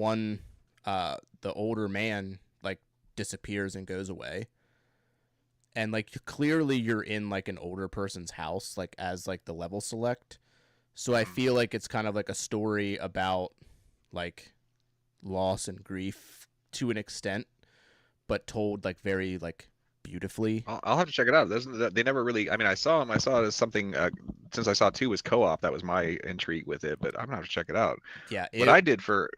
S1: older man like disappears and goes away, and like clearly you're in like an older person's house like as like the level select. So I
S2: Mm.
S1: feel like it's kind of like a story about like loss and grief to an extent, but told like very like beautifully.
S2: I'll have to check it out. They never really. I mean, I saw them. I saw it as something. Since I saw 2 was co-op, that was my intrigue with it. But I'm gonna have to check it out.
S1: Yeah,
S2: What
S1: it
S2: I did for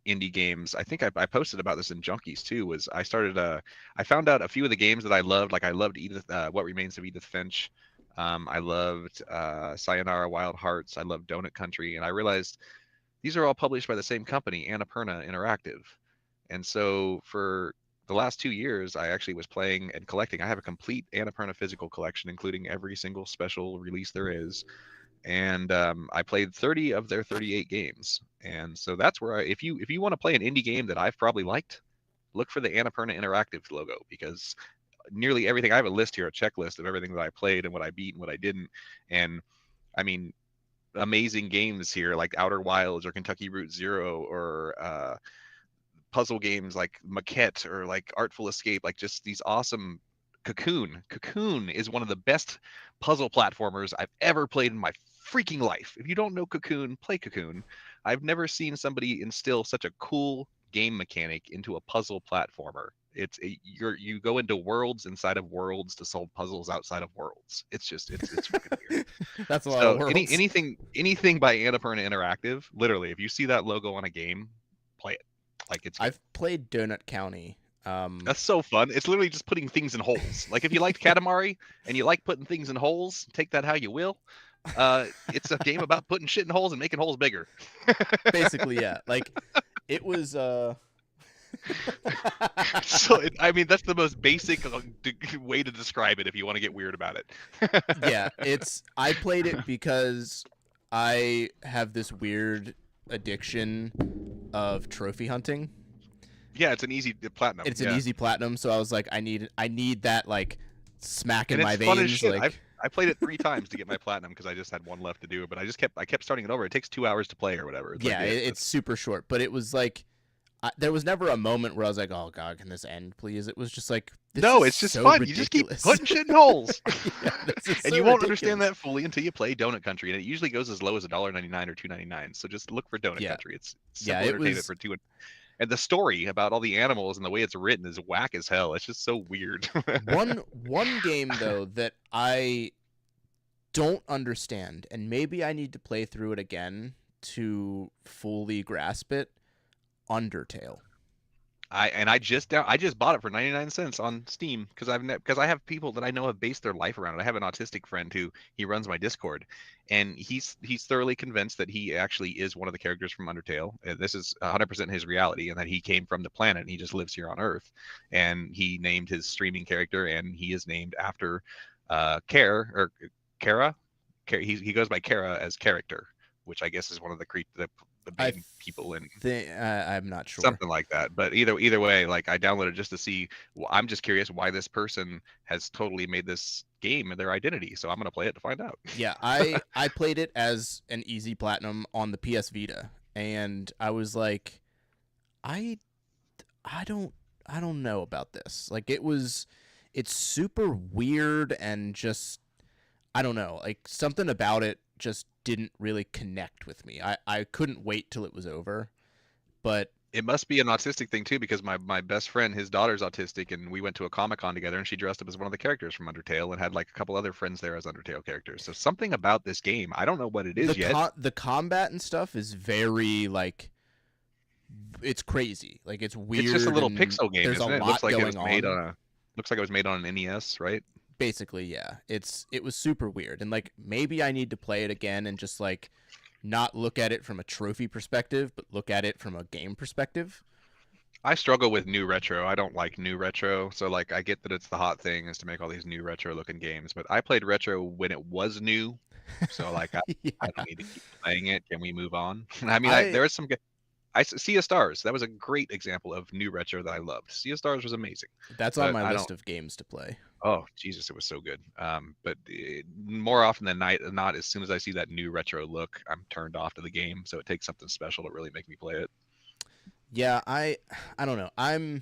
S2: indie games, I think I posted about this in Junkies too. Was I started I found out a few of the games that I loved. Like I loved Edith, What Remains of Edith Finch. I loved Sayonara Wild Hearts. I loved Donut Country, and I realized these are all published by the same company, Annapurna Interactive. And so for the last 2 years, I actually was playing and collecting. I have a complete Annapurna physical collection, including every single special release there is. And I played 30 of their 38 games. And so that's where if you want to play an indie game that I've probably liked, look for the Annapurna Interactive logo because nearly everything I have a list here, a checklist of everything that I played and what I beat and what I didn't. And I mean, amazing games here like Outer Wilds or Kentucky Route Zero or puzzle games like Maquette or like Artful Escape, like just these awesome Cocoon. Cocoon is one of the best puzzle platformers I've ever played in my freaking life. If you don't know Cocoon, play Cocoon. I've never seen somebody instill such a cool game mechanic into a puzzle platformer. You go into worlds inside of worlds to solve puzzles outside of worlds. It's fucking weird.
S1: That's a lot of
S2: So
S1: worlds.
S2: anything by Annapurna Interactive, literally, if you see that logo on a game, play it. Like it's good.
S1: I've played Donut County.
S2: That's so fun. It's literally just putting things in holes. Like if you liked Katamari and you like putting things in holes, take that how you will. It's a game about putting shit in holes and making holes bigger.
S1: Basically, yeah. Like it was.
S2: So I mean, that's the most basic way to describe it if you want to get weird about it.
S1: Yeah, I played it because I have this weird addiction of trophy hunting.
S2: Yeah, it's an easy platinum.
S1: It's an easy platinum, so I was like, I need that like smack in
S2: And
S1: my
S2: it's fun as
S1: veins.
S2: shit.
S1: Like,
S2: I played it 3 times to get my platinum because I just had one left to do. But I kept starting it over. It takes 2 hours to play or whatever. It's
S1: yeah,
S2: like,
S1: it's super short, but it was like, there was never a moment where I was like, oh god, can this end, please? It was just like, this
S2: no,
S1: is
S2: it's just
S1: so
S2: fun.
S1: ridiculous.
S2: You just keep putting shit in holes.
S1: Yeah, this is
S2: And
S1: so
S2: you won't
S1: ridiculous.
S2: understand that fully until you play Donut Country, and it usually goes as low as $1.99 or $2.99. So just look for Donut
S1: Yeah.
S2: Country. It's
S1: Yeah,
S2: simple
S1: it
S2: entertainment
S1: was.
S2: for two. And the story about all the animals and the way it's written is whack as hell. It's just so weird.
S1: One game though that I don't understand, and maybe I need to play through it again to fully grasp it. Undertale.
S2: I just bought it for 99 cents on Steam because I have people that I know have based their life around it. I have an autistic friend who he runs my Discord, and he's thoroughly convinced that he actually is one of the characters from Undertale. And this is 100% his reality, and that he came from the planet and he just lives here on Earth. And he named his streaming character, and he is named after Kara. He goes by Kara as character, which I guess is one of the main people in
S1: I'm not sure.
S2: something like that. But either way, like I downloaded just to see. Well, I'm just curious why this person has totally made this game their identity. So I'm gonna play it to find out.
S1: Yeah, I played it as an easy platinum on the PS Vita, and I was like, I don't know about this. Like it's super weird and just I don't know. Like something about it just didn't really connect with me. I couldn't wait till it was over, but
S2: It must be an autistic thing too, because my best friend, his daughter's autistic, and we went to a Comic-Con together, and she dressed up as one of the characters from Undertale and had like a couple other friends there as Undertale characters. So something about this game, I don't know what it is yet.
S1: the combat and stuff is very like it's crazy. Like it's weird.
S2: It's just a little
S1: and
S2: pixel game,
S1: there's
S2: isn't
S1: a
S2: it?
S1: lot
S2: Looks like it
S1: going
S2: was made
S1: on.
S2: on a looks like it was made on an NES, right?
S1: Basically, yeah. It was super weird, and like maybe I need to play it again and just like not look at it from a trophy perspective, but look at it from a game perspective.
S2: I struggle with new retro. I don't like new retro. So like I get that it's the hot thing is to make all these new retro looking games, but I played retro when it was new. So like
S1: Yeah.
S2: I don't need to keep playing it. Can we move on? I mean,
S1: I
S2: there is some Sea of Stars. That was a great example of new retro that I loved. Sea of Stars was amazing.
S1: That's on
S2: But
S1: my
S2: I
S1: list
S2: don't
S1: of games to play.
S2: Oh, Jesus, it was so good. But more often than not, as soon as I see that new retro look, I'm turned off to the game. So it takes something special to really make me play it.
S1: Yeah, I don't know.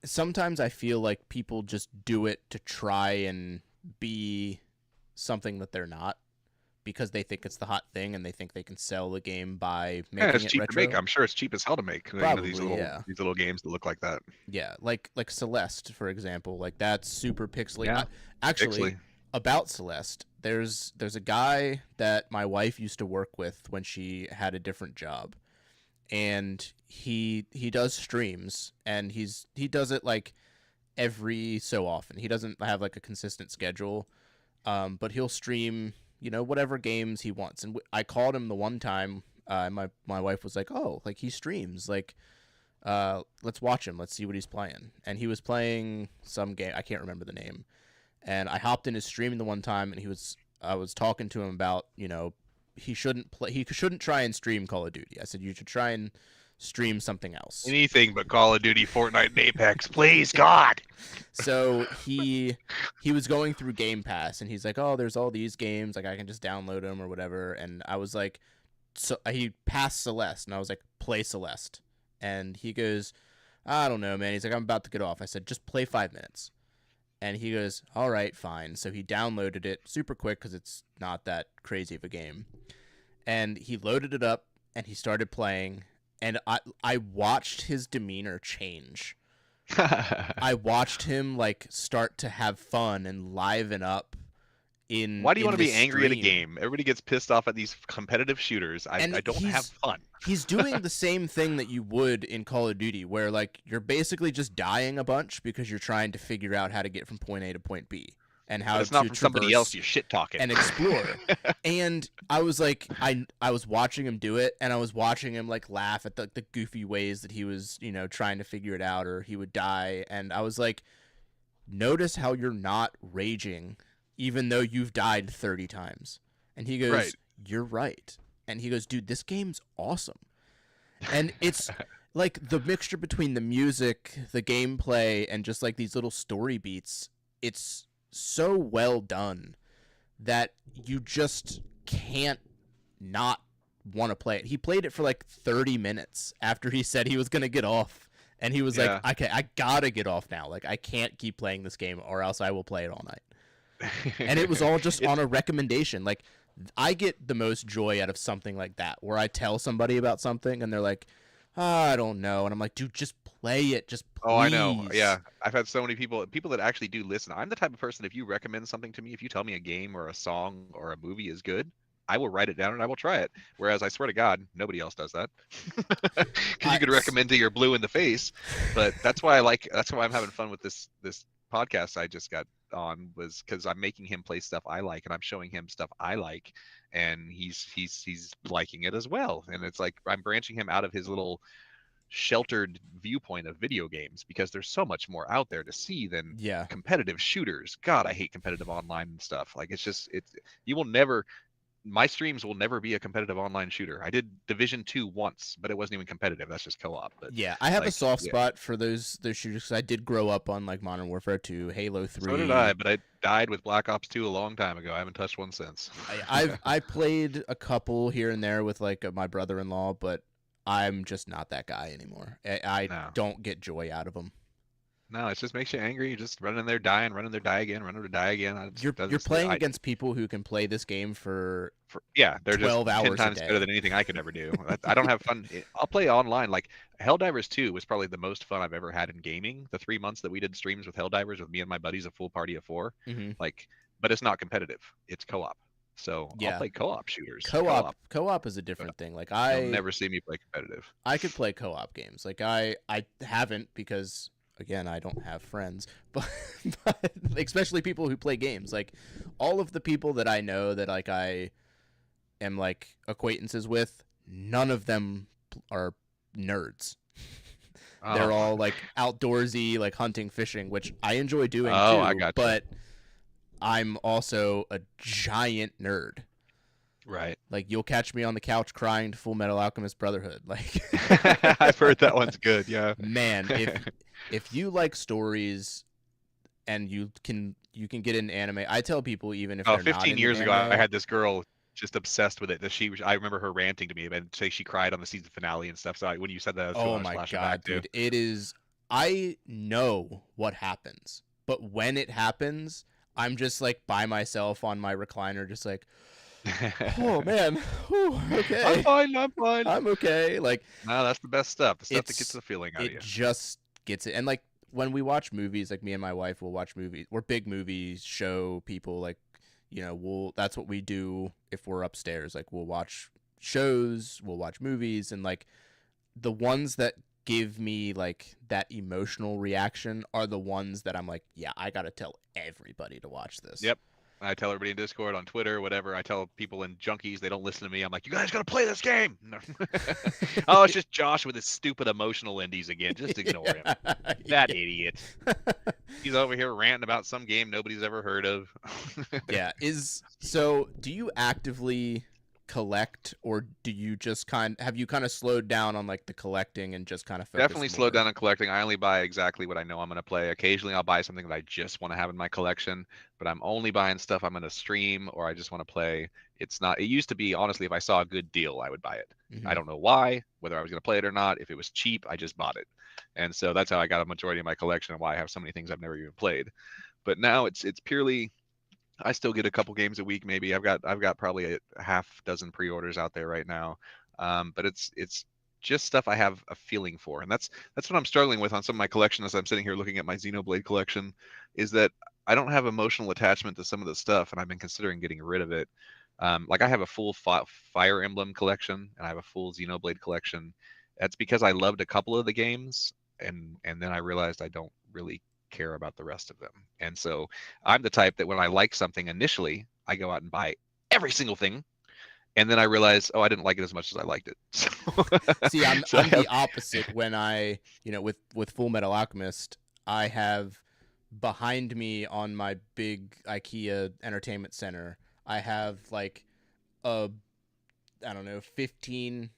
S1: Sometimes I feel like people just do it to try and be something that they're not because they think it's the hot thing and they think they can sell the game by
S2: Yeah,
S1: making
S2: it's
S1: it
S2: cheap
S1: retro.
S2: to make. I'm sure it's cheap as hell to make.
S1: Probably,
S2: These little games that look like that.
S1: Yeah, like Celeste, for example. Like that's super pixely.
S2: Yeah,
S1: Actually,
S2: pixely.
S1: about Celeste, there's a guy that my wife used to work with when she had a different job, and he does streams, and he does it like every so often. He doesn't have like a consistent schedule, but he'll stream whatever games he wants. And I called him the one time. My wife was like, oh, like he streams like. Let's watch him. Let's see what he's playing. And he was playing some game. I can't remember the name. And I hopped in his stream the one time, and I was talking to him about, he shouldn't try and stream Call of Duty. I said, you should try and stream something else.
S2: Anything but Call of Duty, Fortnite, and Apex, please, God.
S1: So he was going through Game Pass, and he's like, oh, there's all these games. Like, I can just download them or whatever. And I was like, so he passed Celeste, and I was like, play Celeste. And he goes, I don't know, man. He's like, I'm about to get off. I said, just play 5 minutes. And he goes, all right, fine. So he downloaded it super quick because it's not that crazy of a game. And he loaded it up and he started playing. And I watched his demeanor change. I watched him like start to have fun and liven up
S2: Why do you
S1: in
S2: want to be
S1: this
S2: angry at a
S1: stream.
S2: game? Everybody gets pissed off at these competitive shooters. I
S1: And
S2: don't have fun.
S1: He's doing the same thing that you would in Call of Duty, where like you're basically just dying a bunch because you're trying to figure out how to get from point A to point B and how
S2: But it's
S1: to
S2: not from somebody else
S1: traverse
S2: you're shit talking.
S1: and explore. And I was like, I was watching him do it, and I was watching him like laugh at the goofy ways that he was, you know, trying to figure it out, or he would die. And I was like, notice how you're not raging, even though you've died 30 times. And he goes,
S2: Right.
S1: you're right. And he goes, dude, this game's awesome. And it's like the mixture between the music, the gameplay, and just like these little story beats. It's so well done that you just can't not want to play it. He played it for like 30 minutes after he said he was going to get off. And he was
S2: Yeah.
S1: like, okay, I gotta get off now. Like, I can't keep playing this game or else I will play it all night. And it was all just on a recommendation. Like, I get the most joy out of something like that, where I tell somebody about something and they're like, I don't know. And I'm like, dude, just play it. Just please.
S2: Oh, I know. Yeah. I've had so many people that actually do listen. I'm the type of person, if you recommend something to me, if you tell me a game or a song or a movie is good, I will write it down and I will try it. Whereas I swear to God, nobody else does that. Because you could recommend to your blue in the face. But that's why I'm having fun with this podcast I just got on, was because I'm making him play stuff I like and I'm showing him stuff I like, and he's liking it as well. And it's like I'm branching him out of his little sheltered viewpoint of video games, because there's so much more out there to see than competitive shooters. God, I hate competitive online and stuff. Like, you will never, my streams will never be a competitive online shooter. I did Division 2 once, but it wasn't even competitive. That's just co-op. But
S1: yeah, I have a soft spot for those shooters, because I did grow up on like Modern Warfare 2, Halo 3.
S2: So did I, but I died with Black Ops 2 a long time ago. I haven't touched one since.
S1: I played a couple here and there with like my brother-in-law, but I'm just not that guy anymore. I don't get joy out of them.
S2: No, it just makes you angry. You're just running there, dying, running there, die again, running there, die again.
S1: You're playing against people who can play this game for
S2: they're
S1: 12
S2: just 10
S1: hours
S2: times
S1: a day.
S2: better than anything I could ever do. I don't have fun. I'll play online. Like Helldivers 2 was probably the most fun I've ever had in gaming. The 3 months that we did streams with Helldivers with me and my buddies, a full party of 4.
S1: Mm-hmm.
S2: Like, but it's not competitive. It's co-op. So I'll play co-op shooters.
S1: Co-op is a different thing. Like
S2: you'll never see me play competitive.
S1: I could play co-op games. Like I haven't, because again, I don't have friends, but especially people who play games. Like all of the people that I know that like I am like acquaintances with, none of them are nerds. They're all like outdoorsy, like hunting, fishing, which I enjoy doing too.
S2: I got you.
S1: But I'm also a giant nerd.
S2: Right.
S1: Like you'll catch me on the couch crying to Full Metal Alchemist Brotherhood. Like
S2: I've heard that one's good. Yeah.
S1: Man, if you like stories and you can get into anime, I tell people, even if they're
S2: 15
S1: not
S2: years
S1: into
S2: ago,
S1: anime,
S2: I had this girl just obsessed with it. I remember her ranting to me and say she cried on the season finale and stuff. So when you said that,
S1: oh my god, dude, it is. I know what happens, but when it happens, I'm just like by myself on my recliner, just like, oh man, whew, okay,
S2: I'm fine.
S1: I'm okay. Like,
S2: no, that's the best stuff. The stuff that gets the feeling out of you.
S1: It just gets it. And like when we watch movies, like me and my wife will watch movies. We're big movies show people. Like, you know, that's what we do if we're upstairs. Like we'll watch shows, we'll watch movies, and like the ones that give me like that emotional reaction are the ones that I'm like, yeah, I gotta tell everybody to watch this.
S2: Yep. I tell everybody in Discord, on Twitter, whatever. I tell people in Junkies, they don't listen to me. I'm like, you guys gotta play this game. Oh, it's just Josh with his stupid emotional indies again. Just ignore him. That idiot. He's over here ranting about some game nobody's ever heard of.
S1: Yeah. So do you actively collect, or do you just have you kind of slowed down on like the collecting and just kind of
S2: definitely slowed down on collecting? I only buy exactly what I know I'm going to play. Occasionally I'll buy something that I just want to have in my collection, but I'm only buying stuff I'm going to stream or I just want to play. It used to be, honestly, if I saw a good deal, I would buy it. Mm-hmm. I don't know why, whether I was going to play it or not. If it was cheap, I just bought it. And so that's how I got a majority of my collection and why I have so many things I've never even played. But now it's purely, I still get a couple games a week maybe. I've got probably a half dozen pre-orders out there right now. But it's just stuff I have a feeling for, and that's what I'm struggling with on some of my collection as I'm sitting here looking at my Xenoblade collection, is that I don't have emotional attachment to some of the stuff, and I've been considering getting rid of it. Like I have a full Fire Emblem collection, and I have a full Xenoblade collection. That's because I loved a couple of the games, and then I realized I don't really care about the rest of them. And so I'm the type that when I like something initially, I go out and buy every single thing, and then I realize, oh, I didn't like it as much as I liked it.
S1: See, I'm
S2: So I
S1: the
S2: have,
S1: opposite. When I, with Full Metal Alchemist, I have behind me on my big IKEA entertainment center, I have like a, I don't know, 15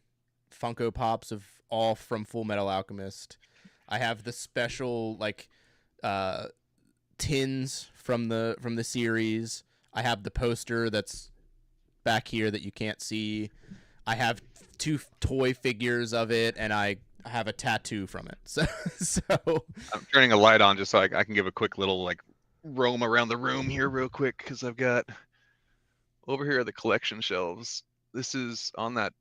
S1: Funko Pops of all from Full Metal Alchemist. I have the special like uh tins from the series. I have the poster that's back here that you can't see. I have 2 toy figures of it, and I have a tattoo from it. So
S2: I'm turning a light on just so I can give a quick little like roam around the room here real quick, because I've got over here are the collection shelves. This is on the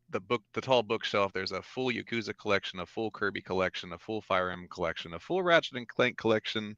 S2: tall bookshelf. There's a full Yakuza collection, a full Kirby collection, a full Fire Emblem collection, a full Ratchet and Clank collection,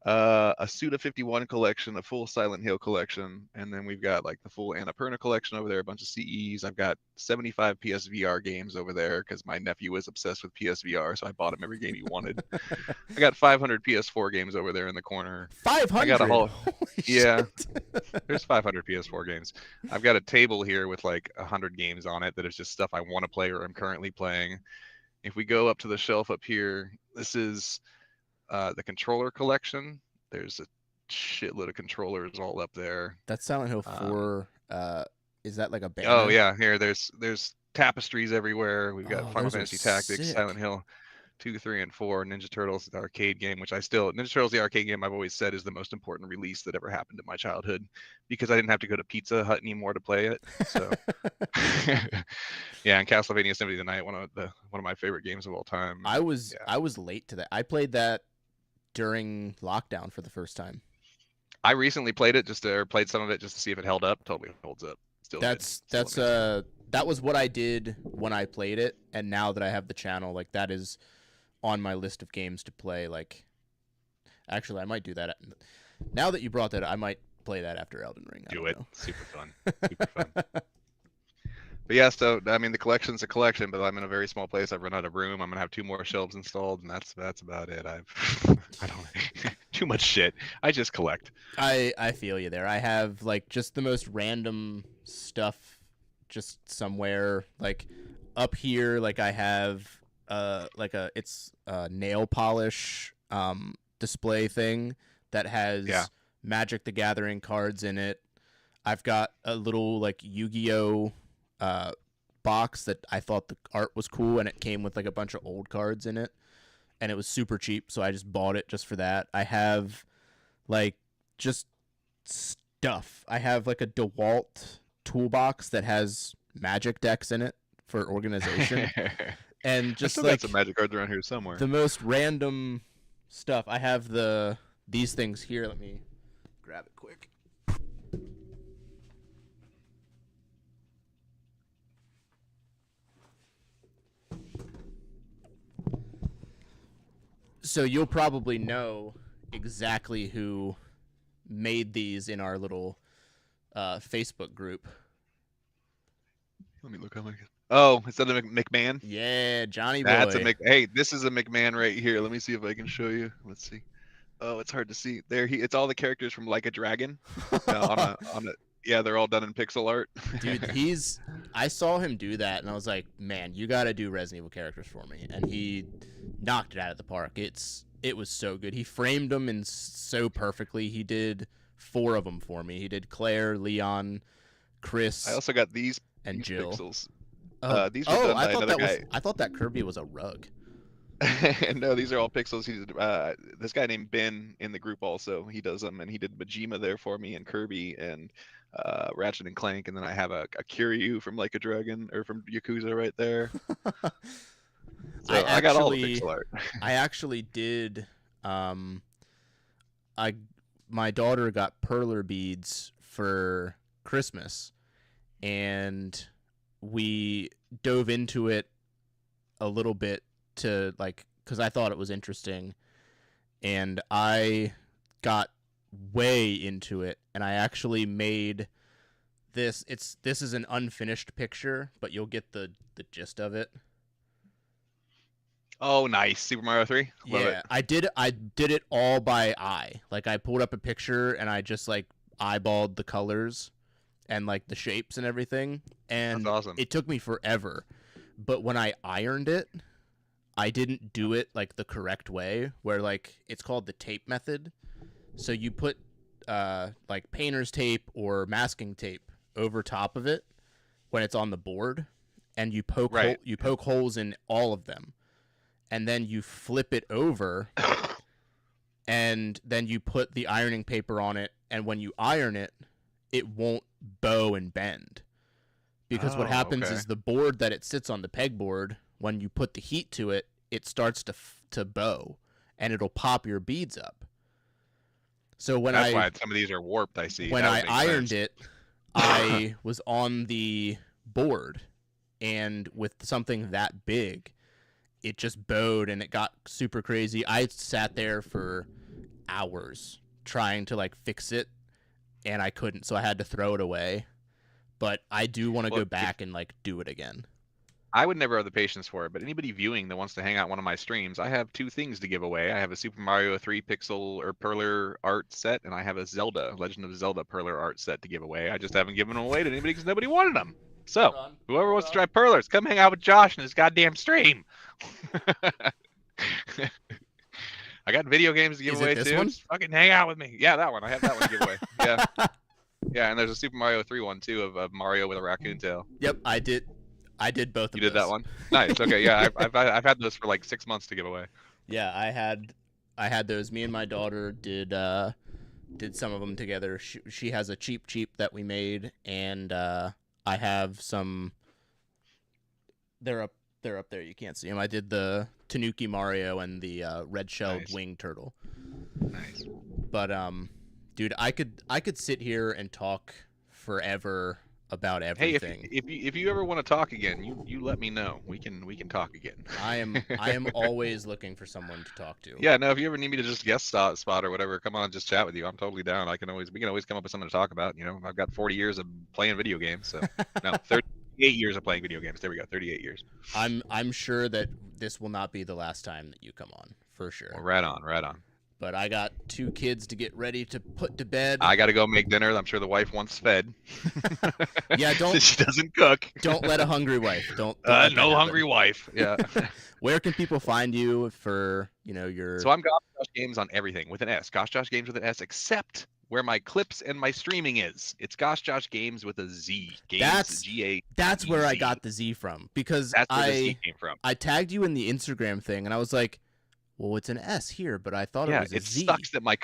S2: a Suda 51 collection, a full Silent Hill collection, and then we've got like the full Annapurna collection over there, a bunch of CEs. I've got 75 PSVR games over there because my nephew was obsessed with PSVR, so I bought him every game he wanted. I got 500 PS4 games over there in the corner. I got a
S1: 500.
S2: whole,
S1: Holy
S2: yeah,
S1: shit.
S2: there's 500 PS4 games. I've got a table here with like 100 games on it that is just stuff I want to play or I'm currently playing. If we go up to the shelf up here, this is the controller collection. There's a shitload of controllers all up there.
S1: That's Silent Hill
S2: Um,
S1: 4. Is that like a
S2: oh
S1: banner?
S2: yeah, here there's tapestries everywhere. We've got
S1: Oh,
S2: Final
S1: those are
S2: Fantasy Tactics, Silent
S1: sick.
S2: Hill 2, 3, and 4, Ninja Turtles, the arcade game, which Ninja Turtles, the arcade game, I've always said is the most important release that ever happened in my childhood, because I didn't have to go to Pizza Hut anymore to play it. So yeah, and Castlevania Symphony of the Night, one of my favorite games of all time.
S1: I was
S2: Yeah,
S1: I was late to that. I played that during lockdown for the first time.
S2: I recently played it or played some of it just to see if it held up. Totally holds up. Still good.
S1: That's
S2: Still
S1: that's
S2: amazing.
S1: that was what I did when I played it, and now that I have the channel, like that is on my list of games to play. Like, actually, I might do that. Now that you brought that, I might play that after Elden Ring. I
S2: Do
S1: don't
S2: it.
S1: know.
S2: Super fun. Super fun. But yeah, so I mean, the collection's a collection, but I'm in a very small place. I've run out of room. I'm gonna have 2 more shelves installed, and that's about it. I don't too much shit. I just collect.
S1: I feel you there. I have like just the most random stuff, just somewhere like up here. Like I have like a nail polish display thing that
S2: Yeah,
S1: has Magic the Gathering cards in it. I've got a little like Yu-Gi-Oh uh box that I thought the art was cool, and it came with like a bunch of old cards in it, and it was super cheap, so I just bought it just for that. I have like just stuff. I have like a DeWalt toolbox that has magic decks in it for organization,
S2: I
S1: and just
S2: still got some
S1: like
S2: magic cards around here somewhere.
S1: the most random stuff. I have these things here. Let me grab it quick. So you'll probably know exactly who made these in our little Facebook group.
S2: Let me look on my. Oh, is that a McMahon?
S1: Yeah, Johnny
S2: That's a
S1: boy.
S2: Hey, this is a McMahon right here. Let me see if I can show you. Let's see. Oh, it's hard to see. It's all the characters from Like a Dragon. On a Yeah, they're all done in pixel art.
S1: Dude, I saw him do that, and I was like, man, you got to do Resident Evil characters for me, and he knocked it out of the park. It was so good. He framed them in so perfectly. He did 4 of them for me. He did Claire, Leon,
S2: I
S1: Chris,
S2: also got
S1: and
S2: these
S1: Jill.
S2: pixels.
S1: Oh,
S2: These were done by another guy.
S1: I thought that Kirby was a rug.
S2: No, these are all pixels. This guy named Ben in the group also. He does them, and he did Majima there for me, and Kirby, and Ratchet and Clank, and then I have a Kiryu from Like a Dragon or from Yakuza right there.
S1: I
S2: So I got all the
S1: actually
S2: pixel art.
S1: I actually did I my daughter got perler beads for Christmas, and we dove into it a little bit to like, because I thought it was interesting, and I got way into it, and I actually made this. This is an unfinished picture, but you'll get the gist of it.
S2: Oh, nice. Super Mario 3. Love
S1: Yeah,
S2: it.
S1: I did it all by eye. Like, I pulled up a picture and I just like eyeballed the colors and like the shapes and everything,
S2: That's
S1: and
S2: awesome.
S1: it took me forever. But when I ironed it, I didn't do it like the correct way, where like it's called the tape method. So you put like painter's tape or masking tape over top of it when it's on the board, and you
S2: Right.
S1: you poke holes in all of them, and then you flip it over, and then you put the ironing paper on it, and when you iron it, it won't bow and bend. Because what
S2: Oh,
S1: happens
S2: okay.
S1: is the board that it sits on, the pegboard, when you put the heat to it, it starts to bow, and it'll pop your beads up. So
S2: That's why some of these are warped, I see.
S1: when
S2: That
S1: I
S2: would make
S1: ironed
S2: sense.
S1: it, I was on the board, and with something that big, it just bowed and it got super crazy. I sat there for hours trying to like fix it, and I couldn't, so I had to throw it away. But I do want to
S2: Well,
S1: go back and like do it again.
S2: I would never have the patience for it, but anybody viewing that wants to hang out one of my streams, I have two things to give away. I have a Super Mario 3 pixel or perler art set, and I have a Zelda, Legend of Zelda perler art set to give away. I just haven't given them away to anybody because nobody wanted them. So, whoever wants to try perlers, come hang out with Josh in his goddamn stream. I got video games to give
S1: Is
S2: away
S1: it this
S2: too.
S1: one?
S2: Just fucking hang out with me. Yeah, that one. I have that one to give away. Yeah. Yeah, and there's a Super Mario 3 one too of Mario with a raccoon tail.
S1: Yep, I did both of
S2: You did
S1: those.
S2: that one? Nice. Okay, yeah, I've had those for like 6 months to give away.
S1: Yeah, I had those. Me and my daughter did some of them together. She has a cheap that we made, and I have some. They're up there. You can't see them. I did the Tanuki Mario and the red-shelled
S2: Nice.
S1: winged turtle.
S2: Nice.
S1: But dude, I could sit here and talk forever about
S2: Hey,
S1: everything.
S2: if you ever want to talk again, you let me know. We can talk again.
S1: I am always looking for someone to talk to.
S2: Yeah, no, if you ever need me to just guest spot or whatever, come on and just chat with you. I'm totally down. We can always come up with something to talk about. You know, I've got 40 years of playing video games, so no, 38 years of playing video games. There we go, 38 years.
S1: I'm sure that this will not be the last time that you come on, for sure.
S2: Well, right on, right on.
S1: But I got 2 kids to get ready to put to bed.
S2: I got to go make dinner. I'm sure the wife wants fed.
S1: Yeah,
S2: She doesn't cook.
S1: Don't let a hungry wife. Don't
S2: No hungry wife. Yeah.
S1: Where can people find you for, your...
S2: So I'm Gosh Josh Games on everything with an S. Gosh Josh Games with an S, except where my clips and my streaming is. It's Gosh Josh Games with a Z. Games, G-A.
S1: That's where I got the Z from, because
S2: That's where the Z came from.
S1: I tagged you in the Instagram thing, and I was like, well, it's an S here, but I thought it was a Z.
S2: It sucks that my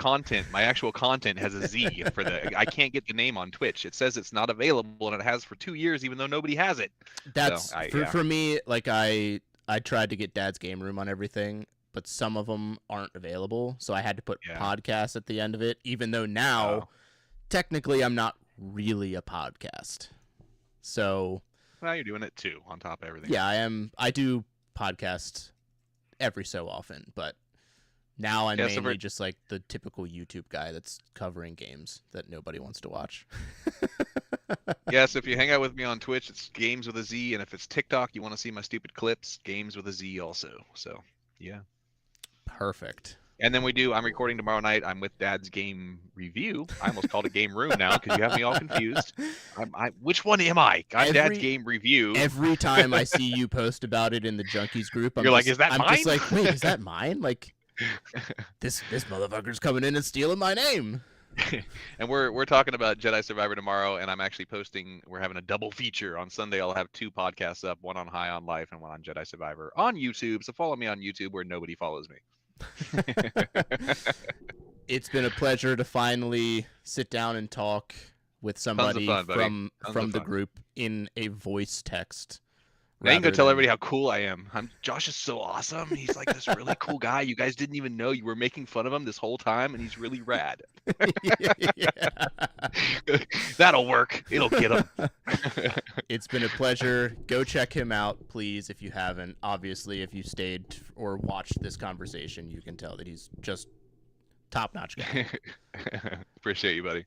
S2: actual content has a Z for I can't get the name on Twitch. It says it's not available, and it has for 2 years, even though nobody has it.
S1: That's for me. Like I tried to get Dad's Game Room on everything, but some of them aren't available, so I had to put podcast at the end of it. Even though now, technically, I'm not really a podcast. So
S2: now you're doing it too, on top of everything.
S1: Yeah, I am. I do podcast every so often, but now I'm mainly just like the typical YouTube guy that's covering games that nobody wants to watch.
S2: Yeah, so if you hang out with me on Twitch, it's Games with a Z, and if it's TikTok, you want to see my stupid clips, Games with a Z also. So, yeah.
S1: Perfect.
S2: And then I'm recording tomorrow night. I'm with Dad's Game Review. I almost called it Game Room now because you have me all confused. Which one am I? I'm Dad's Game Review.
S1: Every time I see you post about it in the Junkies group, I'm
S2: like, is that mine?
S1: I'm just like, wait, is that mine? Like, this motherfucker's coming in and stealing my name.
S2: And we're talking about Jedi Survivor tomorrow, and I'm actually we're having a double feature. On Sunday, I'll have 2 podcasts up, one on High on Life and one on Jedi Survivor on YouTube. So follow me on YouTube where nobody follows me.
S1: It's been a pleasure to finally sit down and talk with somebody from the group in a voice text.
S2: Now you can go
S1: rather
S2: tell
S1: than
S2: everybody how cool I am. Josh is so awesome. He's like this really cool guy. You guys didn't even know you were making fun of him this whole time, and he's really rad.
S1: Yeah.
S2: That'll work. It'll get him.
S1: It's been a pleasure. Go check him out, please, if you haven't. Obviously, if you stayed or watched this conversation, you can tell that he's just top-notch guy.
S2: Appreciate you, buddy.